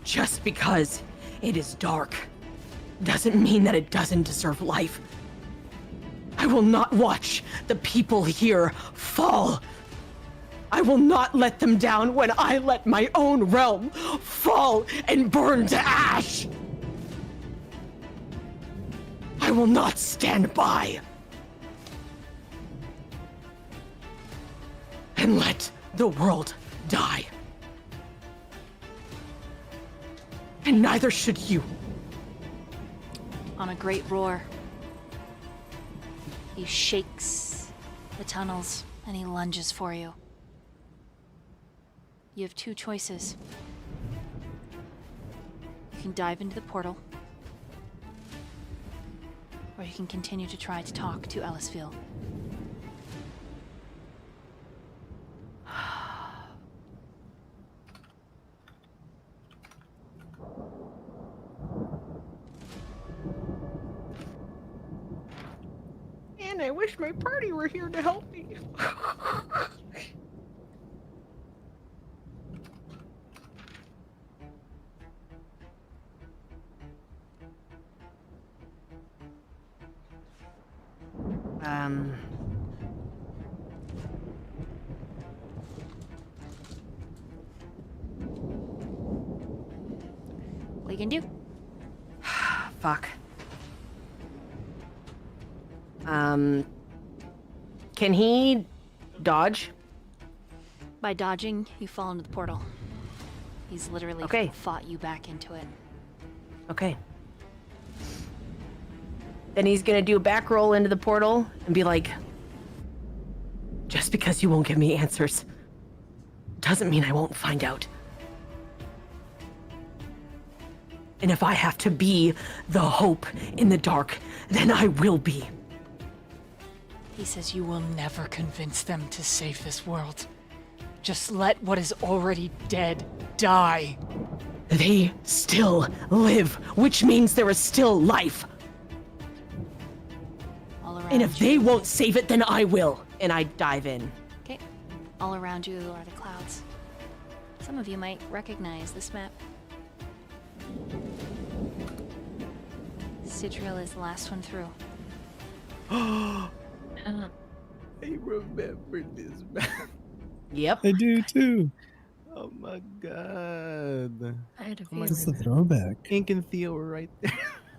Just because it is dark doesn't mean that it doesn't deserve life. I will not watch the people here fall. I will not let them down when I let my own realm fall and burn to ash. I will not stand by and let the world die. And neither should you. On a great roar, he shakes the tunnels and he lunges for you. You have two choices. You can dive into the portal, or you can continue to try to talk to Ellisfield. And I wish my party were here to help me. What you can do? Fuck. Can he dodge? By dodging, you fall into the portal. He's literally Okay. fought you back into it. Okay. Then he's gonna do a back roll into the portal and be like, just because you won't give me answers doesn't mean I won't find out. And if I have to be the hope in the dark, then I will be. He says you will never convince them to save this world. Just let what is already dead die. They still live, which means there is still life. All around And if they won't save it, then I will. And I dive in. Okay. All around you are the clouds. Some of you might recognize this map. Sidriel is the last one through. I remember this map. Yep. I do too. Oh my god. had a Oh my It's feeling. the throwback. Ink and Theo were right there.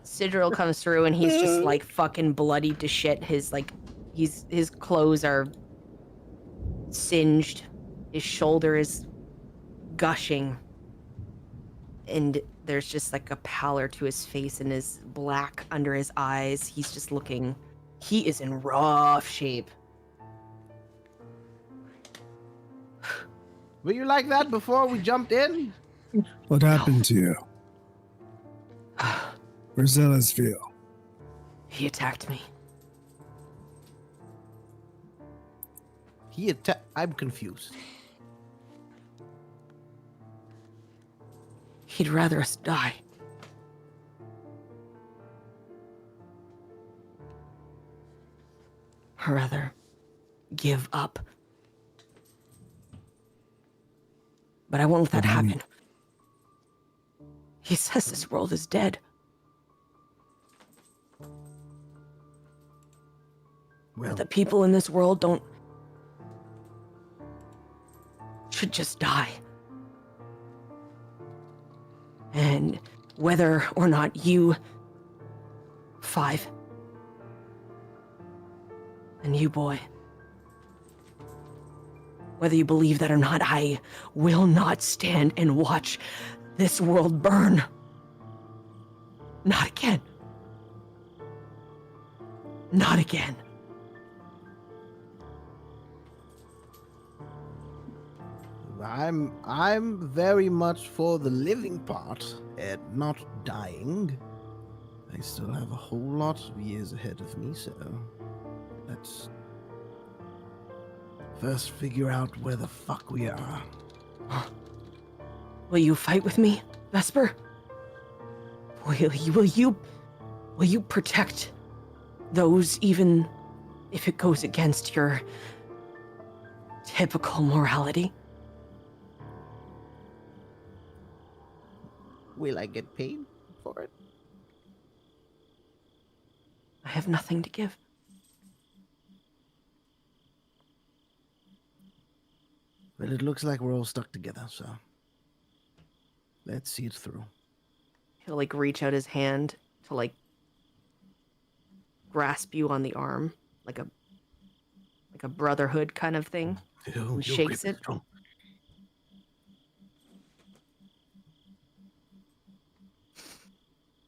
Sidril comes through and he's just like fucking bloodied to shit. His clothes are singed. His shoulder is gushing. And there's just like a pallor to his face and his black under his eyes. He's just looking, he is in rough shape. Were you like that before we jumped in? What happened to you? Where's Ellisville? He attacked me. I'm confused. He'd rather us die. Or rather, give up. But I won't let that happen. He says this world is dead. Well, That the people in this world should just die. And whether or not you, 5, and you, boy, whether you believe that or not, I will not stand and watch this world burn. Not again. Not again. I'm very much for the living part and not dying. I still have a whole lot of years ahead of me, so let's first figure out where the fuck we are. Will you fight with me, Vesper? Will you protect those even if it goes against your typical morality? Will I get paid for it? I have nothing to give. Well, it looks like we're all stuck together, so let's see it through. He'll like reach out his hand to like grasp you on the arm, like a brotherhood kind of thing. And shakes it. Strong.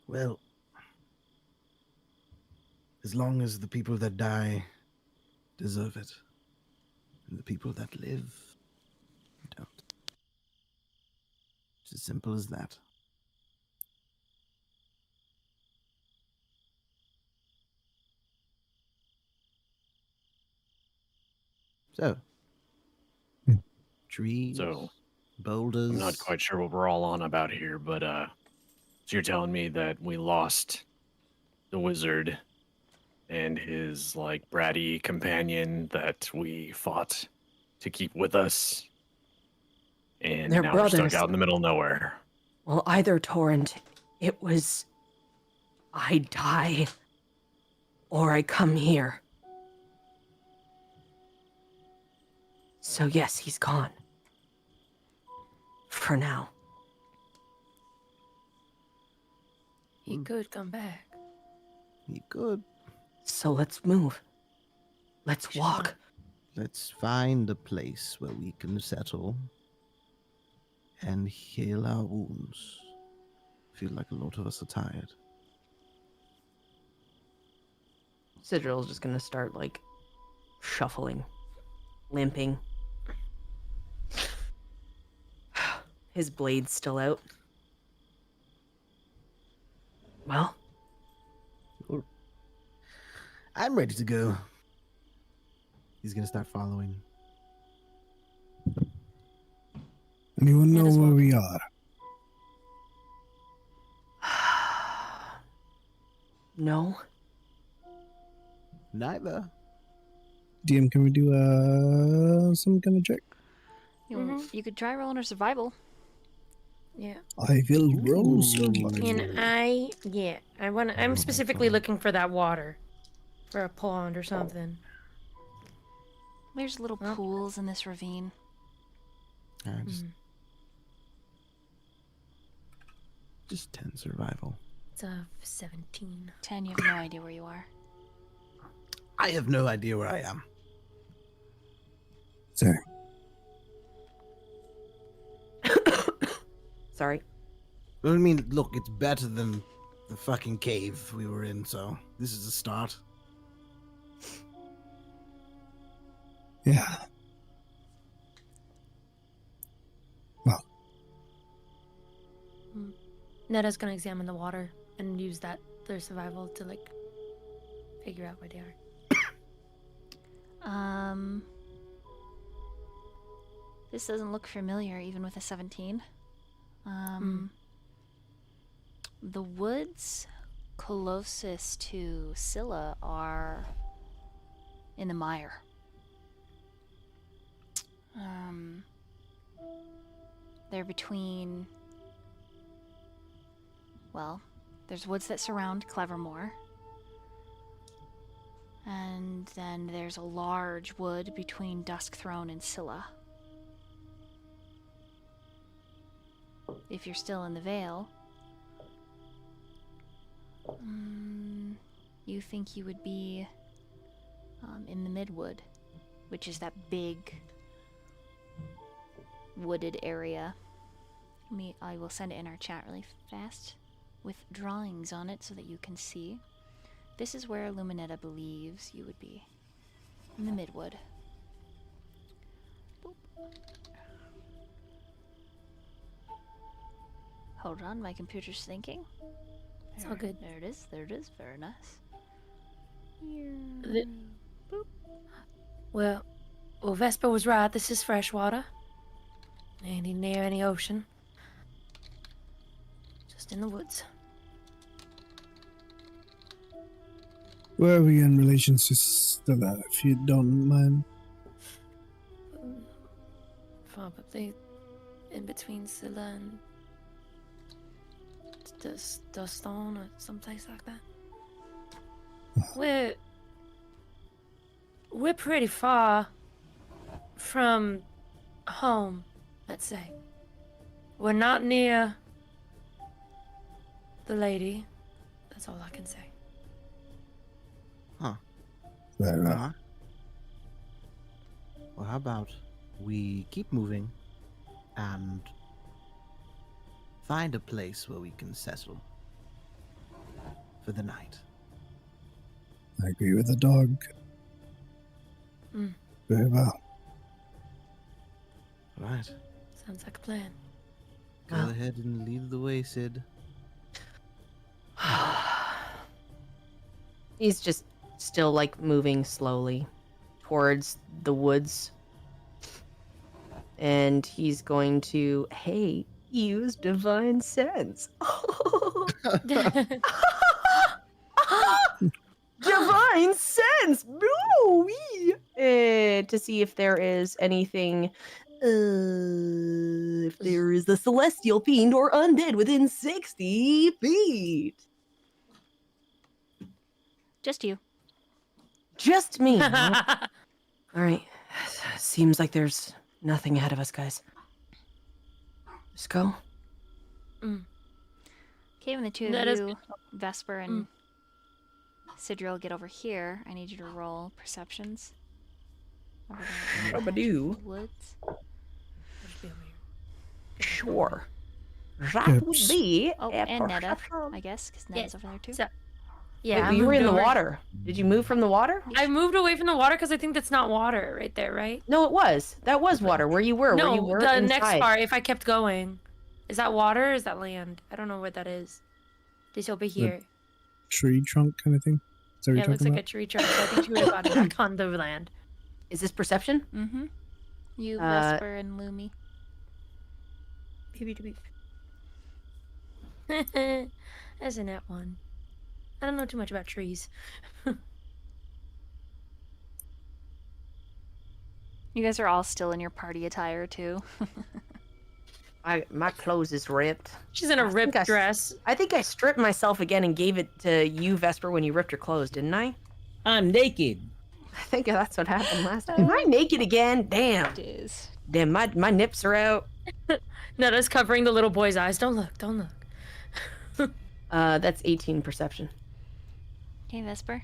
Well, as long as the people that die deserve it, and the people that live don't. It's as simple as that. So, trees, So, boulders. I'm not quite sure what we're all on about here, but so you're telling me that we lost the wizard and his like bratty companion that we fought to keep with us, and They're now we're brothers. stuck out in the middle of nowhere. Well, either Torrent, it was I die or I come here. So yes, he's gone. For now. He could come back. He could. So let's move. Let's walk. Let's find a place where we can settle and heal our wounds. Feel like a lot of us are tired. Sidril's just gonna start like shuffling, limping. His blade's still out. Well, I'm ready to go. He's gonna start following. Anyone know Might as where well. we are? no. Neither. DM, can we do some kind of check? You could try rolling a survival. Yeah. I will roll survival. And I'm specifically looking for that water. For a pond or something. There's little pools in this ravine. Just 10 survival. It's a 17. 10, you have no idea where you are. I have no idea where I am. Sorry. Sorry. I mean, look, it's better than the fucking cave we were in, so this is a start. Yeah. Well, Netta's gonna examine the water and use their survival to like figure out where they are. This doesn't look familiar, even with a 17. The woods closest to Scylla are in the mire. They're between... Well, there's woods that surround Clevermore. And then there's a large wood between Duskthrone and Scylla. If you're still in the Vale, you think you would be in the Midwood, which is that big wooded area. I will send it in our chat really fast with drawings on it so that you can see. This is where Luminetta believes you would be, in the Midwood. Boop. Hold on, my computer's thinking. It's all good. There it is, very nice. Boop. Well, Vesper was right. This is fresh water. Ain't near any ocean. Just in the woods. where are we in relation to Stella, if you don't mind? Probably in between Scylla and Stone or someplace like that. We're pretty far from home, let's say. We're not near the lady. That's all I can say. Huh. Fair enough. Uh-huh. Well, how about we keep moving and find a place where we can settle for the night. I agree with the dog. Mm. Very well. Right. Sounds like a plan. Go ahead and lead the way, Sid. He's just still like moving slowly towards the woods. And he's going to, hey, use divine sense. Divine sense! Woo-wee! To see if there is anything, if there is a celestial fiend or undead within 60 feet. Just you. Just me. Huh? All right. Seems like there's nothing ahead of us, guys. Just go. Okay, when the two of you, Vesper and Sidril, get over here, I need you to roll perceptions. Rub-a-doo. Woods. Sure. That would be Oh, a and Netta, perception. I guess, because Netta's over there too. So, Wait, yeah, but you were in the water. Did you move from the water? I moved away from the water because I think that's not water right there, right? No, it was. That was water. Where you were. No, where you were the inside. next part, if I kept going. Is that water or is that land? I don't know what that is. This over here. Tree trunk kind of thing? Is that what Yeah, it you're looks talking like a tree trunk. So I think she would have gotten back on the land. Is this perception? Mm-hmm. You, Vesper, and Lumi. That's a net one. I don't know too much about trees. You guys are all still in your party attire too. My clothes is ripped. She's in a ripped dress. I think I stripped myself again and gave it to you, Vesper, when you ripped your clothes, didn't I? I'm naked. I think that's what happened last time. Am I naked again? Damn. It is. Damn, my nips are out. No, that's covering the little boy's eyes. Don't look. Don't look. That's 18 perception. Okay, Vesper.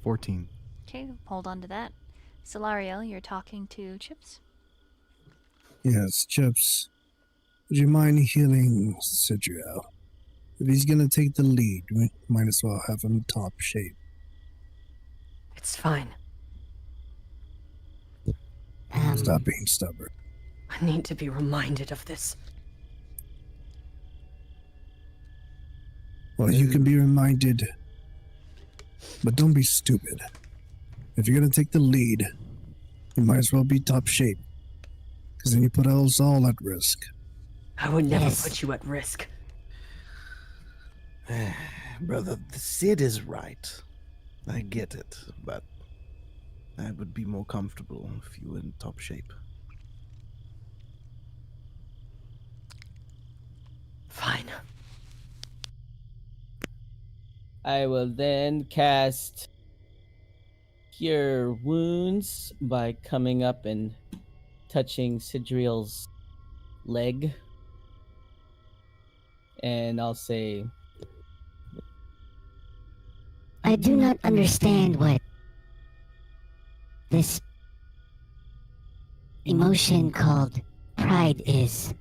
14. Okay, hold on to that. Solariel, you're talking to Chips. Yes, Chips. Would you mind healing Sidriel? If he's gonna take the lead, we might as well have him top shape. It's fine. Stop being stubborn. I need to be reminded of this. Well, you can be reminded, but don't be stupid. If you're gonna take the lead, you might as well be top shape, because then you put us all at risk. I would never Yes. put you at risk. Brother, the Sid is right. I get it, but I would be more comfortable if you were in top shape. Fine. I will then cast Cure Wounds by coming up and touching Sidriel's leg. And I'll say, I do not understand what this emotion called pride is.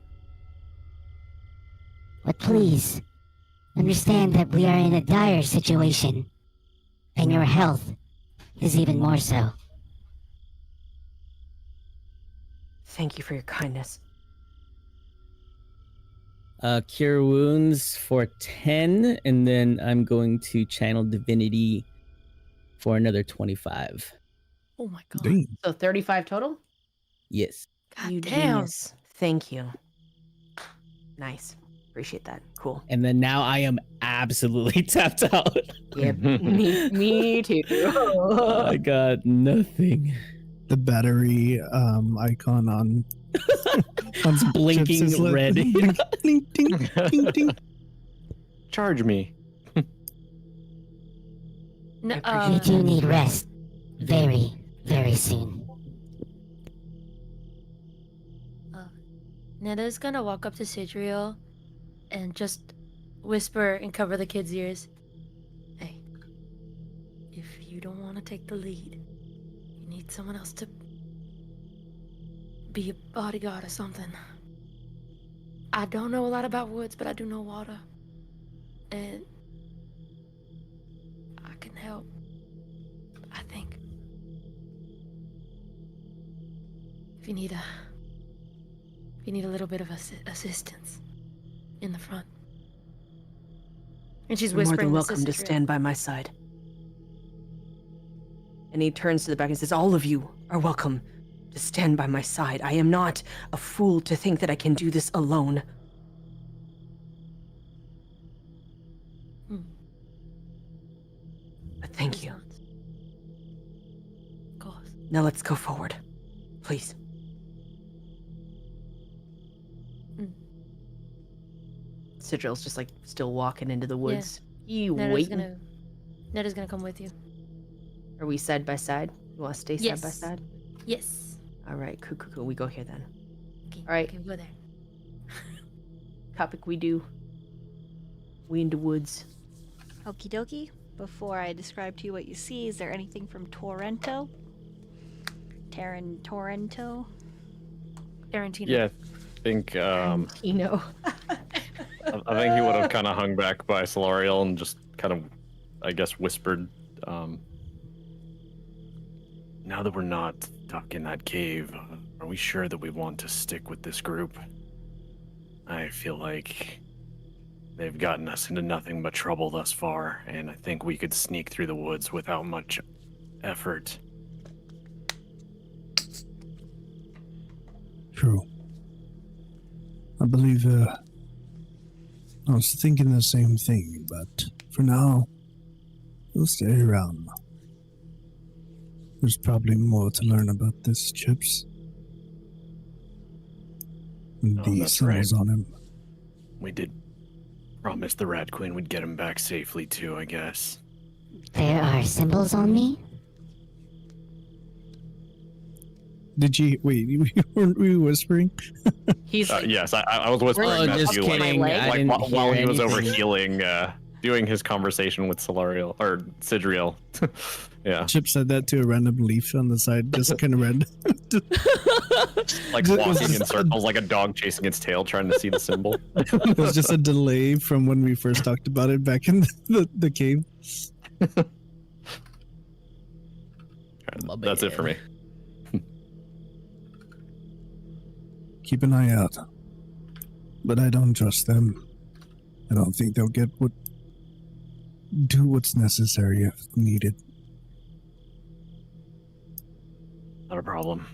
But please, understand that we are in a dire situation, and your health is even more so. Thank you for your kindness. Cure Wounds for 10, and then I'm going to channel Divinity for another 25. Oh my god. Dang. So 35 total? Yes. God You damn. genius. Thank you. Nice. Appreciate that. Cool. And then now I am absolutely tapped out. Yep. me too. I got nothing. The battery icon on It's blinking Chips is lit. red. Blink, ding, ding, ding, ding. Charge me. No, You do need rest. Very, very soon. Netta's gonna walk up to Sidriel and just whisper and cover the kid's ears. Hey, if you don't want to take the lead, you need someone else to be a bodyguard or something. I don't know a lot about woods, but I do know water. And I can help, I think. If you need a little bit of assistance in the front. And she's You're more whispering than this welcome to Sidriel. stand by my side. And he turns to the back and says, all of you are welcome to stand by my side. I am not a fool to think that I can do this alone. Hmm. But thank you. Of course. Now let's go forward. Please. Sidril's just like still walking into the woods. You waiting? Netta's gonna come with you. Are we side by side? You want to stay side by Yes. side? Yes. All right, cool. We go here then. Okay, All right. okay, we'll go there. Topic we do. We in the woods. Okie dokie. Before I describe to you what you see, is there anything from Torrento? Torrento? Tarantino. Yeah, I think Tino. I think he would have kind of hung back by Solariel and just kind of, I guess, whispered. Now that we're not stuck in that cave, are we sure that we want to stick with this group? I feel like they've gotten us into nothing but trouble thus far, and I think we could sneak through the woods without much effort. True. I believe I was thinking the same thing, but for now, we'll stay around. There's probably more to learn about this, Chips. And Oh, the that's symbols right. on him. We did promise the Rat Queen we'd get him back safely too, I guess. There are symbols on me? Did you wait? Weren't we whispering? He's like, Yes, I was whispering Oh, that just to you, like, kidding. I like didn't while hear he was over anything. healing, doing his conversation with Solariel or Sidriel. Yeah, Chip said that to a random leaf on the side, just kind of random. like It was walking in just circles like a dog chasing its tail, trying to see the symbol. It was just a delay from when we first talked about it back in the cave. My That's it for me. bad. Keep an eye out. But I don't trust them. I don't think they'll do what's necessary if needed. Not a problem.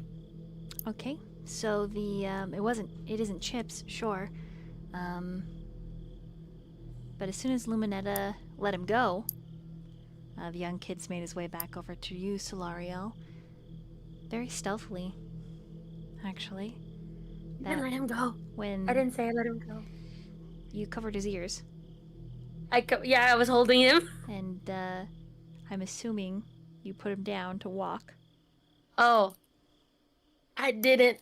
Okay, so it isn't Chips, sure. But as soon as Luminetta let him go, the young kid's made his way back over to you, Solariel. Very stealthily, actually. You didn't let him go. When I didn't say I let him go. you covered his ears, Yeah, I was holding him. and I'm assuming you put him down to walk. Oh. I didn't.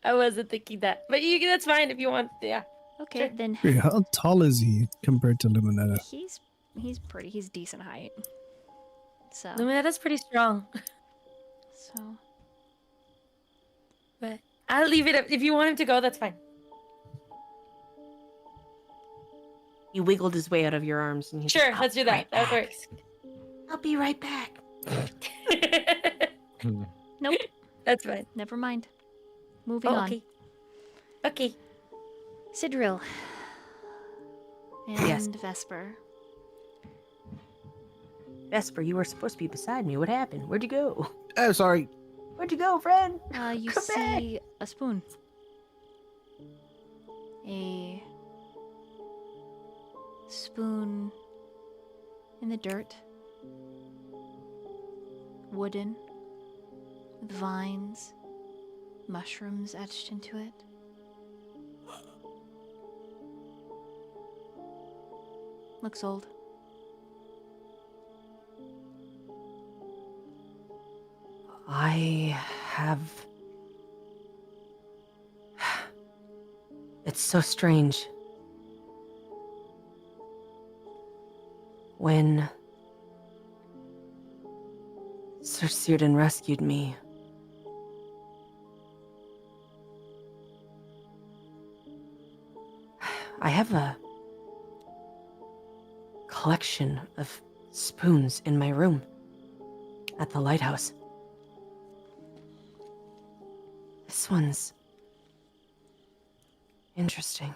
I wasn't thinking that. But that's fine if you want. Yeah. Okay, Sure. then Wait, how tall is he compared to Luminetta? he's decent height. So Luminetta's pretty strong. so But I'll leave it up. If you want him to go, that's fine. he wiggled his way out of your arms, and he's Sure, like, let's do that. That works. I'll be right back. nope, That's fine. never mind. Moving Oh, on. okay. Okay. Sidril and Yes. Vesper. Vesper, you were supposed to be beside me. What happened? Where'd you go? Oh, sorry. Where'd you go, friend? You Come back. see a spoon. A spoon in the dirt. Wooden. With vines. Mushrooms etched into it. Looks old. I have. It's so strange. When Sir Círdan rescued me, I have a collection of spoons in my room at the lighthouse. This one's interesting.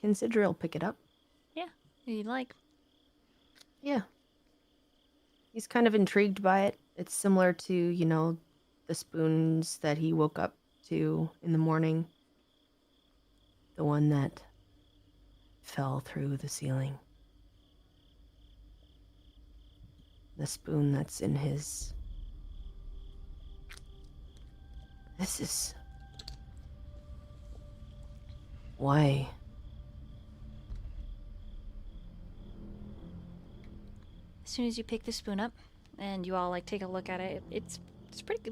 Can Sidril pick it up? Yeah, if you'd like. Yeah. He's kind of intrigued by it. It's similar to, the spoons that he woke up to in the morning. The one that fell through the ceiling. The spoon that's in his... This is... Why? As soon as you pick the spoon up and you all take a look at it, it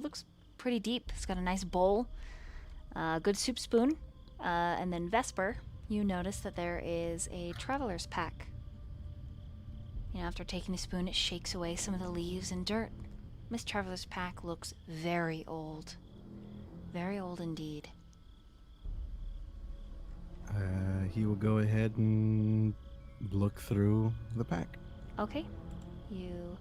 looks pretty deep. It's got a nice bowl, good soup spoon, and then Vesper, you notice that there is a traveler's pack. After taking the spoon, it shakes away some of the leaves and dirt. This traveler's pack looks very old. Very old indeed. He will go ahead and look through the pack. Okay. You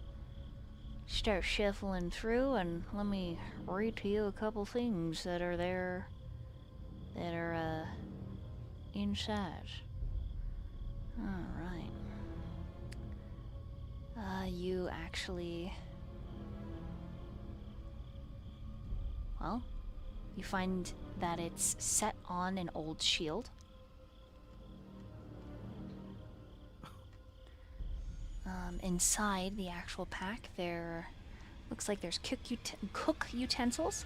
start shuffling through, and let me read to you a couple things that are there that are inside. Alright. You actually... Well, you find that it's set on an old shield. Inside the actual pack, there looks like there's cook utensils,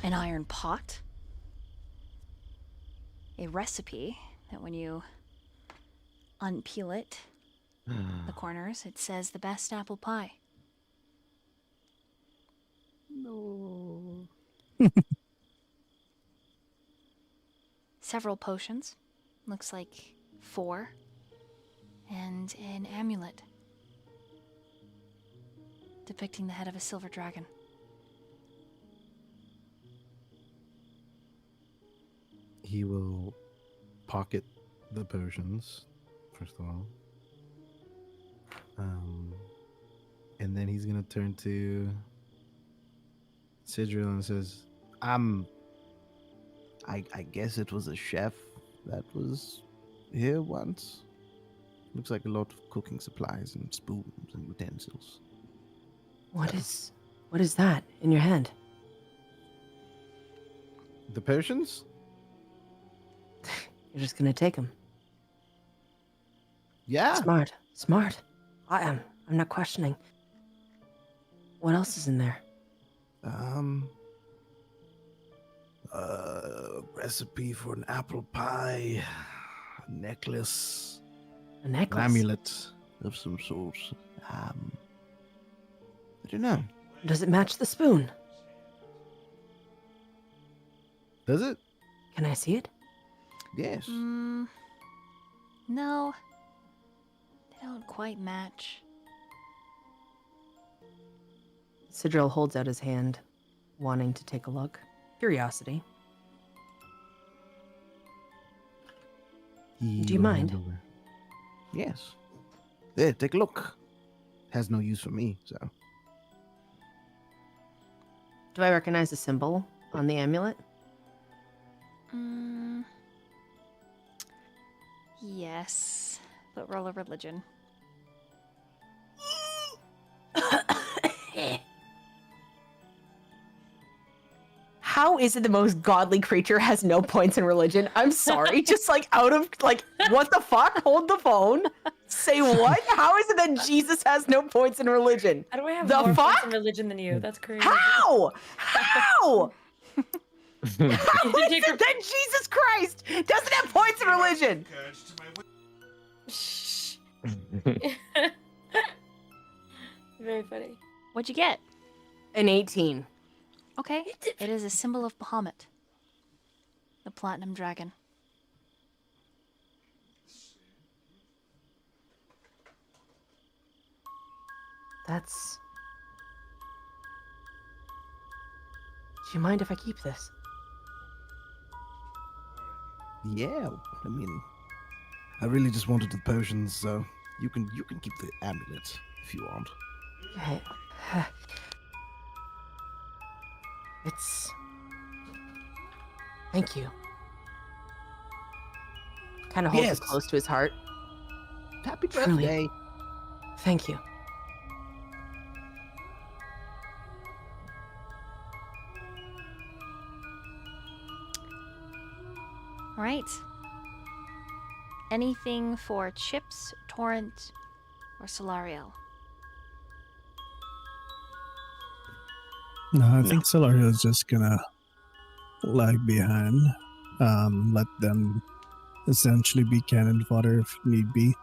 an iron pot, a recipe that when you unpeel it, the corners, it says the best apple pie. No. Several potions. Looks like 4. And an amulet depicting the head of a silver dragon. He will pocket the potions, first of all. And then he's gonna turn to Sidriel and says, I guess it was a chef that was here once. Looks like a lot of cooking supplies and spoons and utensils. What is that in your hand? the potions? You're just gonna take them. Yeah. Smart. I'm not questioning. What else is in there? Recipe for an apple pie, a necklace, A necklace. an amulet of some sort. I don't know. Does it match the spoon? Does it? Can I see it? Yes. No. They don't quite match. Sidril holds out his hand, wanting to take a look. Curiosity. He Do you will hand mind? over. Yes. There, take a look. Has no use for me, so. Do I recognize the symbol on the amulet? Yes. But roll a religion. How is it the most godly creature has no points in religion? I'm sorry. Just like out of like, what the fuck? Hold the phone. Say what? How is it that Jesus has no points in religion? How do I have The more fuck? points in religion than you? That's crazy. How? How? How is it that Jesus Christ doesn't have points in religion? Shh. Very funny. What'd you get? An 18. Okay. It is a symbol of Bahamut. The platinum dragon. That's... Do you mind if I keep this? Yeah, I mean, I really just wanted the potions, so you can keep the amulet if you want. Okay. It's... Thank you. Kind of holds Yes. it close to his heart. Happy Truly. birthday. Thank you. All right. Anything for Chips, Torrent, or Solariel? No, I think Solario is just gonna lag behind. Let them essentially be cannon fodder if need be.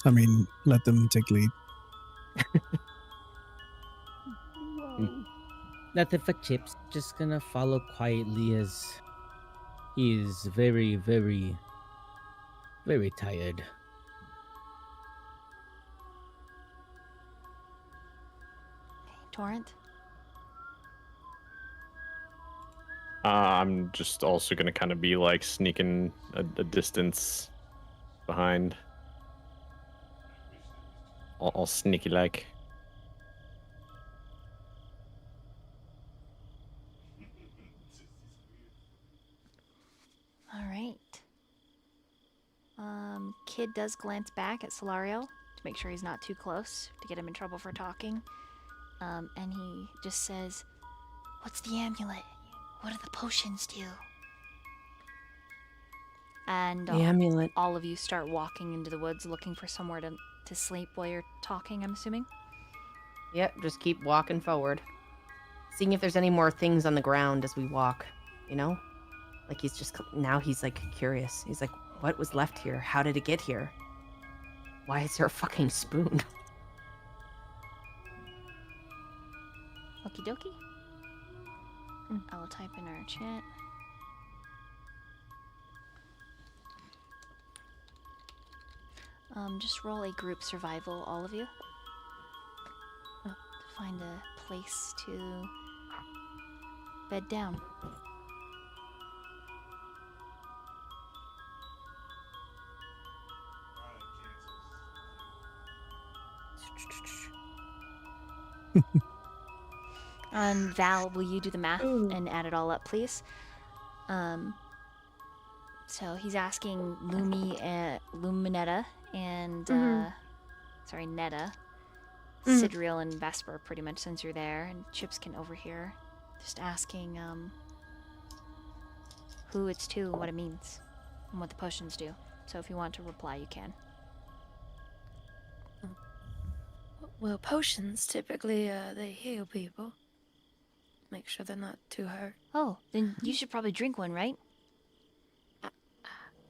I mean, let them take lead. Nothing for Chips. Just gonna follow quietly as he is very, very, very tired. Torrent? I'm just also gonna kind of be like sneaking a distance behind. All sneaky like. All right. Kid does glance back at Solariel to make sure he's not too close to get him in trouble for talking. And he just says, "What's the amulet? What do the potions do?" And The amulet. all of you start walking into the woods looking for somewhere to sleep while you're talking, I'm assuming. Yep, just keep walking forward. Seeing if there's any more things on the ground as we walk, you know? Like he's just, now he's like curious. He's like, what was left here? How did it get here? Why is there a fucking spoon? Okie dokie. I will type in our chat. Just roll a group survival, all of you. To find a place to bed down. Val, will you do the math and add it all up, please? So he's asking Luminetta and sorry, Netta, Sidriel and Vesper, pretty much since you're there, and Chips can overhear. Just asking who it's to, what it means, and what the potions do. So if you want to reply, you can. Well, potions typically they heal people. Make sure they're not too hurt. Oh, then you should probably drink one, right?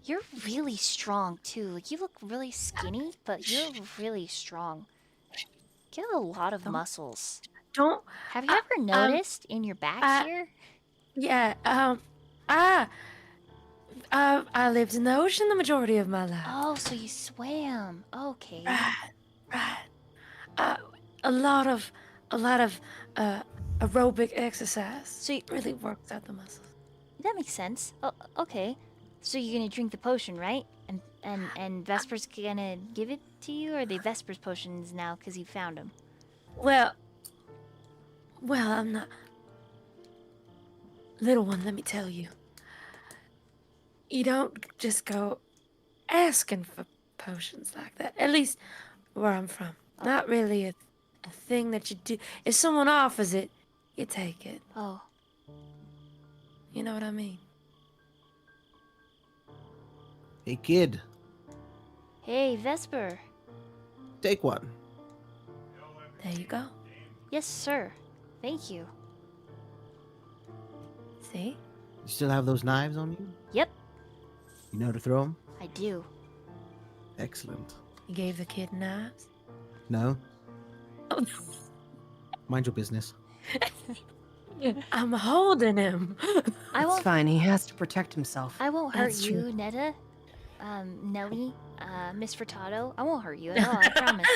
You're really strong too. Like, you look really skinny, but you're really strong. You have a lot of muscles. Don't. Have you ever noticed in your back here? Yeah. I lived in the ocean the majority of my life. Oh, so you swam. Okay. Right. A lot of aerobic exercise. So you, really works out the muscles. that makes sense. Oh, okay. So you're gonna drink the potion, right? And Vesper's gonna give it to you, or are they Vesper's potions now because he found them? Well, I'm not. Little one, let me tell you. You don't just go asking for potions like that. At least where I'm from. Not really a thing that you do. If someone offers it, you take it. Oh. You know what I mean? Hey, kid, Hey, Vesper. take one. There you go. Yes, sir. Thank you. See? You still have those knives on you? Yep, You know how to throw them? I do. Excellent. You gave the kid knives? No? Mind your business. I'm holding him. It's fine. He has to protect himself. I won't hurt That's you, true. Netta. Nelly, Miss Furtado. I won't hurt you at all, I promise.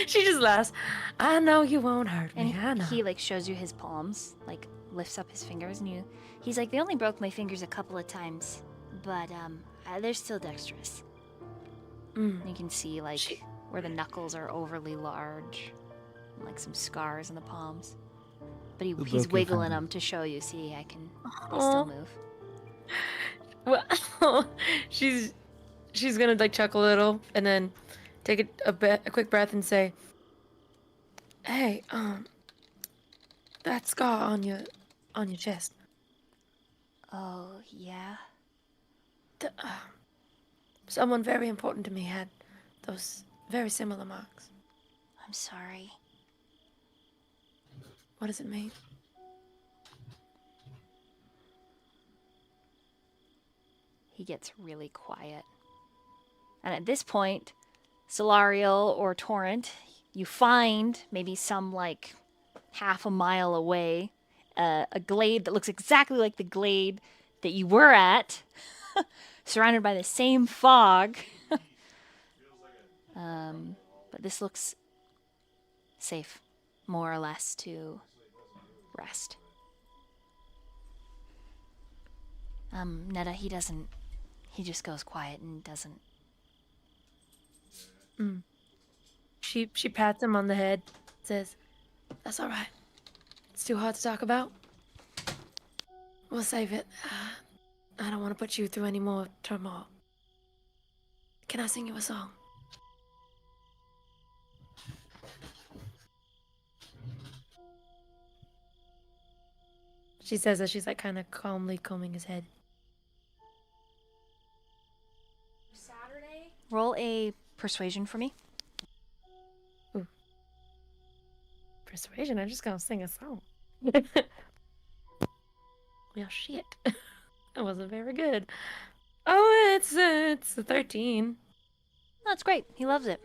She just laughs. I know you won't hurt And me. I know. he like shows you his palms, like lifts up his fingers, and he's like, they only broke my fingers a couple of times, but they're still dexterous. And you can see like where the knuckles are overly large, and like some scars in the palms. But Who he's broke your wiggling finger? them to show you. See, they still move. Well, she's gonna like chuckle a little and then take a quick breath and say, "Hey, that scar on your chest. Oh yeah. Someone very important to me had those very similar marks. I'm sorry. What does it mean?" He gets really quiet. And at this point, Solariel or Torrent, you find maybe some like half a mile away a glade that looks exactly like the glade that you were at, surrounded by the same fog. But this looks safe, more or less, to rest. Netta, he just goes quiet and doesn't. She pats him on the head, says, "That's all right. It's too hard to talk about. We'll save it. I don't want to put you through any more turmoil. Can I sing you a song?" She says as she's like kind of calmly combing his head. Roll a persuasion for me. Ooh. Persuasion? I'm just gonna sing a song. Well, shit. That wasn't very good. Oh, it's a 13. That's great. He loves it.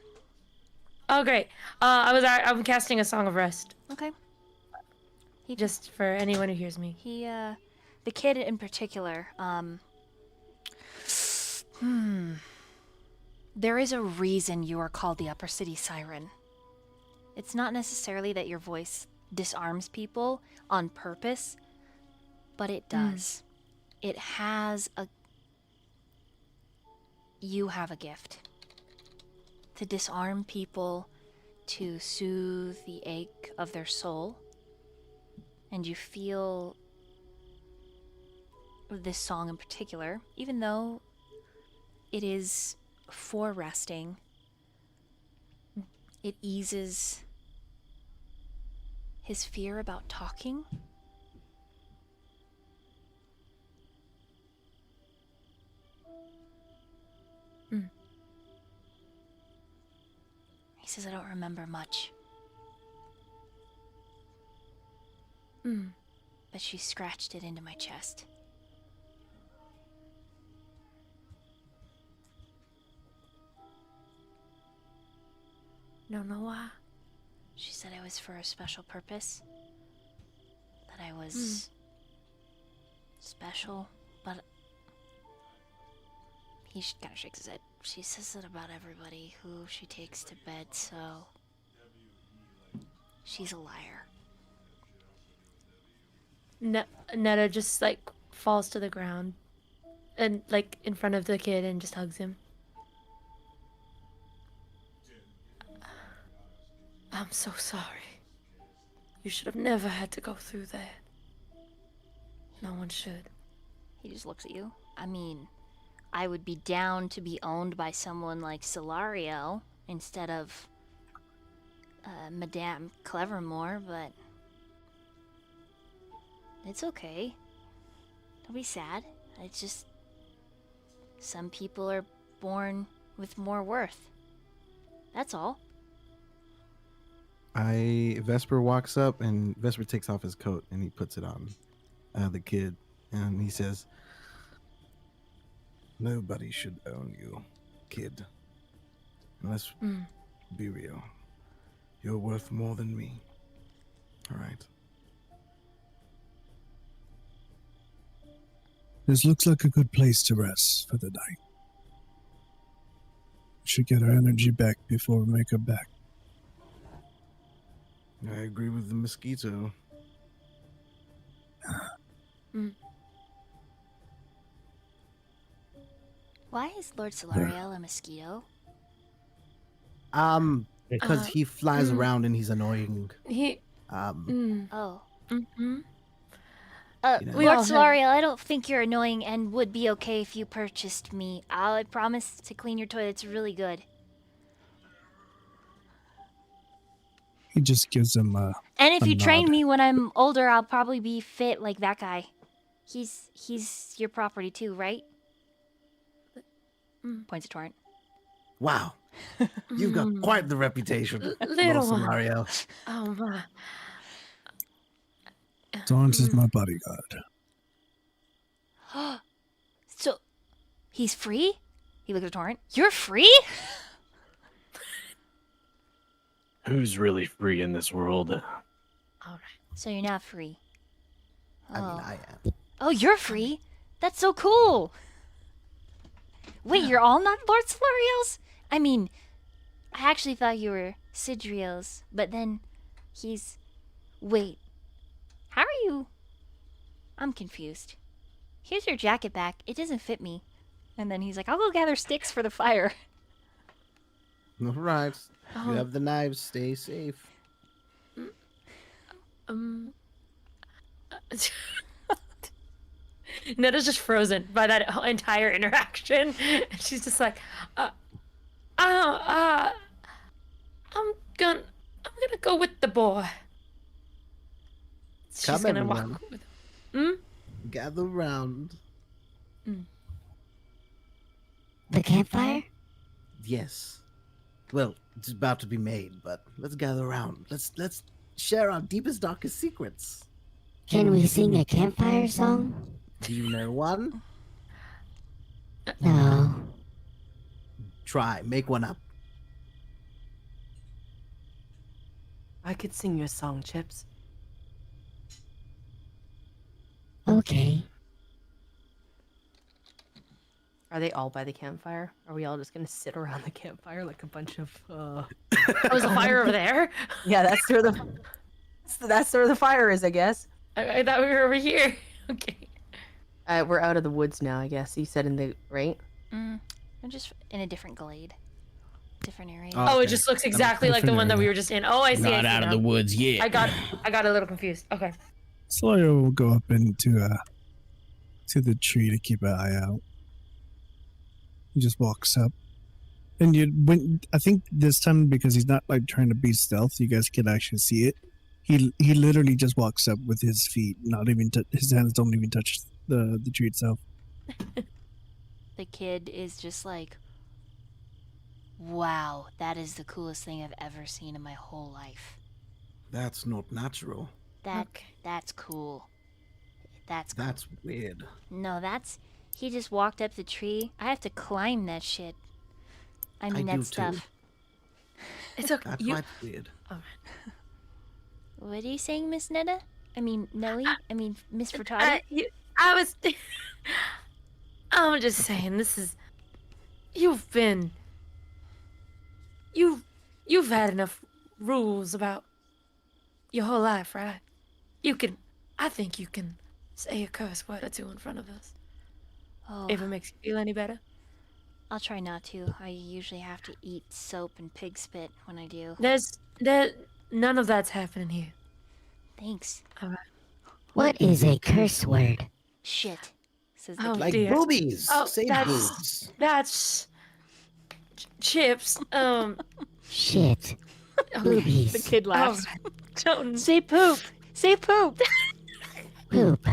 Oh, great. I'm casting a Song of Rest. Okay. Just for anyone who hears me. He, the kid in particular, there is a reason you are called the Upper City Siren. It's not necessarily that your voice disarms people on purpose, but it does. It has a... You have a gift. To disarm people, to soothe the ache of their soul. And you feel this song in particular, even though it is for resting, it eases his fear about talking. He says, I don't remember much. But she scratched it into my chest. Don't know why. She said I was for a special purpose. That I was special, but he kind of shakes his head. She says it about everybody who she takes to bed, so she's a liar. Netta just like falls to the ground and like in front of the kid and just hugs him. I'm so sorry. You should have never had to go through that. No one should. He just looks at you. I mean, I would be down to be owned by someone like Solario instead of Madame Clevermore, but it's okay. Don't be sad. It's just some people are born with more worth. That's all. Vesper walks up and Vesper takes off his coat and he puts it on the kid and he says, nobody should own you, kid. And let's be real. You're worth more than me. All right. This looks like a good place to rest for the night. We should get our energy back before we make it back. I agree with the mosquito. Why is Lord Solariel a mosquito? Because he flies around and he's annoying. He. Oh. Mm-hmm. Lord Solariel, I don't think you're annoying and would be okay if you purchased me. I promise to clean your toilets really good. He just gives him a. And if a you train nod. me when I'm older, I'll probably be fit like that guy. He's your property too, right? Points at Torrent. Wow. You've got quite the reputation, Little one. Mario. Oh my. Torrance is my bodyguard. So, he's free? He looks at Torrent. You're free? Who's really free in this world? Alright. So you're not free. I mean, I am. Oh, you're free? That's so cool. Wait, you're all not Lord Solariel's? I mean, I actually thought you were Sidriel's, but then he's... Wait. How are you? I'm confused. Here's your jacket back. It doesn't fit me. And then he's like, I'll go gather sticks for the fire. All right. You have the knives. Stay safe. Netta's just frozen by that entire interaction. She's just like, I'm gonna go with the boy. She's Come gonna everyone. walk with him. Gather round. The campfire? Yes. Well, it's about to be made, but let's gather around. Let's share our deepest, darkest secrets. Can we sing a campfire song? Do you know one? No. Try, make one up. I could sing you a song, Chips. Okay. Are they all by the campfire? Are we all just gonna sit around the campfire like a bunch of Oh, there's a fire over there? Yeah, that's where the fire is, I guess. I thought we were over here. Okay. We're out of the woods now, I guess. You said in the right? I'm just in a different glade. Different area. Oh, it just looks exactly like the one that we area. were just in. Oh, I see. I Not see out of now. the woods yet. I got a little confused. Okay. Solario will go up into to the tree to keep an eye out. He just walks up, and I think this time, because he's not like trying to be stealth, you guys can actually see it. He literally just walks up with his feet, not even his hands don't even touch the tree itself. The kid is just like, wow, that is the coolest thing I've ever seen in my whole life. That's not natural. That's cool. That's cool. That's weird. No, he just walked up the tree. I have to climb that shit. I mean, I that do stuff. too. It's okay. That's why it's weird. What are you saying, Miss Netta? I mean, Noe? I mean, Miss Furtado? I'm just saying, you've had enough rules about your whole life, right? I think you can say a curse word or two in front of us. Oh, If it makes you feel any better. I'll try not to. I usually have to eat soap and pig spit when I do. None of that's happening here. Thanks. What is a curse word? Shit, says the Oh, kid. Like dear. boobies. Oh, Say that's- boobs. That's Chips. Shit. Okay. Boobies. The kid laughs. Don't Say poop. Say poop. Poop.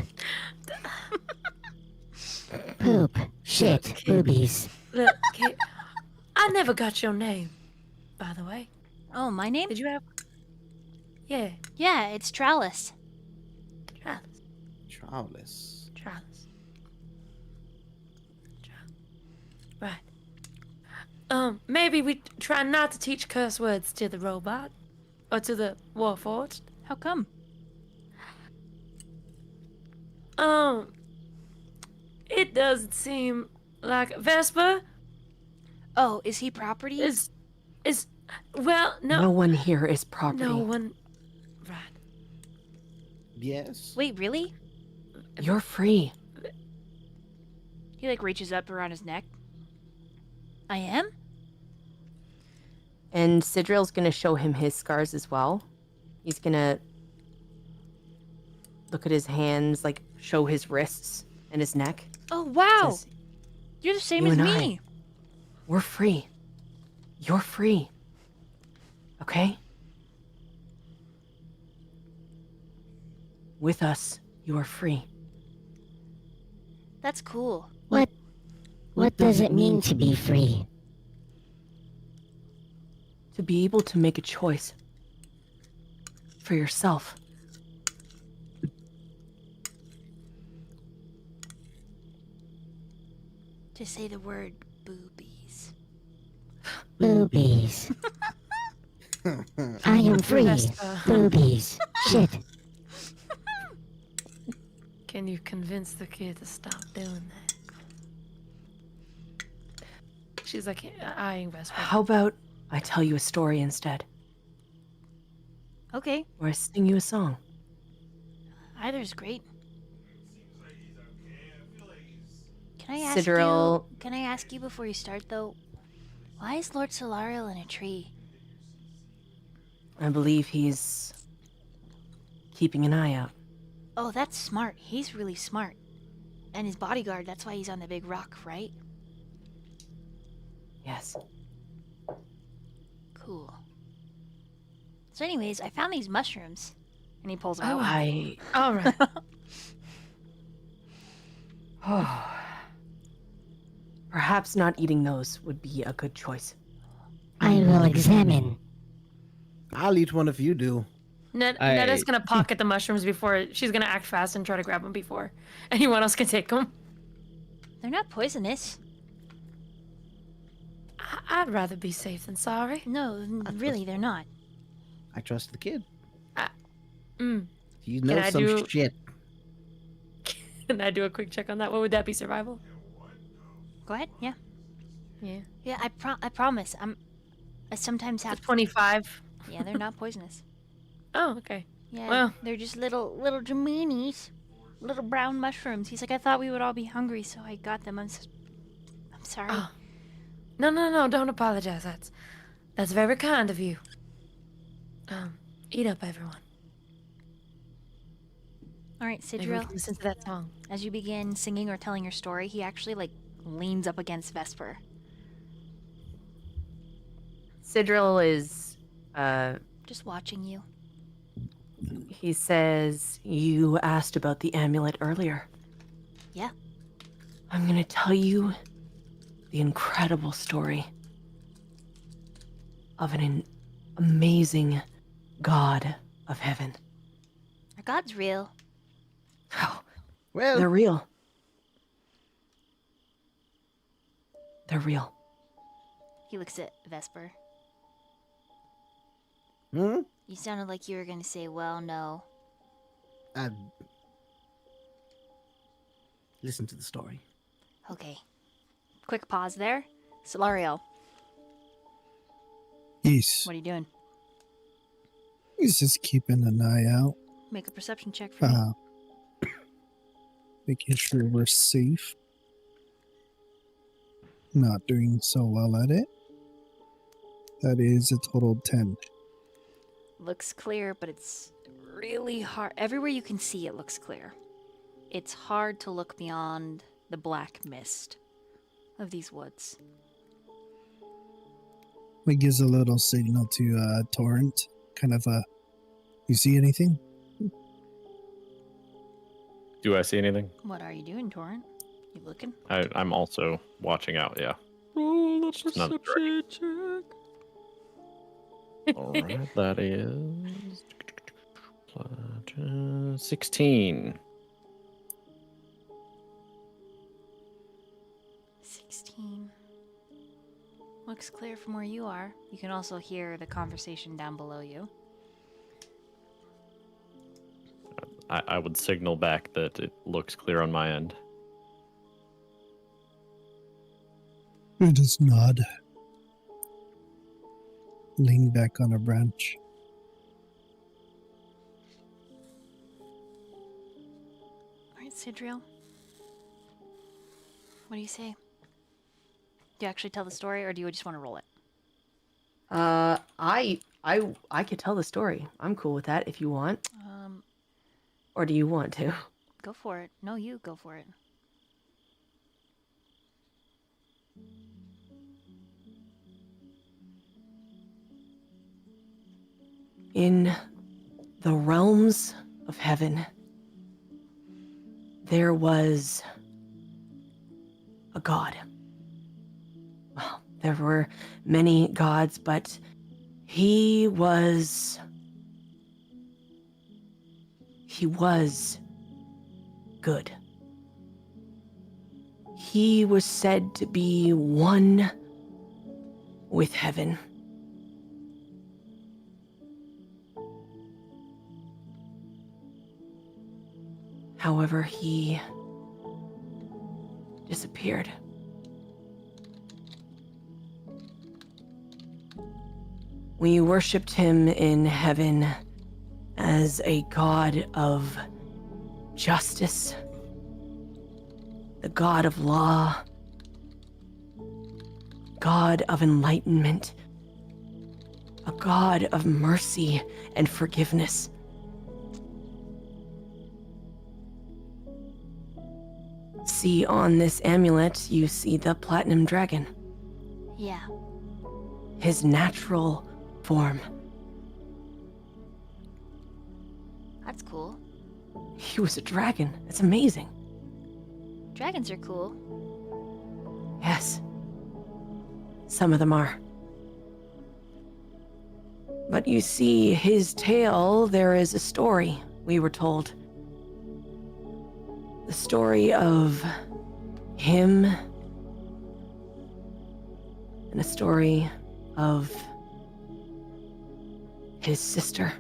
Poop. Shit. Okay. Boobies. look. Kate, I never got your name, by the way. Oh, my name? Did you have? Yeah, Yeah, it's Trellis. Travis. Travelers. Travis. Right. Maybe we try not to teach curse words to the robot, or to the Warforged. How come? It doesn't seem like Vesper Oh, is he property? is, well, No no, one here is property. no one. Right. Yes. Wait, really? You're free. He like reaches up around his neck. I am? And Sidril's gonna show him his scars as well. He's gonna look at his hands, like show his wrists and his neck. Oh, wow. Says, You're the same "You as and me. We're free. You're free. Okay? With us, you are free. That's cool. What does it mean to be free? To be able to make a choice for yourself. To say the word boobies. Boobies. I am free. Vesper. Boobies. Shit. Can you convince the kid to stop doing that? She's like eyeing Vesper. How about I tell you a story instead? Okay, Or I sing you a song? either's great. Can I ask Sidril- you? Can I ask you before you start though? Why is Lord Solarial in a tree? I believe he's keeping an eye out. Oh, that's smart. He's really smart. And his bodyguard, that's why he's on the big rock, right? Yes. Cool. So anyways, I found these mushrooms. And he pulls them out. All right. Perhaps not eating those would be a good choice. I will examine. I'll eat one if you do. Netta's gonna pocket the mushrooms before she's gonna act fast and try to grab them before anyone else can take them. They're not poisonous. I'd rather be safe than sorry. No, really, they're not. I trust the kid. Mm. He Can knows I some do- shit. Can I do a quick check on that? What would that be? Survival? Go ahead. Yeah. Yeah. Yeah, I promise. I sometimes have It's 25. Yeah, they're not poisonous. Oh, okay. Yeah, Well. they're just little jaminis. Little brown mushrooms. He's like, I thought we would all be hungry, so I got them. I'm sorry. Oh. No, don't apologize. That's very kind of you. Eat up, everyone. All right, Maybe we Sidril. can listen to that song. As you begin singing or telling your story, he actually leans up against Vesper. Sidril is, Just watching you. he says, you asked about the amulet earlier. Yeah. I'm gonna tell you the incredible story of an amazing god of heaven. Our God's real. Oh, Well, they're real. They're real. He looks at Vesper. hmm? You sounded like you were gonna say, well, no. Listen to the story. Okay. Quick pause there. Solario, Yes. what are you doing? He's just keeping an eye out. Make a perception check for me. Making sure we're safe. Not doing so well at it. That is a total 10. Looks clear, but it's really hard. Everywhere you can see, it looks clear. It's hard to look beyond the black mist of these woods. We gives a little signal to Torrent. Kind of you see anything? Do I see anything? What are you doing, Torrent? You looking? I'm also watching out, yeah. Roll a Just another perception check. Alright, that is 16. 16. Looks clear from where you are. You can also hear the conversation down below you. I would signal back that it looks clear on my end. We just nod. Lean back on a branch. Alright, Sidriel. What do you say? Do you actually tell the story, or do you just want to roll it? I could tell the story. I'm cool with that if you want. Or do you want to? Go for it. No, you go for it. In the realms of heaven, there was a god. Well, there were many gods, but he was good. He was said to be one with heaven. However, he disappeared. We worshipped him in heaven as a god of justice, the god of law, god of enlightenment, a god of mercy and forgiveness. See, on this amulet, you see the platinum dragon, Yeah. his natural form. That's cool. He was a dragon. It's amazing. Dragons are cool. Yes. Some of them are. But you see, his tale, there is a story, we were told. The story of him and a story of his sister,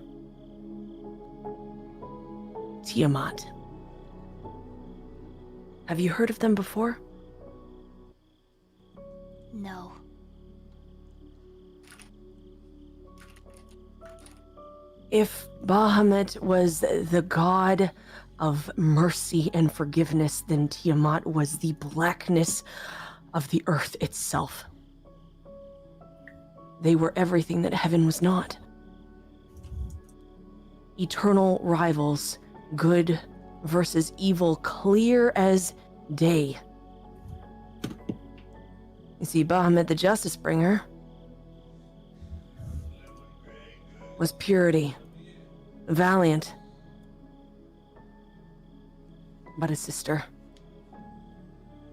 Tiamat. Have you heard of them before? No. If Bahamut was the god of mercy and forgiveness, then Tiamat was the blackness of the earth itself. They were everything that heaven was not. Eternal rivals, good versus evil, clear as day. You see, Bahamut, the justice bringer, was purity, valiant. But his sister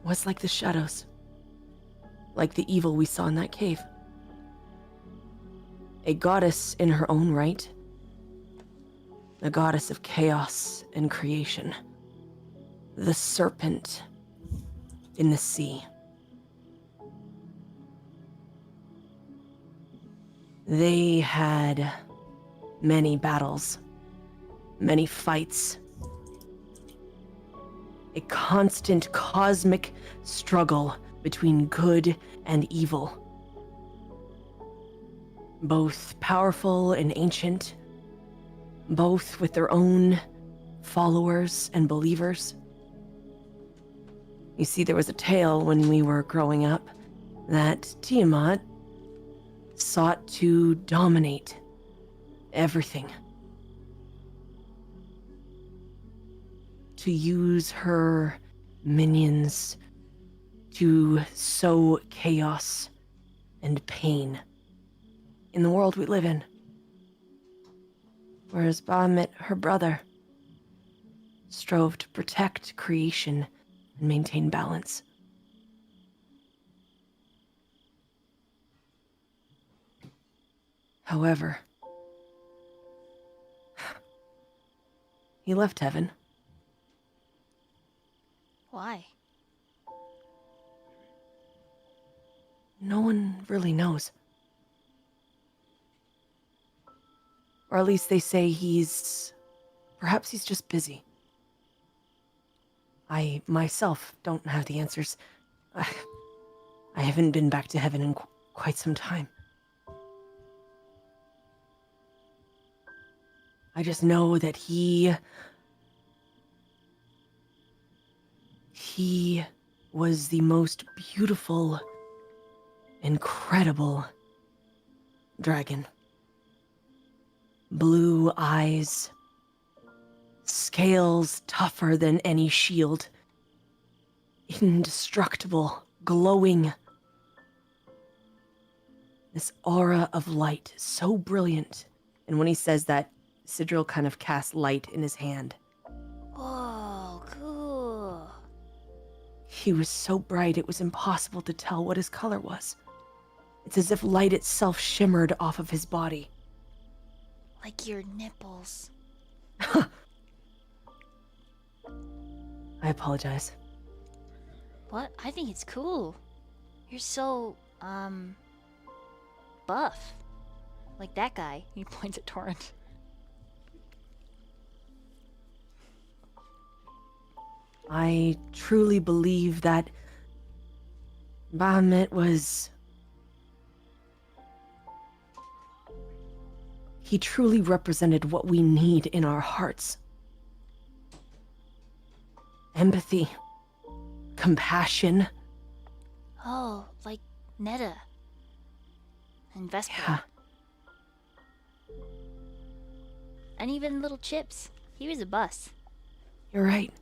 was like the shadows, like the evil we saw in that cave. A goddess in her own right, the goddess of chaos and creation, the serpent in the sea. They had many battles, many fights, a constant cosmic struggle between good and evil. Both powerful and ancient, both with their own followers and believers. You see, there was a tale when we were growing up that Tiamat sought to dominate everything. To use her minions to sow chaos and pain in the world we live in. Whereas Bahamut, her brother, strove to protect creation and maintain balance. However, he left heaven. Why? No one really knows. Or at least they say perhaps he's just busy. I, myself, don't have the answers. I haven't been back to heaven in quite some time. I just know that he was the most beautiful, incredible dragon. Blue eyes, scales tougher than any shield, indestructible, glowing. This aura of light, so brilliant. And when he says that, Sidril kind of casts light in his hand. Oh, cool. He was so bright it was impossible to tell what his color was. It's as if light itself shimmered off of his body. Like your nipples. I apologize. What? I think it's cool. You're so, buff. Like that guy. He points at Torrent. I truly believe that Bahamut he truly represented what we need in our hearts. Empathy, compassion. Oh, like Netta. And Vesper. Yeah. And even little Chips. He was a bus. You're right.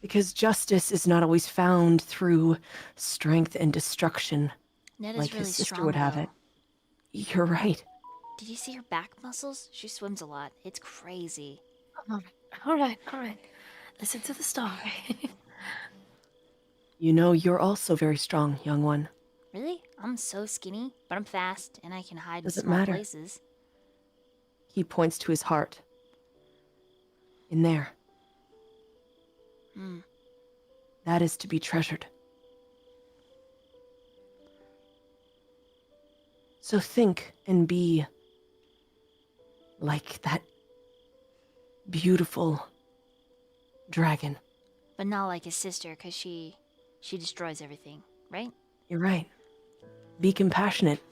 Because justice is not always found through strength and destruction, Netta's like really his sister strong, would have though. it. You're right. Did you see her back muscles? She swims a lot. It's crazy. All right. Listen to the story. You know, you're also very strong, young one. Really? I'm so skinny, but I'm fast and I can hide in Doesn't small matter. places. He points to his heart. In there. Hmm. That is to be treasured. So think and be like that beautiful dragon. But not like his sister, because she destroys everything, right? You're right. Be compassionate.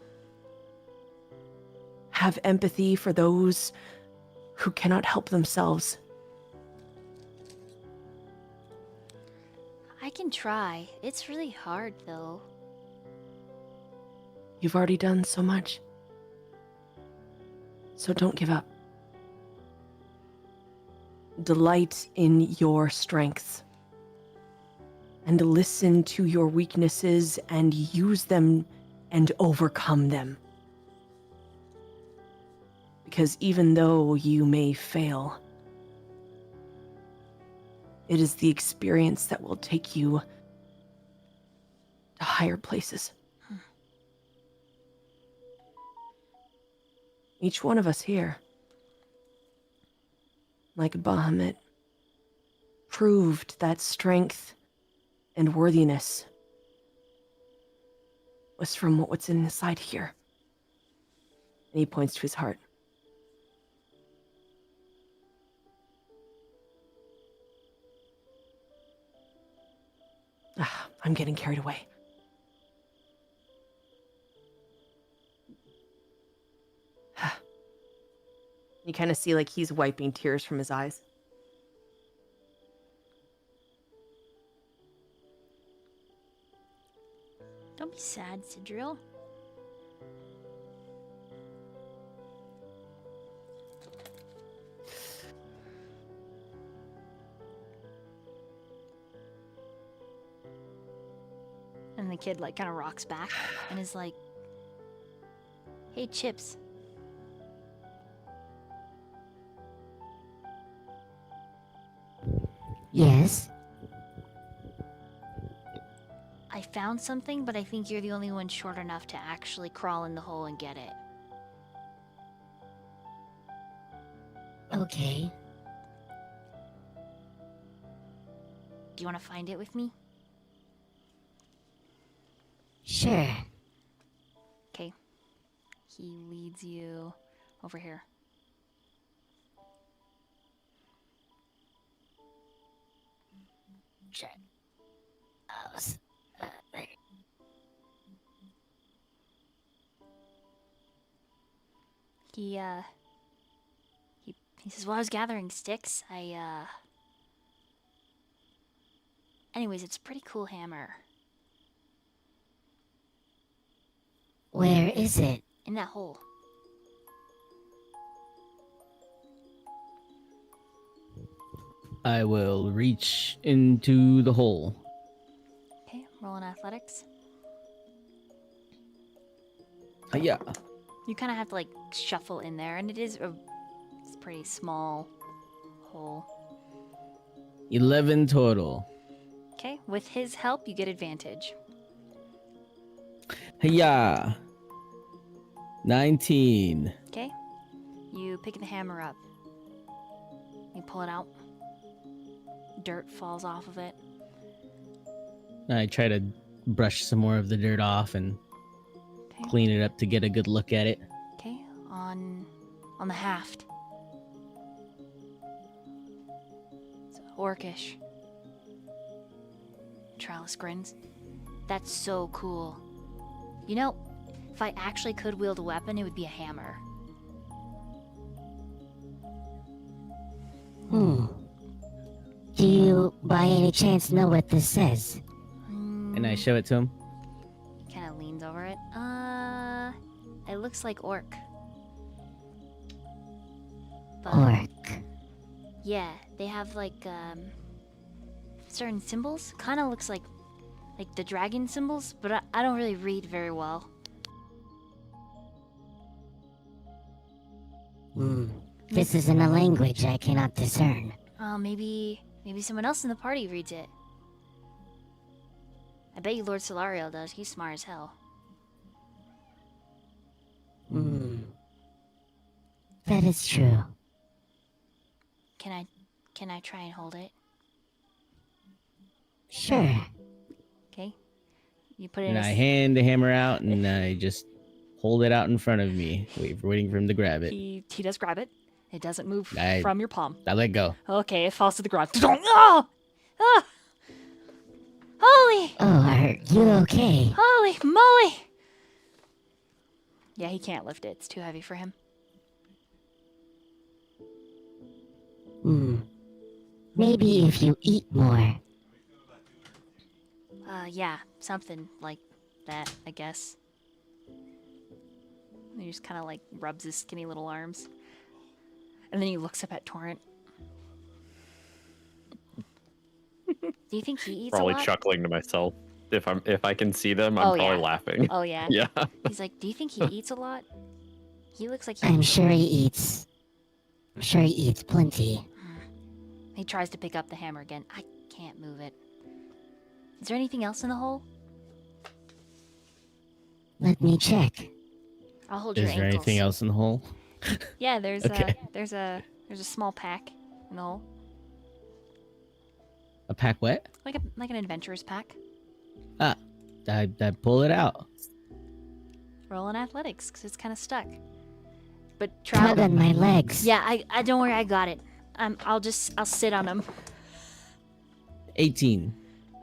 Have empathy for those who cannot help themselves. I can try. It's really hard, though. You've already done so much. So don't give up. Delight in your strengths. And listen to your weaknesses and use them and overcome them. Because even though you may fail, it is the experience that will take you to higher places. Each one of us here, like Bahamut, proved that strength and worthiness was from what's inside here. And he points to his heart. I'm getting carried away. You kind of see like he's wiping tears from his eyes. Don't be sad, Sidriel. And the kid like kind of rocks back and is like, "Hey, Chips." Yes? I found something, but I think you're the only one short enough to actually crawl in the hole and get it. Okay. Do you want to find it with me? Sure. Okay. He leads you over here. Sure. There. He says, "Well, I was gathering sticks. Anyways, it's a pretty cool hammer. Where is it? In that hole." I will reach into the hole. Okay, roll in athletics. Yeah. You kind of have to like shuffle in there, and it's a pretty small hole. 11 total. Okay, with his help, you get advantage. Yeah. 19. Okay, you pick the hammer up. You pull it out. Dirt falls off of it. I try to brush some more of the dirt off and clean it up to get a good look at it. Okay, on the haft. It's orcish. Tralis grins. That's so cool. You know, if I actually could wield a weapon, it would be a hammer. Do you, by any chance, know what this says? And I show it to him. He kind of leans over it. It looks like orc. But, Orc. yeah, they have like certain symbols. Kind of looks like the dragon symbols, but I don't really read very well. This is in a language I cannot discern. Maybe someone else in the party reads it. I bet you Lord Solariel does. He's smart as hell. That is true. Can I try and hold it? Sure. Okay. You put it And in I hand the hammer out and I just hold it out in front of me. Waiting for him to grab it. He does grab it. It doesn't move I- from your palm. I let go. Okay, it falls to the ground. Oh! Ah! Holy! Oh, are you okay? Holy moly! Yeah, he can't lift it. It's too heavy for him. Maybe if you eat more. Yeah, something like that, I guess. He just kind of like rubs his skinny little arms. And then he looks up at Torrent. Do you think he eats Probably a lot? chuckling to myself. If I can see them, I'm Oh, probably yeah. laughing. Oh, yeah? Yeah. He's like, do you think he eats a lot? He looks like he... I'm sure he eats. I'm sure he eats plenty. He tries to pick up the hammer again. I can't move it. Is there anything else in the hole? Let me check. I'll hold Is your there ankles. anything else in the hole? Yeah, there's Okay. there's a small pack in the hole. A pack what? Like an adventurer's pack. Ah, I pull it out. Roll in athletics, because it's kind of stuck. But Tug Trout... on my legs. Yeah, I don't worry, I got it. I'll sit on him. 18.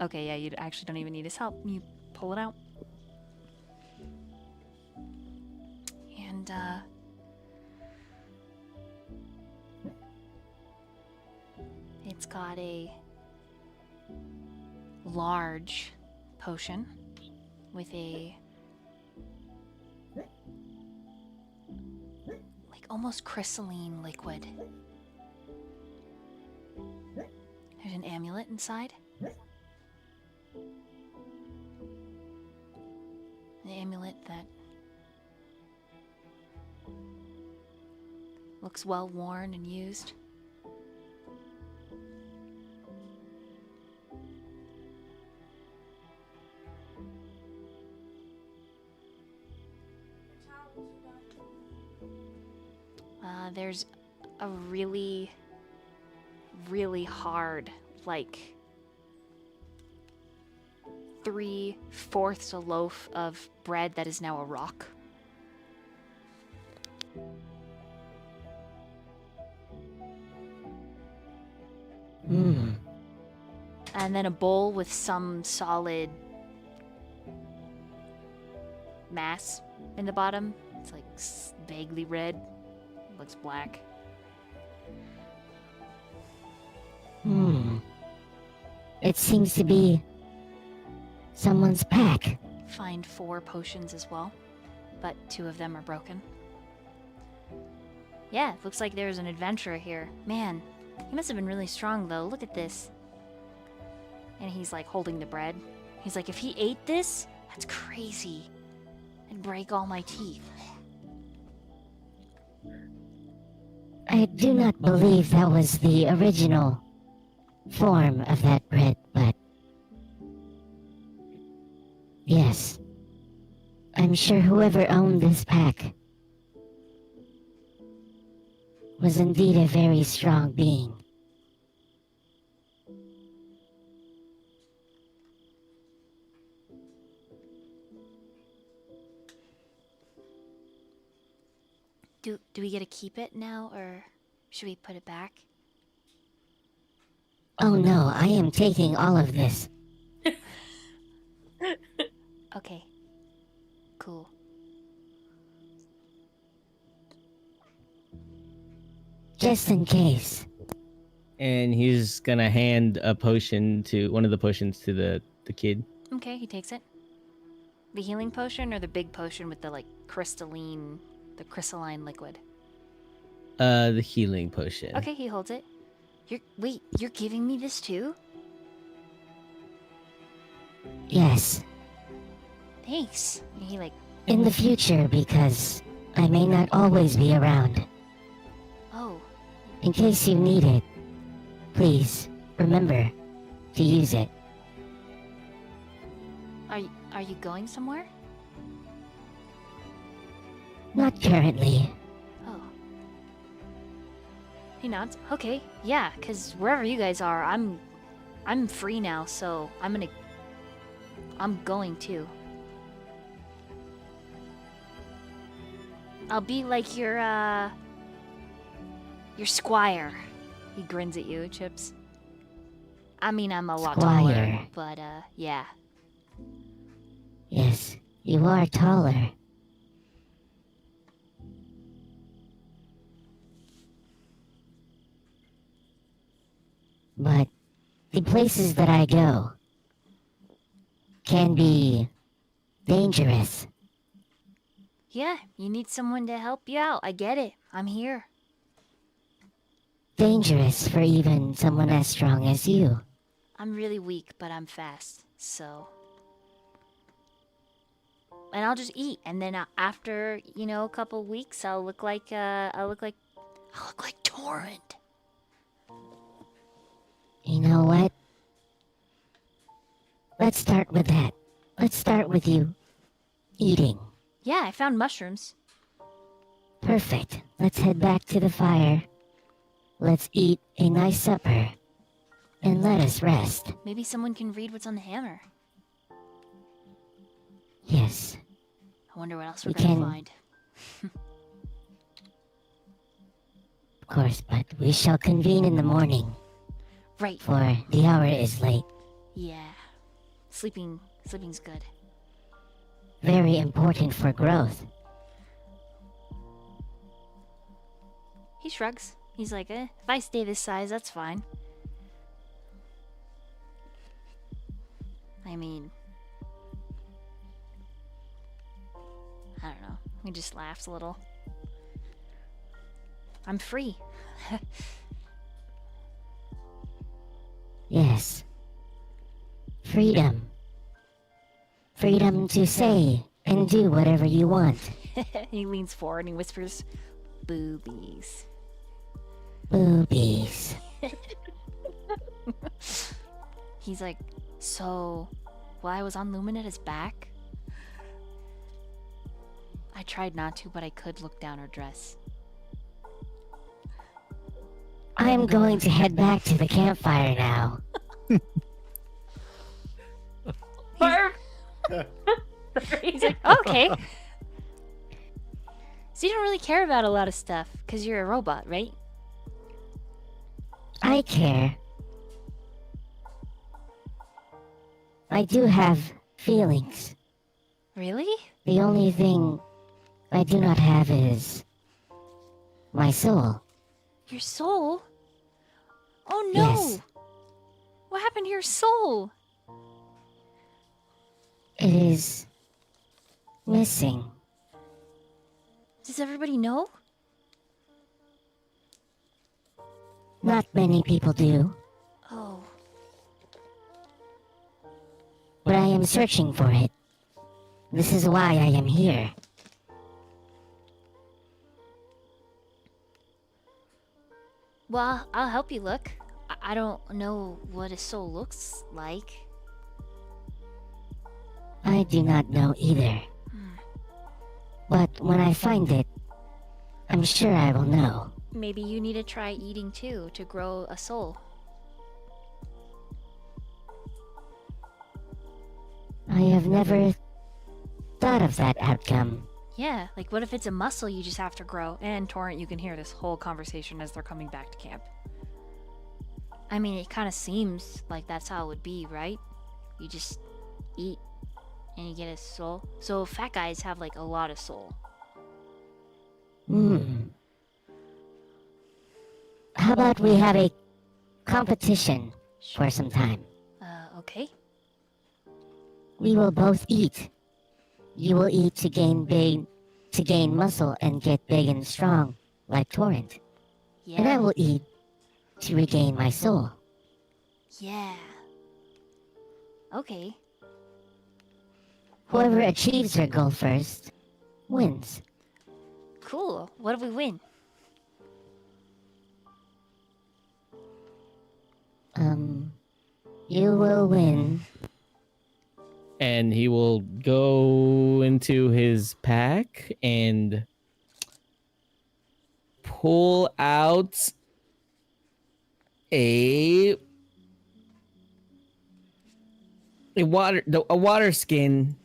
Okay, yeah, you actually don't even need his help. You pull it out. And, it's got a large potion with a like almost crystalline liquid. There's an amulet inside. An amulet that looks well worn and used. There's a really, really hard, like 3/4 a loaf of bread that is now a rock. And then a bowl with some solid mass in the bottom. It's like vaguely red. Looks black. It seems to be someone's pack. Find 4 potions as well, but 2 of them are broken. Yeah, looks like there's an adventurer here. Man, he must have been really strong though. Look at this. And he's like holding the bread. He's like, if he ate this, that's crazy. It'd break all my teeth. I do not believe that was the original form of that bread, but yes, I'm sure whoever owned this pack was indeed a very strong being. Do we get to keep it now, or should we put it back? Oh no, I am taking all of this. Okay. Cool. Just in case. And he's gonna hand a potion to one of the potions to the kid. Okay, he takes it. The healing potion or the big potion with the like crystalline liquid? The healing potion. Okay, he holds it. You're giving me this too? Yes. Thanks. And he like, In the future, because I may not always be around. oh, In case you need it, please remember to use it. are you going somewhere? Not currently. Oh. He nods. Okay, yeah, cause wherever you guys are, I'm free now, so I'm going too. I'll be like your squire. He grins at you, Chips. I mean, I'm a lot taller, Squire. but yeah. Yes, you are taller. But the places that I go can be dangerous. Yeah, you need someone to help you out. I get it. I'm here. Dangerous for even someone as strong as you. I'm really weak, but I'm fast, so. And I'll just eat, and then after a couple weeks, I'll look like Torrent. You know what? Let's start with that. Let's start with you eating. Yeah, I found mushrooms. Perfect. Let's head back to the fire. Let's eat a nice supper. And let us rest. Maybe someone can read what's on the hammer. Yes. I wonder what else We we're gonna can- find. Of course, but we shall convene in the morning, Right. for the hour is late. Yeah. Sleeping's good. Very important for growth. He shrugs. He's like, if I stay this size, that's fine. I mean, I don't know. He just laughs a little. I'm free. Yes. Freedom. Freedom to say and do whatever you want. He leans forward and he whispers, boobies. Boobies. He's like, so, while I was on Lumina's back, I tried not to, but I could look down her dress. I am going to head back to the campfire now. He's like, okay. So you don't really care about a lot of stuff, because you're a robot, right? I care. I do have feelings. Really? The only thing I do not have is my soul. Your soul? Oh no! Yes. What happened to your soul? It is missing. Does everybody know? Not many people do, Oh. but I am searching for it. This is why I am here. Well, I'll help you look. I don't know what a soul looks like. I do not know either. But when I find it, I'm sure I will know. Maybe you need to try eating too to grow a soul. I have never thought of that outcome. Yeah, like what if it's a muscle you just have to grow? And Torrent, you can hear this whole conversation as they're coming back to camp. I mean, it kind of seems like that's how it would be, right? You just eat and you get a soul. So fat guys have like a lot of soul. How about we have a competition for some time? Okay. We will both eat. You will eat to gain muscle and get big and strong, like Torrent. Yeah. And I will eat to regain my soul. Yeah. Okay. Whoever achieves their goal first wins. Cool. What if we win? You will win. And he will go into his pack and pull out a water skin.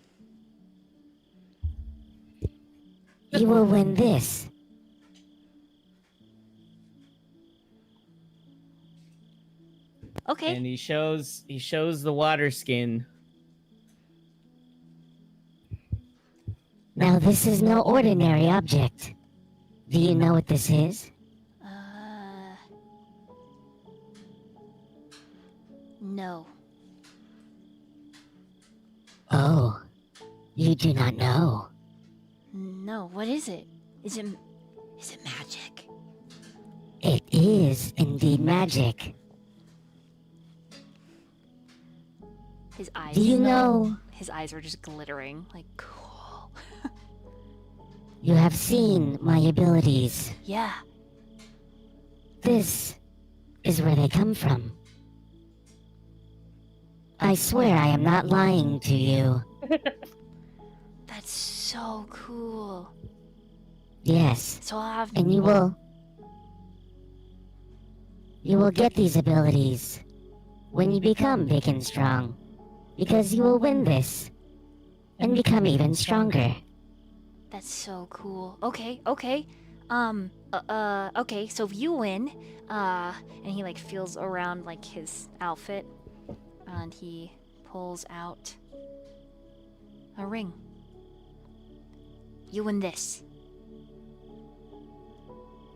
You will win this. Okay. And he shows the water skin. Now this is no ordinary object. Do you know what this is? No. Oh, you do not know. No, what is it? Is it magic? It is indeed magic. His eyes. Do you know? His eyes are just glittering. Like, cool. You have seen my abilities. Yeah. This is where they come from. I swear I am not lying to you. That's so cool. Yes. So I'll have. And you will get these abilities when you become big and strong. Because you will win this and become even stronger. That's so cool. Okay. Okay, so if you win, and he like feels around like his outfit, and he pulls out a ring. You win this.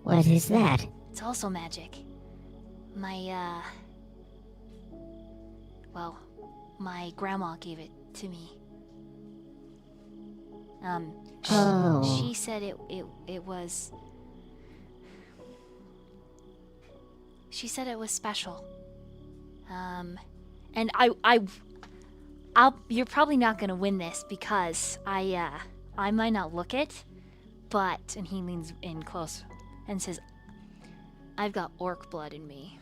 What is that? It's also magic. My grandma gave it to me. She said it was. She said it was special. And you're probably not gonna win this because I might not look it, but, and he leans in close and says, I've got orc blood in me.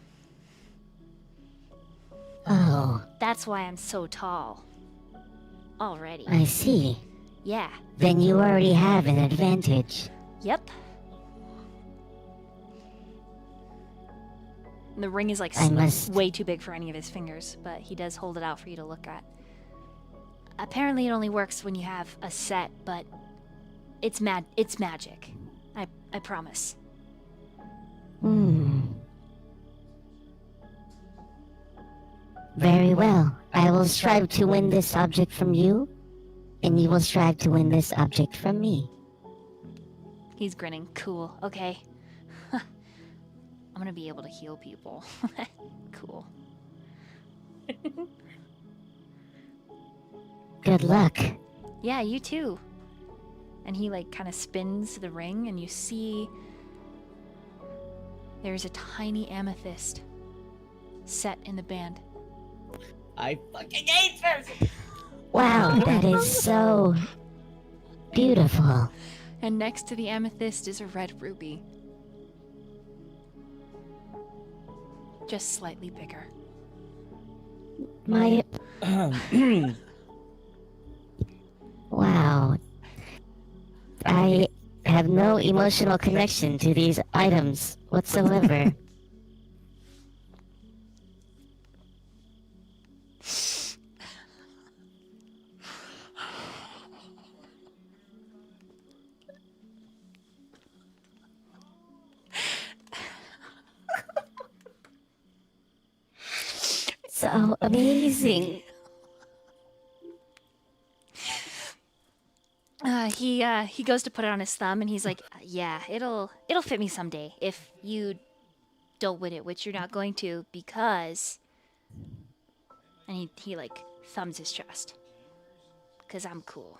Oh. That's why I'm so tall. Already. I see. Yeah. Then you already have an advantage. Yep. And the ring is like way too big for any of his fingers, but he does hold it out for you to look at. Apparently it only works when you have a set, but it's magic. I promise. Very well. I will strive to win this object from you, and you will strive to win this object from me. He's grinning. Cool. Okay. I'm gonna be able to heal people. Cool. Good luck. Yeah, you too. And he like kind of spins the ring, and you see there's a tiny amethyst set in the band. I fucking hate this! Wow, that is so beautiful. And next to the amethyst is a red ruby. Just slightly bigger. My... Wow. I have no emotional connection to these items whatsoever. So amazing. He goes to put it on his thumb, and he's like, "Yeah, it'll fit me someday if you don't win it, which you're not going to because." And he like thumbs his chest, "'Cause I'm cool."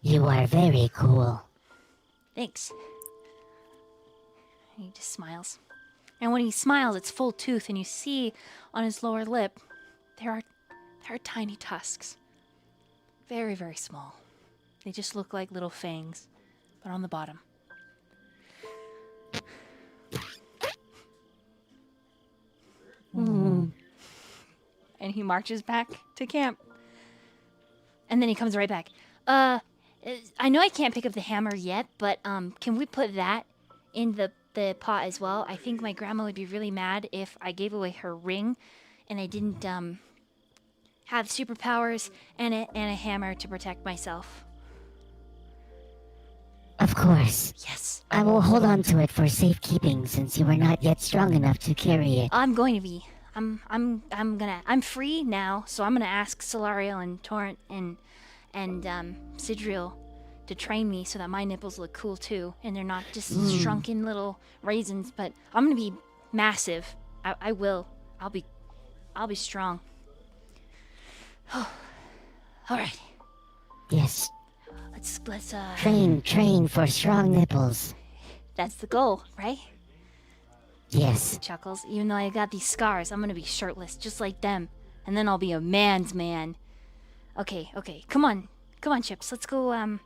You are very cool. Thanks. And he just smiles. And when he smiles, it's full tooth, and you see on his lower lip, there are tiny tusks. Very, very small. They just look like little fangs, but on the bottom. And he marches back to camp. And then he comes right back. I know I can't pick up the hammer yet, but can we put that in the pot as well? I think my grandma would be really mad if I gave away her ring and I didn't have superpowers and a hammer to protect myself. Of course. Yes. I will hold on to it for safekeeping since you are not yet strong enough to carry it. I'm going to be. I'm free now, so I'm gonna ask Solariel and Torrent and Sidriel to train me so that my nipples look cool too, and they're not just shrunken little raisins. But I'm gonna be massive. I will. I'll be strong. All right. Yes. Let's Train for strong nipples. That's the goal, right? Yes. Chuckles. Even though I got these scars, I'm gonna be shirtless, just like them, and then I'll be a man's man. Okay. Come on, Chips. Let's go.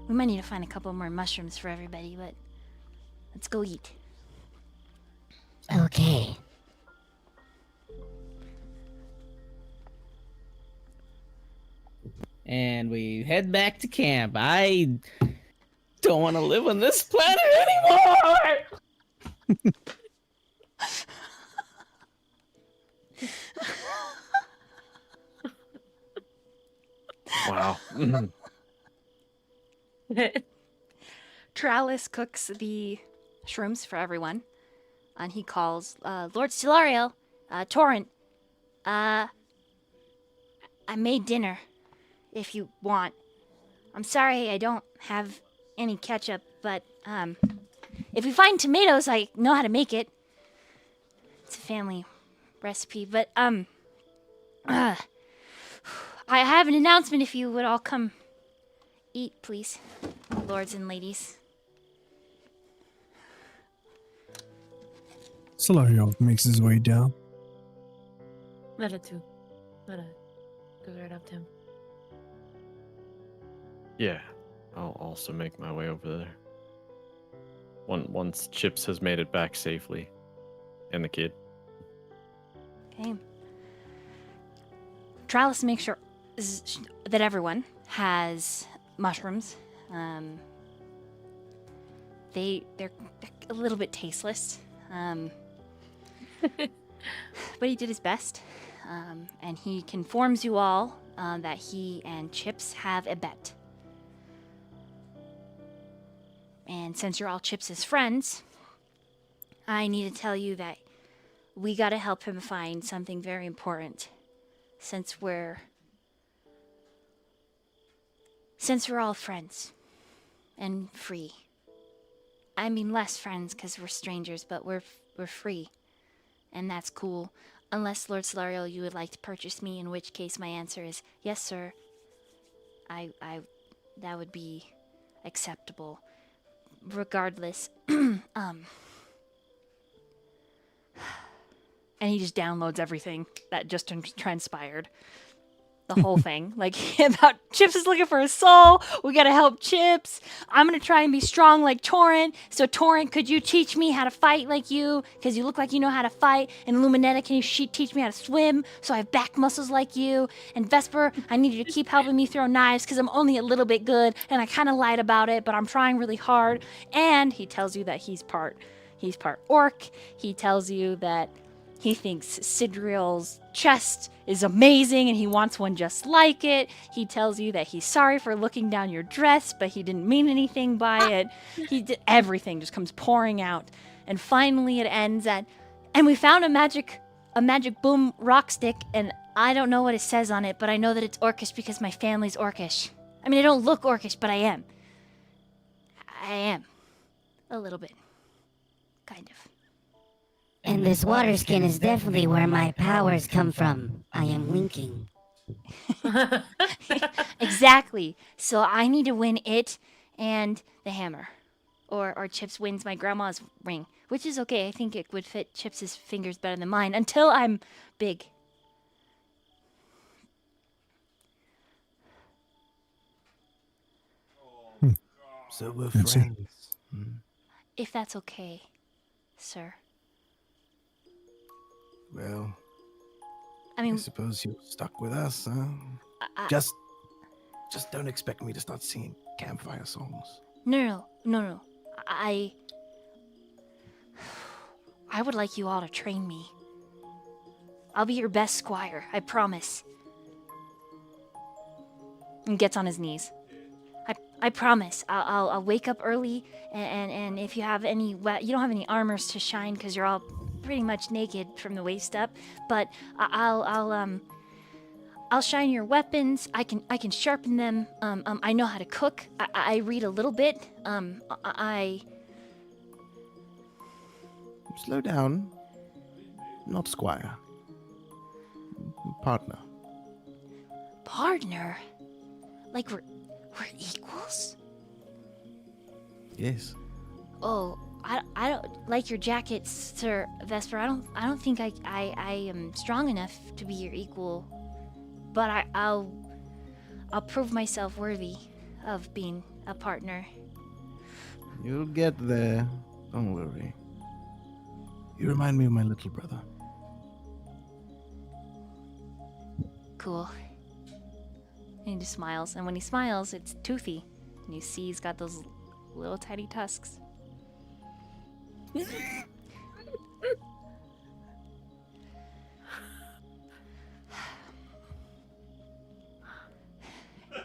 We might need to find a couple more mushrooms for everybody, but let's go eat. Okay. And we head back to camp. I don't want to live on this planet anymore! Wow. Tralis cooks the shrooms for everyone, and he calls Lord Solariel, Torrent. I made dinner, if you want. I'm sorry I don't have any ketchup, but if we find tomatoes, I know how to make it. It's a family recipe, but I have an announcement. If you would all come eat, please, lords and ladies. Solario makes his way down. Meta too. Meta goes right up to him. Yeah, I'll also make my way over there. Once Chips has made it back safely, and the kid. Okay. Tralis makes sure that everyone has mushrooms. They're a little bit tasteless. But he did his best. And he informs you all that he and Chips have a bet. And since you're all Chips' friends, I need to tell you that we gotta help him find something very important. Since we're all friends and free. I mean less friends because we're strangers, but we're free. And that's cool. Unless, Lord Solariel, you would like to purchase me, in which case my answer is yes, sir. That would be acceptable. Regardless, and he just downloads everything that just transpired. The whole thing. Like, about Chips is looking for a soul. We gotta help Chips. I'm gonna try and be strong like Torrent. So, Torrent, could you teach me how to fight like you? Because you look like you know how to fight. And Luminetta, can you teach me how to swim? So I have back muscles like you. And Vesper, I need you to keep helping me throw knives because I'm only a little bit good. And I kind of lied about it, but I'm trying really hard. And he tells you that he's part orc. He tells you that he thinks Sidriel's chest is amazing and he wants one just like it. He tells you that he's sorry for looking down your dress, but he didn't mean anything by it. Everything just comes pouring out. And finally it ends at, and we found a magic boom rock stick, and I don't know what it says on it, but I know that it's orcish because my family's orcish. I mean, I don't look orcish, but I am. I am. A little bit. Kind of. And this water skin is definitely where my powers come from. I am winking. Exactly. So I need to win it and the hammer. Or Chips wins my grandma's ring. Which is okay. I think it would fit Chips' fingers better than mine. Until I'm big. So we're That's it. friends. If that's okay, sir. Well, I I mean, suppose you're stuck with us, huh? Just don't expect me to start singing campfire songs. No. I would like you all to train me. I'll be your best squire, I promise. And gets on his knees. I promise. I'll wake up early, and if you have any, you don't have any armors to shine because you're all pretty much naked from the waist up. But I'll shine your weapons. I can sharpen them. I know how to cook. I read a little bit. Slow down. Not squire. Partner. Partner? Like we're equals? Yes. Oh, I don't like your jacket, Sir Vesper. I don't think I am strong enough to be your equal. But I'll prove myself worthy of being a partner. You'll get there. Don't worry. You remind me of my little brother. Cool. And he just smiles, and when he smiles, it's toothy. And you see he's got those little tiny tusks.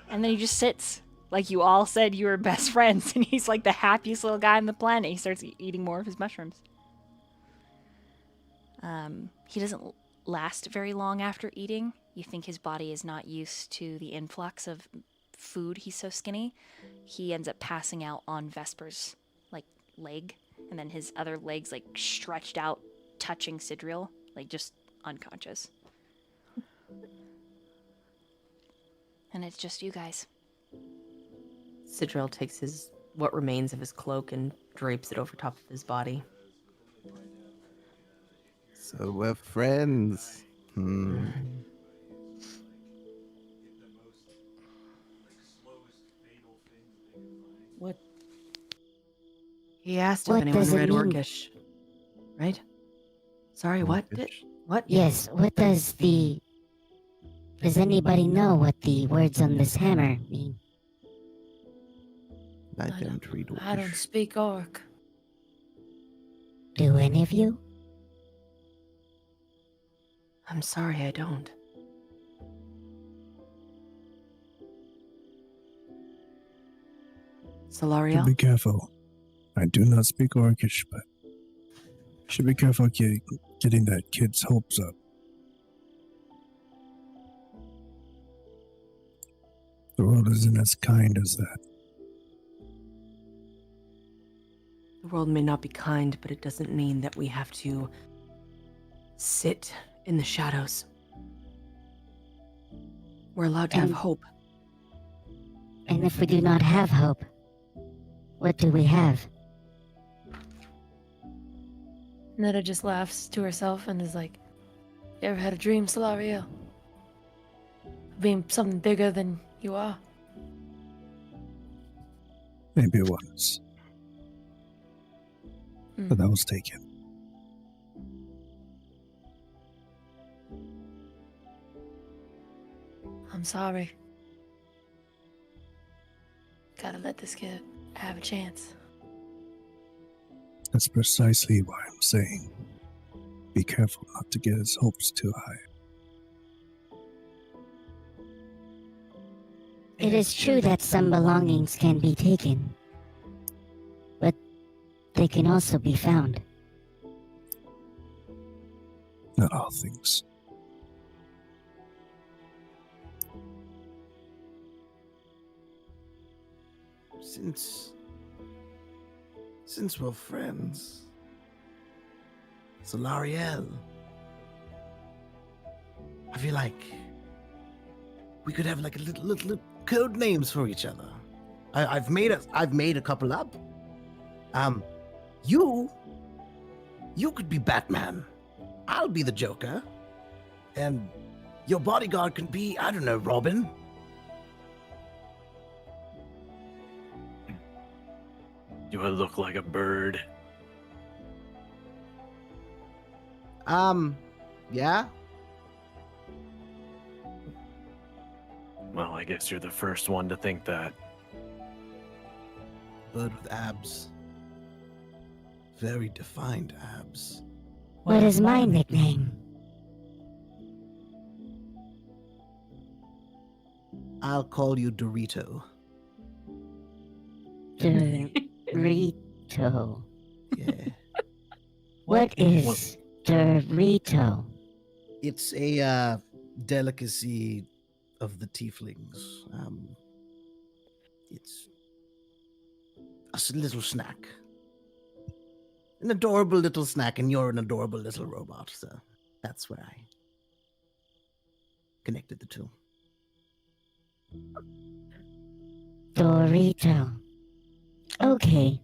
And then he just sits, like you all said you were best friends, and he's like the happiest little guy on the planet. He starts eating more of his mushrooms. He doesn't last very long after eating. You think his body is not used to the influx of food. He's so skinny. He ends up passing out on Vesper's like leg, and then his other legs like stretched out, touching Sidriel, like just unconscious. And it's just you guys. Sidriel takes what remains of his cloak and drapes it over top of his body. So we're friends. What? He asked if What anyone does it read mean? Orcish. Right? Sorry, what? What? Yes, does anybody know what the words on this hammer mean? I don't read I don't speak Orc. Do any of you? I'm sorry, I don't. Solariel? Be careful. I do not speak Orcish, but should be careful getting that kid's hopes up. The world isn't as kind as that. The world may not be kind, but it doesn't mean that we have to sit in the shadows. We're allowed to have hope. And if we do not have hope, what do we have? Netta just laughs to herself and is like, "You ever had a dream, Solariel? Being something bigger than you are?" Maybe once. But that was taken. I'm sorry. Gotta let this kid have a chance. That's precisely why I'm saying be careful not to get his hopes too high. It is true that some belongings can be taken, but they can also be found. Not all things. Since we're friends, Solariel, I feel like we could have like a little code names for each other. I've made a couple up. You could be Batman. I'll be the Joker, and your bodyguard can be, I don't know, Robin. Do I look like a bird? Yeah? Well, I guess you're the first one to think that. Bird with abs. Very defined abs. What is my nickname? I'll call you Dorito. Dorito. Yeah. What is Dorito? It's a delicacy of the tieflings. It's little snack. An adorable little snack, and you're an adorable little robot, so that's where I connected the two. Dorito. Okay.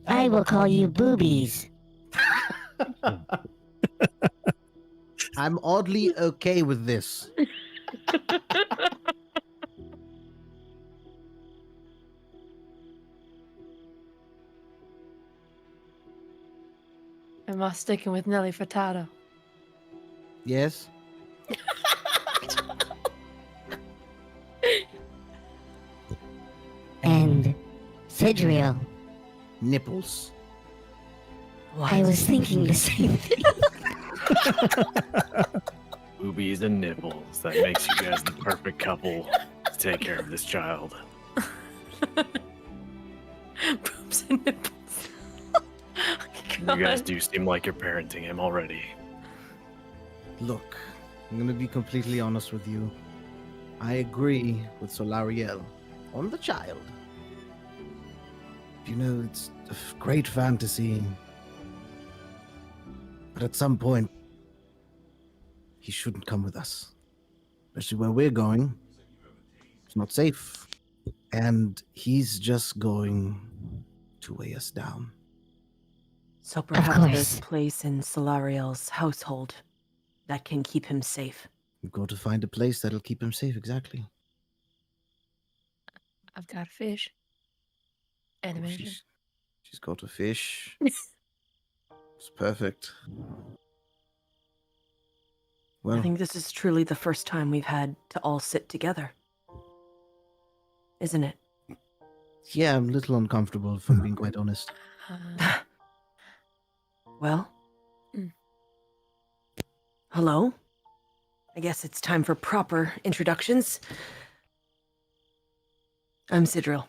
I will call you Boobies. I'm oddly okay with this. Am I sticking with Nelly Furtado? Yes? And Sidriel. Nipples. I was thinking the same thing. Boobies and nipples. That makes you guys the perfect couple to take care of this child. Boobs and nipples. You guys do seem like you're parenting him already. Look, I'm gonna be completely honest with you. I agree with Solariel on the child. You know, it's a great fantasy. But at some point, he shouldn't come with us. Especially where we're going. It's not safe. And he's just going to weigh us down. So perhaps course. there's a place in Solariel's household that can keep him safe. We've got to find a place that'll keep him safe, exactly. I've got a fish. And a mansion. She's got a fish. It's perfect. Well, I think this is truly the first time we've had to all sit together. Isn't it? yeah, I'm a little uncomfortable, if I'm being quite honest. Well? Mm. Hello? I guess it's time for proper introductions. I'm Sidril.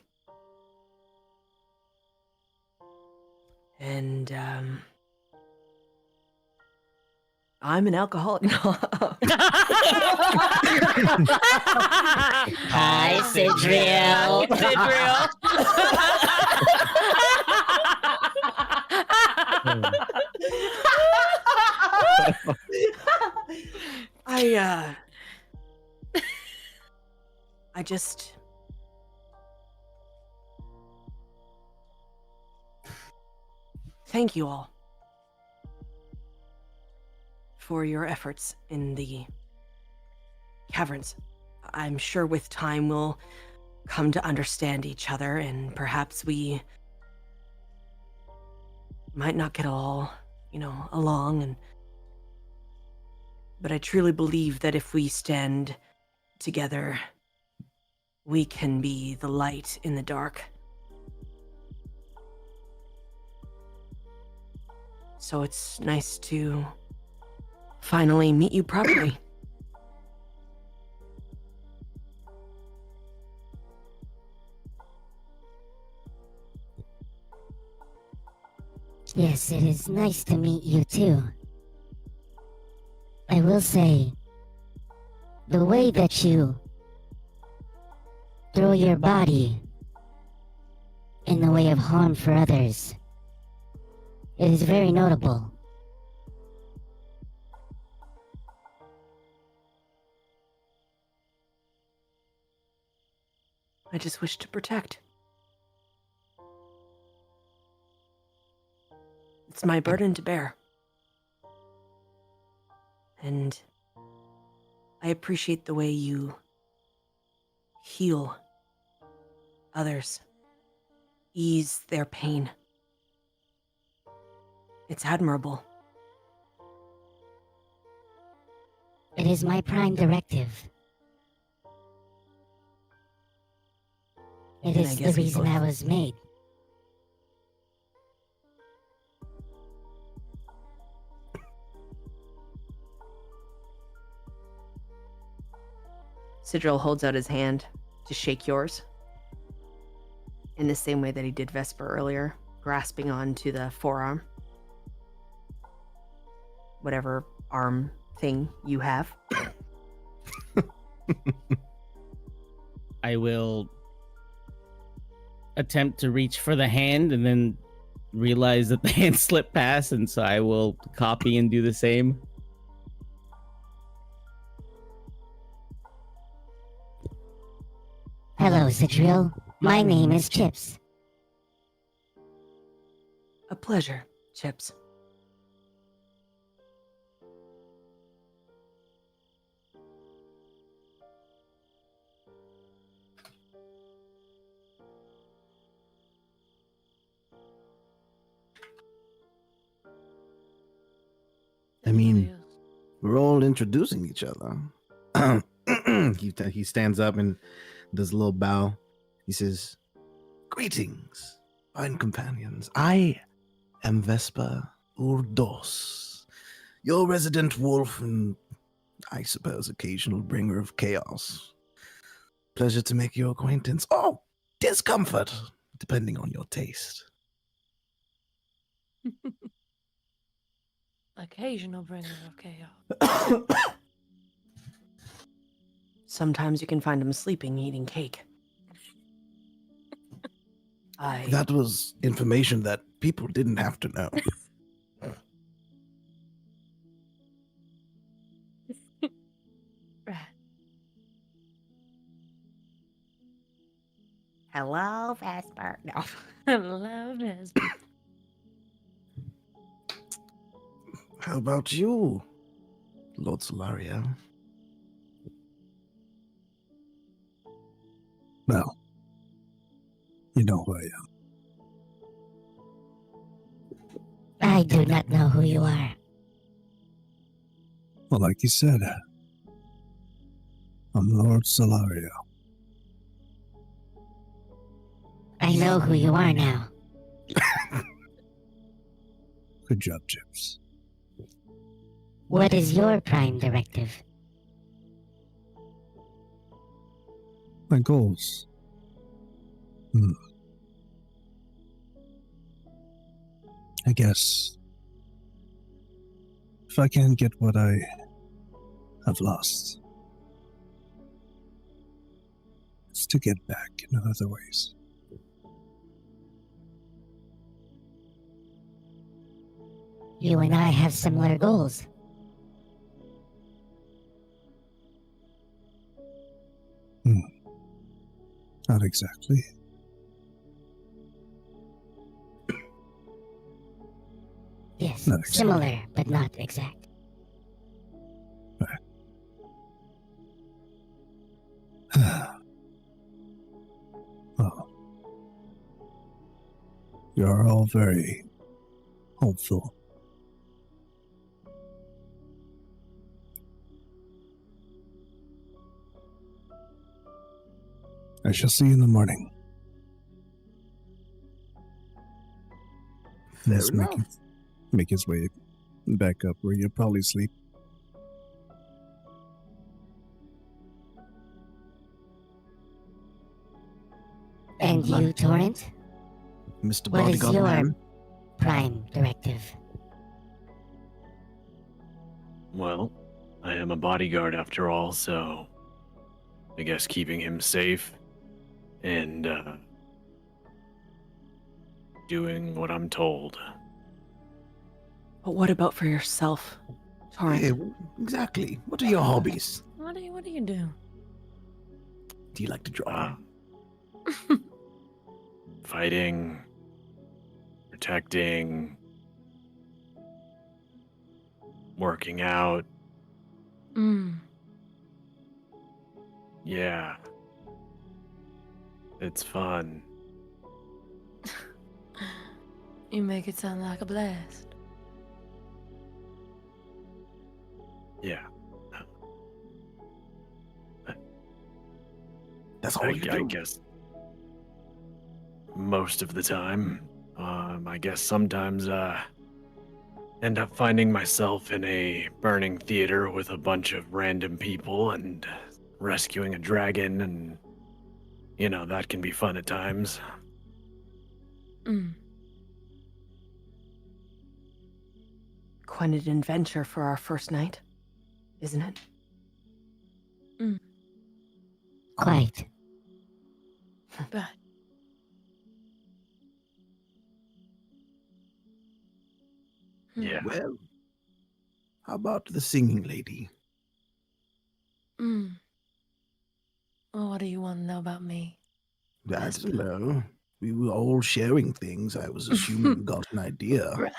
And, I'm an alcoholic. Hi, Sidriel. I just... Thank you all for your efforts in the caverns. I'm sure with time we'll come to understand each other, and perhaps we might not get all, along, but I truly believe that if we stand together, we can be the light in the dark. So it's nice to finally meet you properly. Yes, it is nice to meet you too. I will say, the way that you throw your body in the way of harm for others, it is very notable. I just wish to protect. It's my burden to bear. And I appreciate the way you heal others, ease their pain. It's admirable. It is my prime directive. It And I is the guess we reason both- I was made. Sidril holds out his hand to shake yours in the same way that he did Vesper earlier, grasping onto the forearm. Whatever arm thing you have. I will attempt to reach for the hand and then realize that the hand slipped past, and so I will copy and do the same. Hello, Citriel. My name is Chips. A pleasure, Chips. I mean, we're all introducing each other. He stands up and does a little bow. He says, "Greetings, fine companions. I am Vesper Urdos, your resident wolf and, I suppose, occasional bringer of chaos. Pleasure to make your acquaintance. Oh, discomfort, depending on your taste." Occasional bringer of chaos. Sometimes you can find him sleeping, eating cake. That was information that people didn't have to know. Hello, Vesper. No. Hello, Vesper. How about you, Lord Solaria? Well, you know who I am. I do not know who you are. Well, like you said, I'm Lord Solario. I know who you are now. Good job, Chips. What is your prime directive? My goals. I guess if I can get what I have lost, it's to get back in other ways. You and I have similar goals. Not exactly. Yes, Not exactly. similar, but not exact. Well, you're all very hopeful. I shall see you in the morning. Let's make his way back up where you'll probably sleep. And you, Torrent? Mr. What is Bodyguard your Man? prime directive? Well, I am a bodyguard after all, so I guess keeping him safe and doing what I'm told. But what about for yourself, Torrent? Hey, exactly. What are your hobbies? What do you do? Do you like to draw? Fighting, protecting, working out. Yeah. It's fun. You make it sound like a blast. Yeah. That's all you do? I guess most of the time. I guess sometimes end up finding myself in a burning theater with a bunch of random people, and rescuing a dragon, and that can be fun at times. Mm. Quite an adventure for our first night, isn't it? Quite. But Yeah. Well, how about the singing lady? well, what do you want to know about me? I don't know. We were all sharing things. I was assuming you got an idea. Right.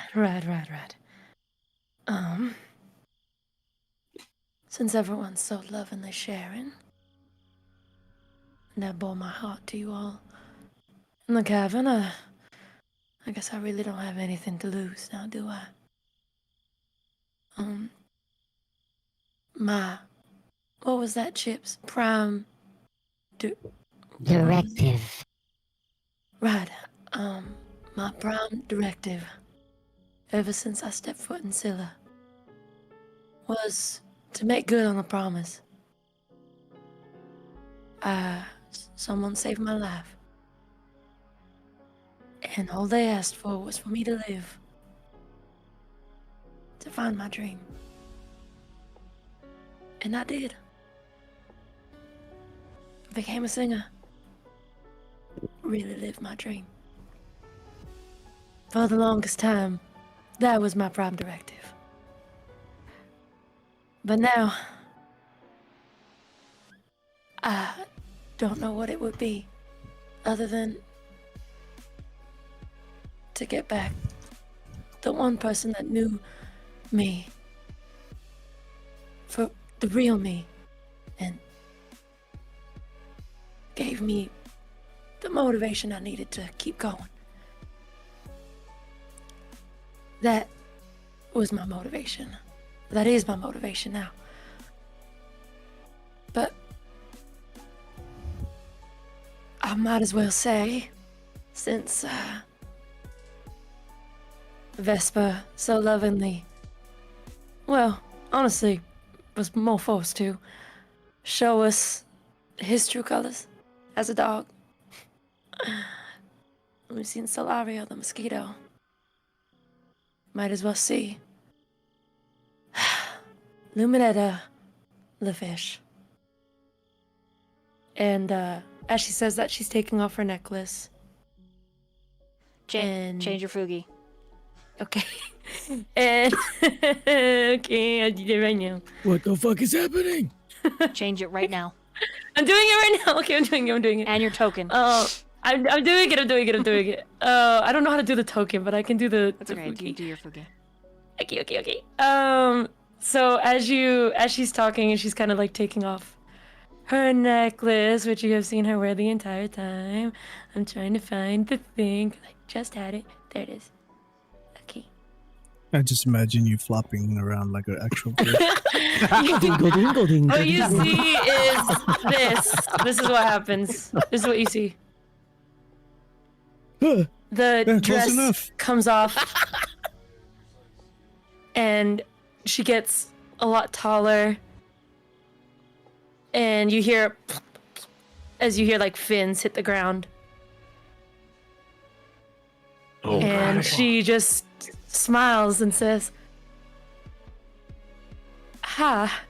Since everyone's so lovingly sharing, and I bore my heart to you all in the cavern, I guess I really don't have anything to lose now, do I? What was that, Chips? Prime, Directive. right, my prime directive, ever since I stepped foot in Scylla, was to make good on the promise. Someone saved my life. And all they asked for was for me to live. To find my dream. And I did. I became a singer. Really lived my dream. For the longest time, that was my prime directive. But now, I don't know what it would be other than to get back the one person that knew me for the real me and gave me the motivation I needed to keep going. That was my motivation. That is my motivation now. But I might as well say, since Vespa so lovingly, well, honestly, was more forced to show us his true colors as a dog. We've seen Solario the mosquito. Might as well see Luminetta the fish. And as she says that, she's taking off her necklace. And Change your Fugi. okay. And okay, I did it right now. What the fuck is happening? Change it right now. I'm doing it right now. Okay, I'm doing it. And your token. I'm doing it. I don't know how to do the token, but I can do the. That's okay. Do your Fugi. Okay. So as she's talking and she's kind of like taking off her necklace, which you have seen her wear the entire time. I'm trying to find the thing. I just had it. There it is. Okay. I just imagine you flopping around like an actual fish. What you see is this. This is what happens. This is what you see. The close dress enough. comes off, and she gets a lot taller. And you hear, as you hear like fins hit the ground. Oh, And incredible. she just smiles and says, "Ha."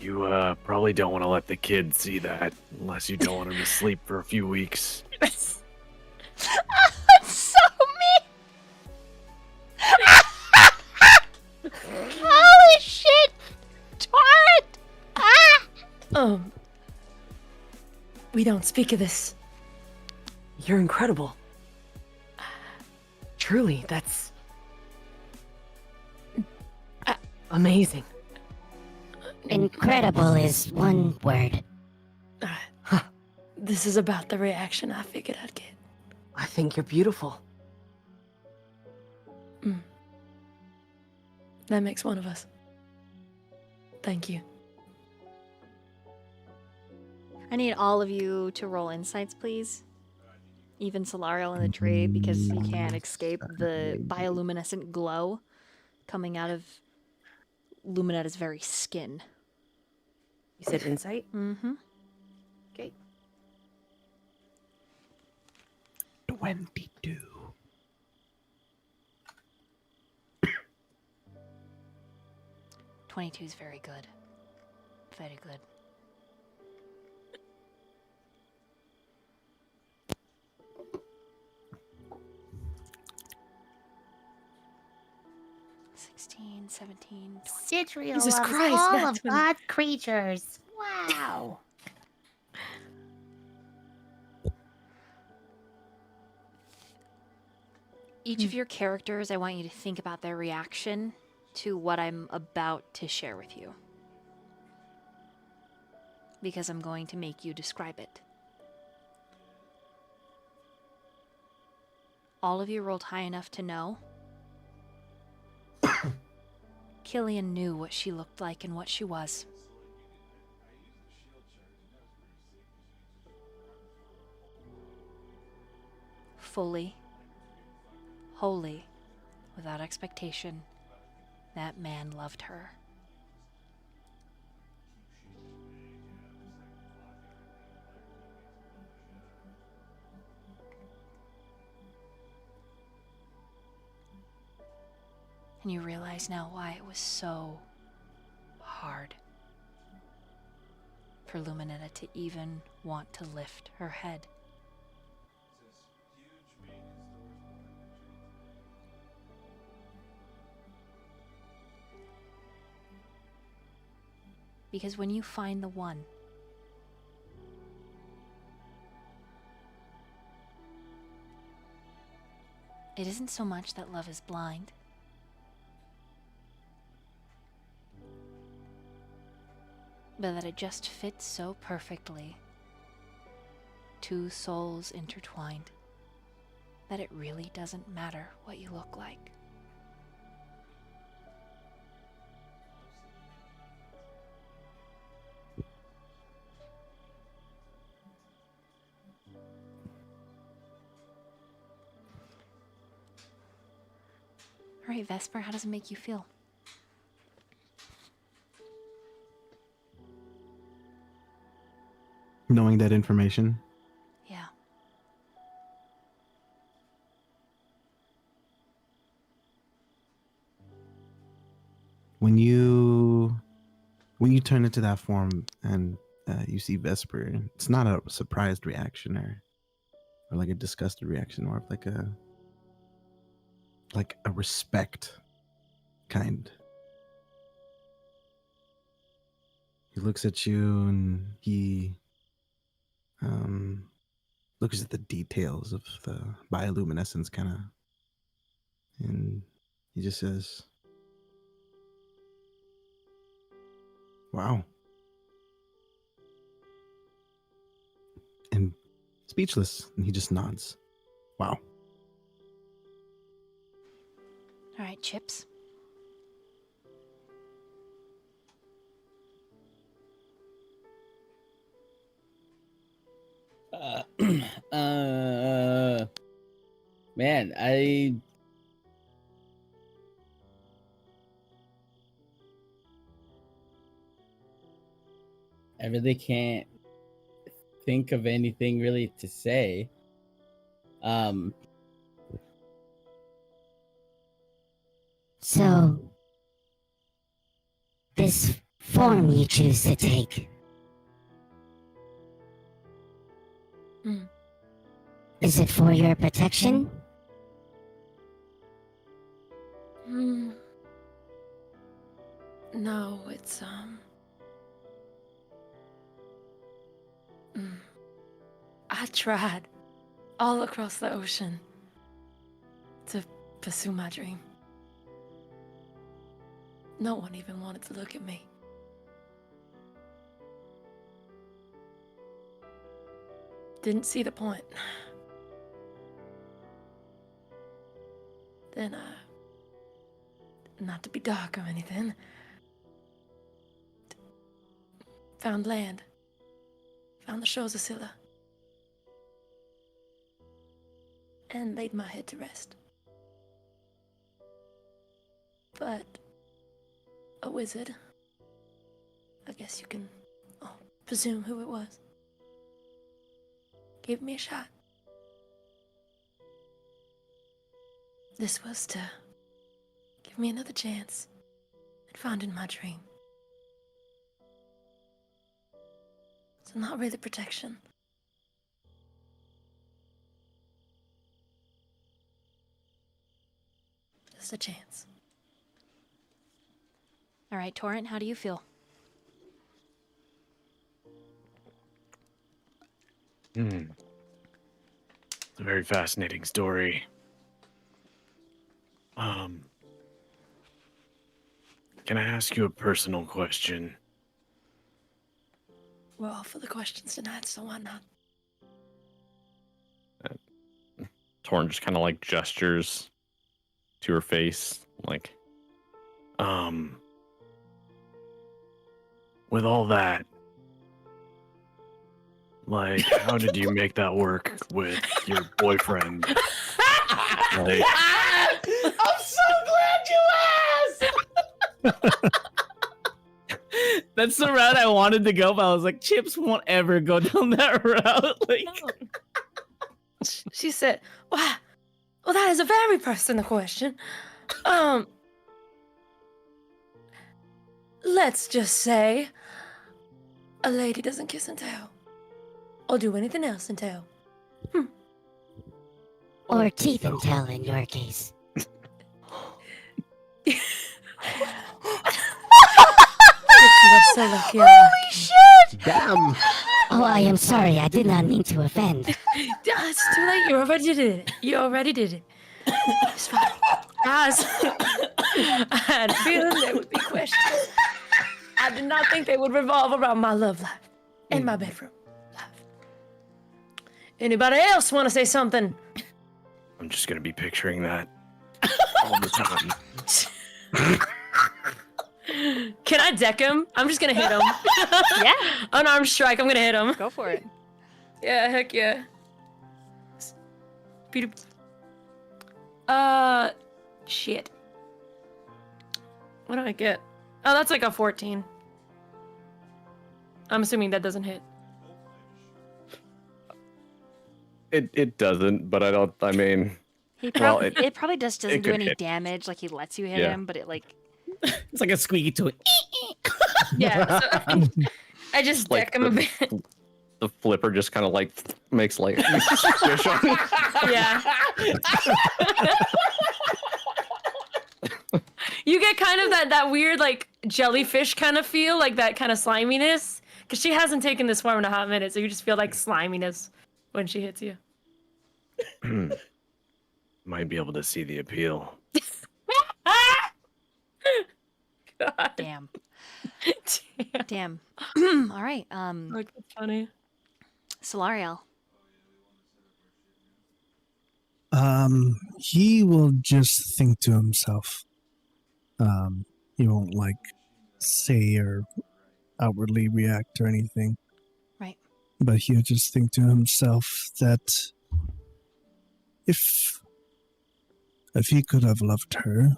You probably don't want to let the kids see that unless you don't want them to sleep for a few weeks. That's so mean. Holy shit, Torrent! We don't speak of this. You're incredible. Truly, that's amazing. Incredible is one word. This is about the reaction I figured I'd get. I think you're beautiful. That makes one of us. Thank you. I need all of you to roll insights, please. Even Solarial in the tree, because you can't escape the bioluminescent glow coming out of Luminetta's very skin. You said insight? Mm-hmm. Okay. 22. 22 is very good. Very good. $16, 17, 20. Citriel Jesus loves Christ, all that's of when- God's creatures. Wow. Each of your characters, I want you to think about their reaction to what I'm about to share with you. Because I'm going to make you describe it. All of you rolled high enough to know. Killian knew what she looked like and what she was. Fully, wholly, without expectation, that man loved her. And you realize now why it was so hard for Luminetta to even want to lift her head. Because when you find the one, it isn't so much that love is blind. But that it just fits so perfectly. Two souls intertwined. That it really doesn't matter what you look like. All right, Vesper, how does it make you feel? Knowing that information. Yeah. When you turn into that form and you see Vesper, it's not a surprised reaction or like a disgusted reaction, or like a respect kind. He looks at you and he looks at the details of the bioluminescence kind of, and he just says, wow. And speechless, and he just nods. Wow. All right, Chips. Man, I really can't think of anything really to say. So, this form you choose to take. Hmm. Is it for your protection? No, it's I tried all across the ocean to pursue my dream. No one even wanted to look at me. Didn't see the point. Then not to be dark or anything, found land. Found the shores of Scylla. And laid my head to rest. But a wizard, I guess you can presume who it was. Gave me a shot. This was to give me another chance I'd found in my dream. So not really protection. Just a chance. All right, Torrent, how do you feel? It's a very fascinating story. Can I ask you a personal question? We're all for the questions tonight, so why not? Torn just kind of like gestures to her face, like, with all that, like, how did you make that work with your boyfriend? Like, I'm so glad you asked! That's the route I wanted to go, but I was like, Chips won't ever go down that route. Like, She said, well, that is a very personal question. Let's just say a lady doesn't kiss and tell. Or do anything else and tell. Or teeth and tell in your case. You're so lucky. Holy shit! Damn. Oh, I am sorry. I did not mean to offend. It's too late. You already did it. You already did it. It's fine. Guys, I had a feeling there would be questions. I did not think they would revolve around my love life and my bedroom life. Anybody else want to say something? I'm just gonna be picturing that all the time. Can I deck him? I'm just gonna hit him. Yeah. Unarmed strike. I'm gonna hit him. Go for it. Yeah, heck yeah. Shit. What do I get? Oh, that's like a 14. I'm assuming that doesn't hit. it doesn't, but I mean, He Well, probably it probably just doesn't do could any hit. damage. Like he lets you hit Yeah. him, but it like it's like a squeaky toy. Yeah, so I just Like deck him a bit. the flipper just kind of like makes like squish on it. Yeah. You get kind of that weird like jellyfish kind of feel, like that kind of sliminess, because she hasn't taken this form in a hot minute, so you just feel like sliminess when she hits you. Might be able to see the appeal. God. damn. Damn. All right. Like, that's funny. Solariel. He will just think to himself. He won't like say or outwardly react or anything. Right. But he'll just think to himself that if he could have loved her,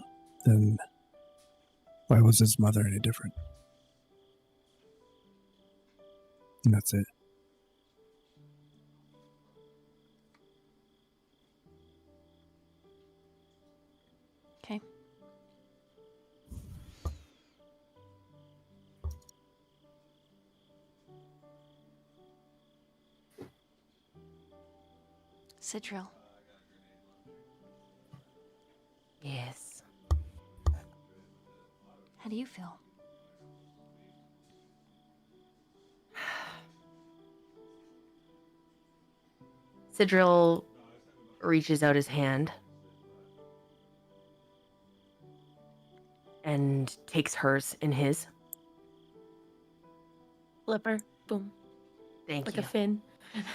then why was his mother any different? And that's it. Okay. Sidril. Yes. How do you feel? Sidril reaches out his hand and takes hers in his. Flipper. Boom. Thank Like you. a fin.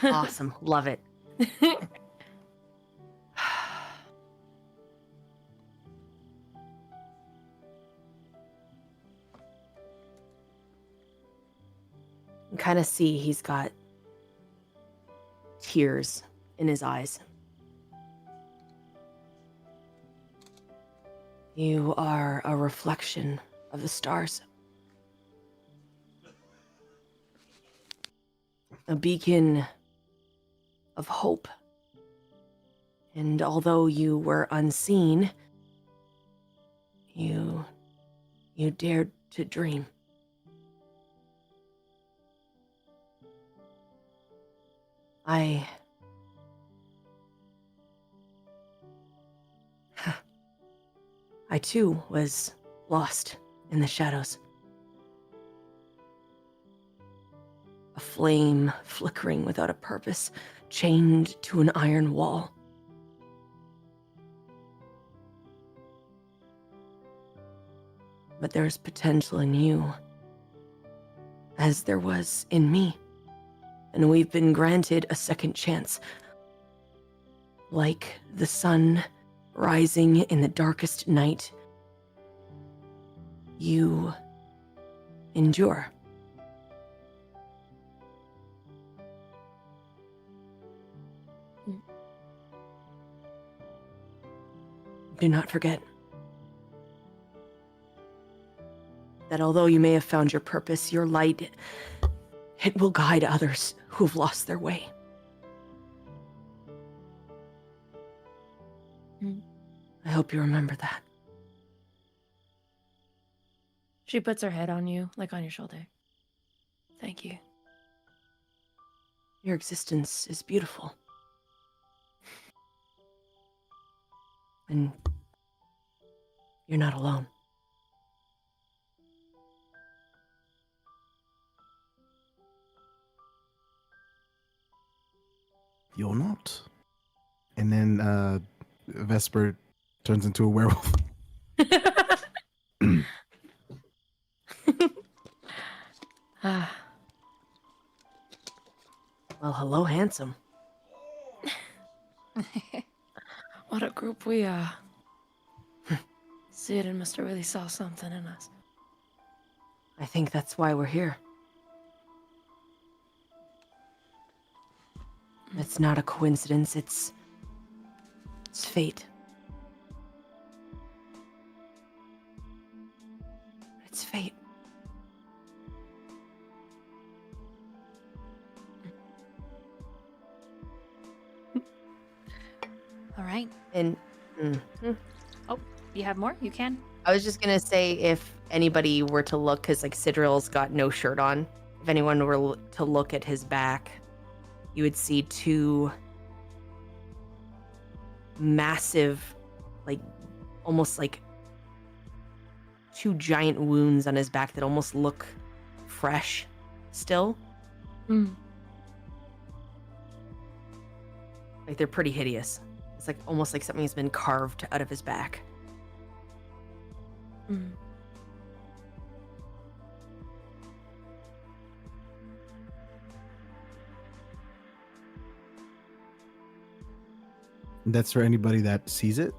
Awesome. Love it. You kind of see he's got tears in his eyes. You are a reflection of the stars. a beacon of hope. And although you were unseen, you dared to dream. I too was lost in the shadows. A flame flickering without a purpose, chained to an iron wall. But there's potential in you, as there was in me. And we've been granted a second chance. Like the sun rising in the darkest night, you endure. Do not forget that although you may have found your purpose, your light, it will guide others who've lost their way. I hope you remember that. She puts her head on you, like on your shoulder. Thank you. Your existence is beautiful. And you're not alone. You're not. And then Vesper turns into a werewolf. Ah, Well, hello, handsome. what a group we are. Sid must have really saw something in us. I think that's why we're here. It's not a coincidence, it's fate. It's fate. All right. And Oh, you have more? You can. I was just gonna say, if anybody were to look, because like Sidril's got no shirt on, if anyone were to look at his back, you would see two massive, like almost like two giant wounds on his back that almost look fresh still. Mm. Like they're pretty hideous. It's like almost like something's been carved out of his back. Mm. That's for anybody that sees it.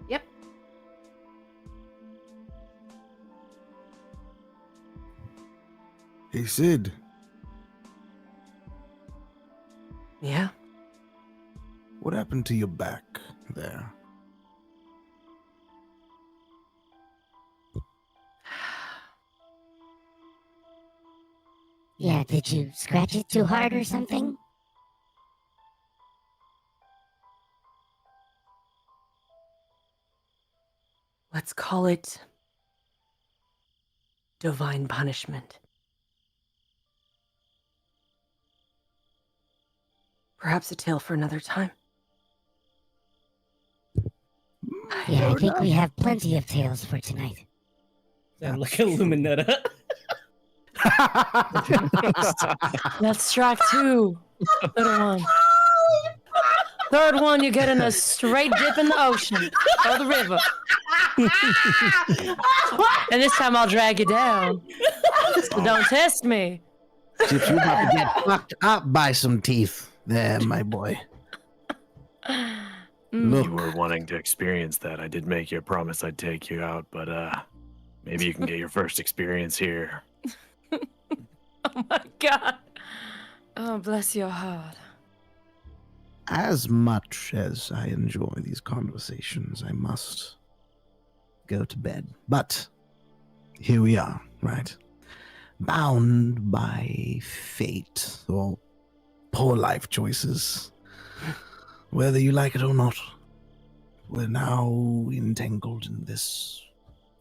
Yep. Hey, Sid. Yeah. What happened to your back there? Yeah, did you scratch it too hard or something? Let's call it divine punishment. Perhaps a tale for another time. Yeah, I think we have plenty of tales for tonight. Sound like a Luminetta. That's track 2. Third one. Third one, you're getting a straight dip in the ocean or the river. And this time I'll drag you down. So don't test me. Chips, you about to get fucked up by some teeth there, my boy. Look, You were wanting to experience that. I did make you a promise I'd take you out, but maybe you can get your first experience here. Oh my god. Oh, bless your heart. as much as I enjoy these conversations, I must go to bed. But here we are, right? Bound by fate, or poor life choices. Whether you like it or not, we're now entangled in this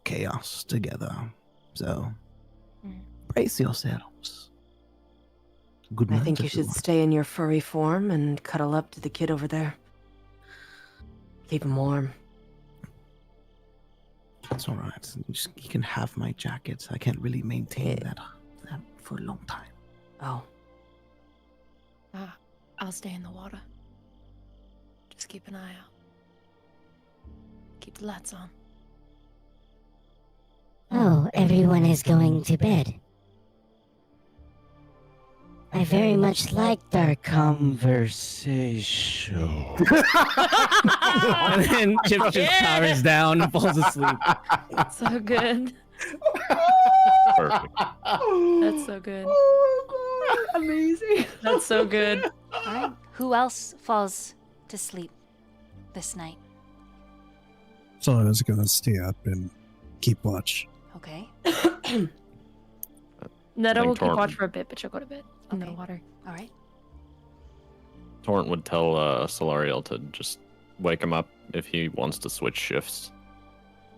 chaos together. So, brace yourselves. Good I night, think you should everyone. stay in your furry form and cuddle up to the kid over there. Keep him warm. It's all right. You can have my jacket. I can't really maintain that for a long time. Oh, I'll stay in the water. Just keep an eye out. Keep the lights on. Oh, everyone is going to bed. I very much liked our conversation. And then Chip just powers down and falls asleep. So good. Perfect. That's so good. Oh, amazing. That's so good. All right. Who else falls to sleep this night? So I was gonna stay up and keep watch. Okay. Netta will keep Torrent- watch for a bit, but she'll go to bed in the Okay. water. All right. Torrent would tell Solariel to just wake him up if he wants to switch shifts,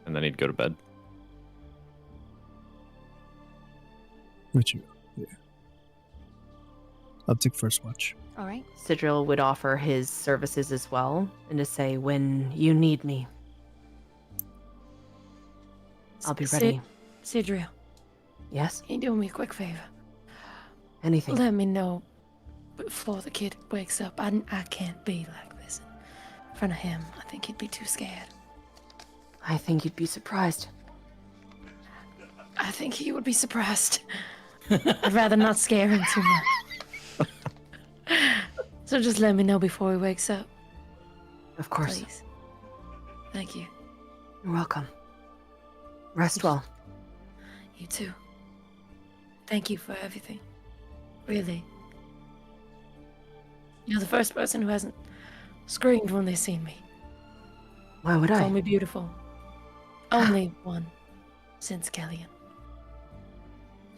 and then he'd go to bed. Which, yeah. I'll take first watch. All right. Sidril would offer his services as well, and to say, when you need me, I'll be ready. Sidriel, Yes? can you do me a quick favor? Anything. Let me know before the kid wakes up. I can't be like this in front of him. I think he'd be too scared. I think you'd be surprised. I think he would be surprised. I'd rather not scare him too much. So just let me know before he wakes up, Of course. please. Thank you. You're welcome. Rest well. You too. Thank you for everything. Really. You're the first person who hasn't screamed when they see me. Why would I? Call me beautiful. Only one since Kellyan.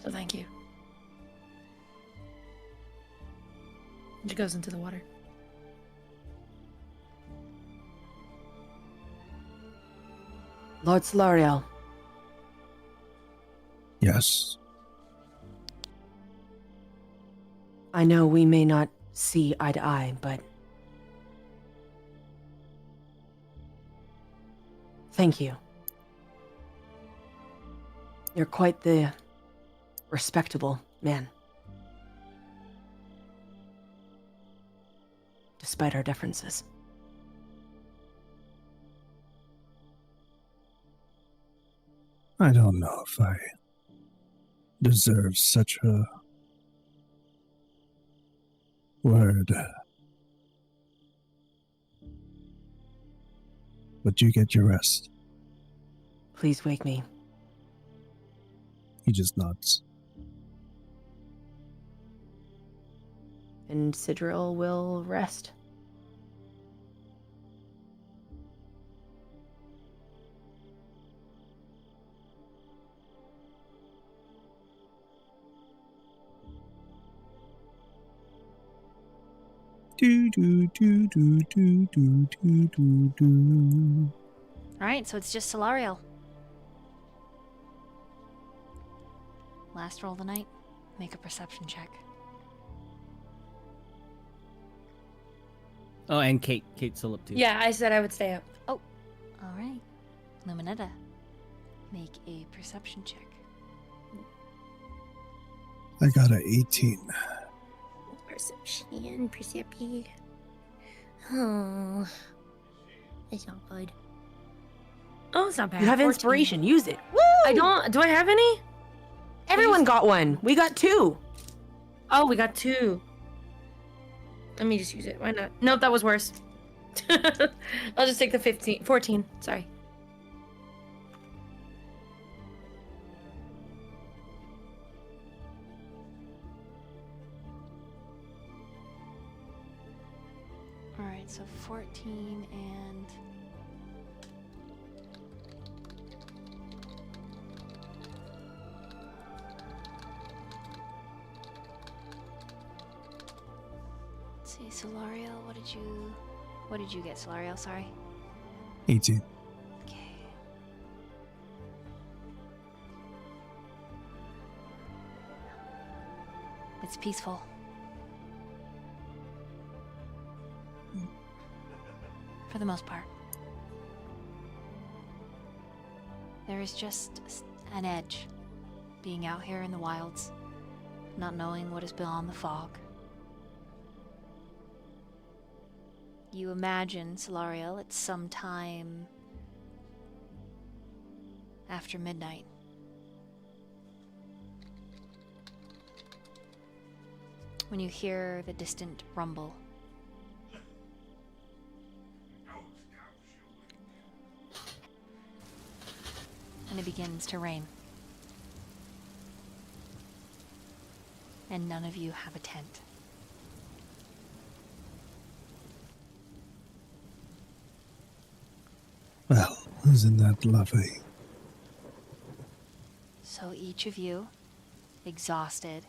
So thank you. And she goes into the water. Lord Solariel, Yes. I know we may not see eye to eye, but thank you. You're quite the respectable man. Despite our differences. I don't know if I deserve such a word. But you get your rest. Please wake me. He just nods. And Sidril will rest. Do do do do do do do do do. All right. So it's just Solariel. Last roll of the night. Make a perception check. Oh, and Kate's still up too. Yeah, I said I would stay up. All right. Luminetta, make a perception check. I got a 18. Perception. Oh, it's not good. Oh, it's not bad. You have 14. inspiration. Use it. Woo! I don't. Do I have any? Everyone got one. We got 2. Oh, we got 2. Let me just use it. Why not? Nope, that was worse. I'll just take the 14. Sorry. All right. So 14 and. Okay, Solariel, what did you get, Solariel? Sorry. 18. Okay. It's peaceful. For the most part. There is just an edge being out here in the wilds, not knowing what is beyond the fog. You imagine, Solariel, it's sometime after midnight. When you hear the distant rumble. And it begins to rain. And none of you have a tent. Well, isn't that lovely? So each of you, exhausted,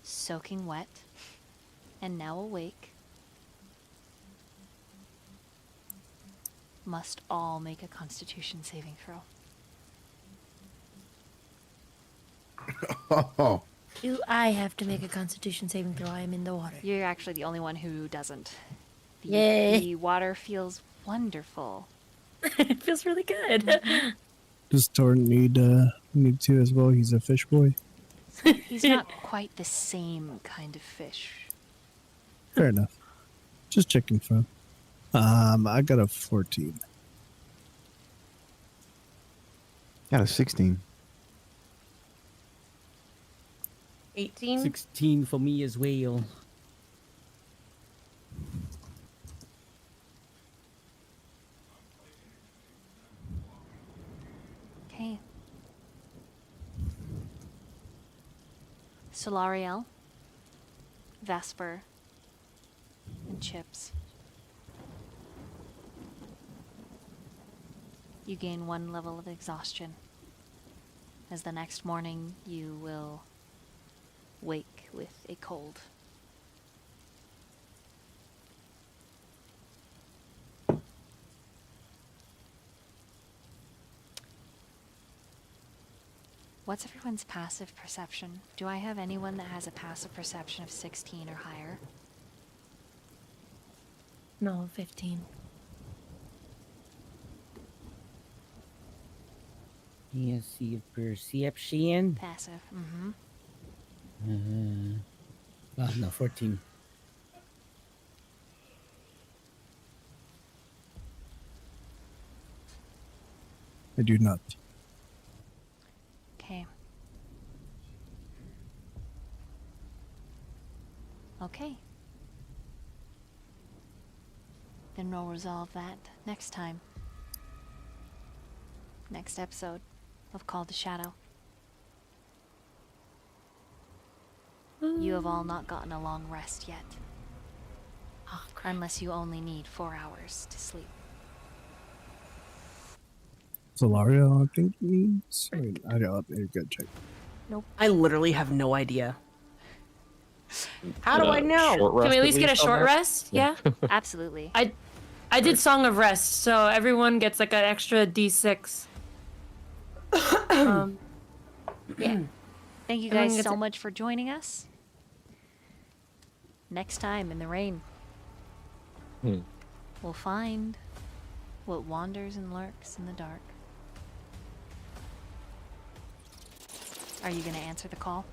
soaking wet, and now awake, must all make a Constitution saving throw. Oh, Do I have to make a Constitution saving throw? I am in the water. You're actually the only one who doesn't. Yay. The water feels wonderful. It feels really good. Does Torrent need to as well? He's a fish boy. He's not quite the same kind of fish. Fair enough. Just checking for him. I got a 14. got a 16. 18. 16 for me as well. Okay. Solariel, Vesper, and Chips. You gain 1 level of exhaustion. As the next morning, you will wake with a cold. What's everyone's passive perception? Do I have anyone that has a passive perception of 16 or higher? No, 15. Yes, see perception. Passive. Mm-hmm. No, 14. I do not. Okay. Okay. Then we'll resolve that next time. Next episode of Call to Shadow. You have all not gotten a long rest yet. Oh, crap. Unless you only need 4 hours to sleep. Solario, I think needs. Wait, I don't. Good check. Nope. I literally have no idea. How do I know? Can we at least get a short rest? Yeah. Absolutely. I did Song of Rest, so everyone gets like an extra D6. Yeah. Thank you Everyone guys gets so it. much for joining us. Next time in the rain, we'll find what wanders and lurks in the dark. Are you going to answer the call?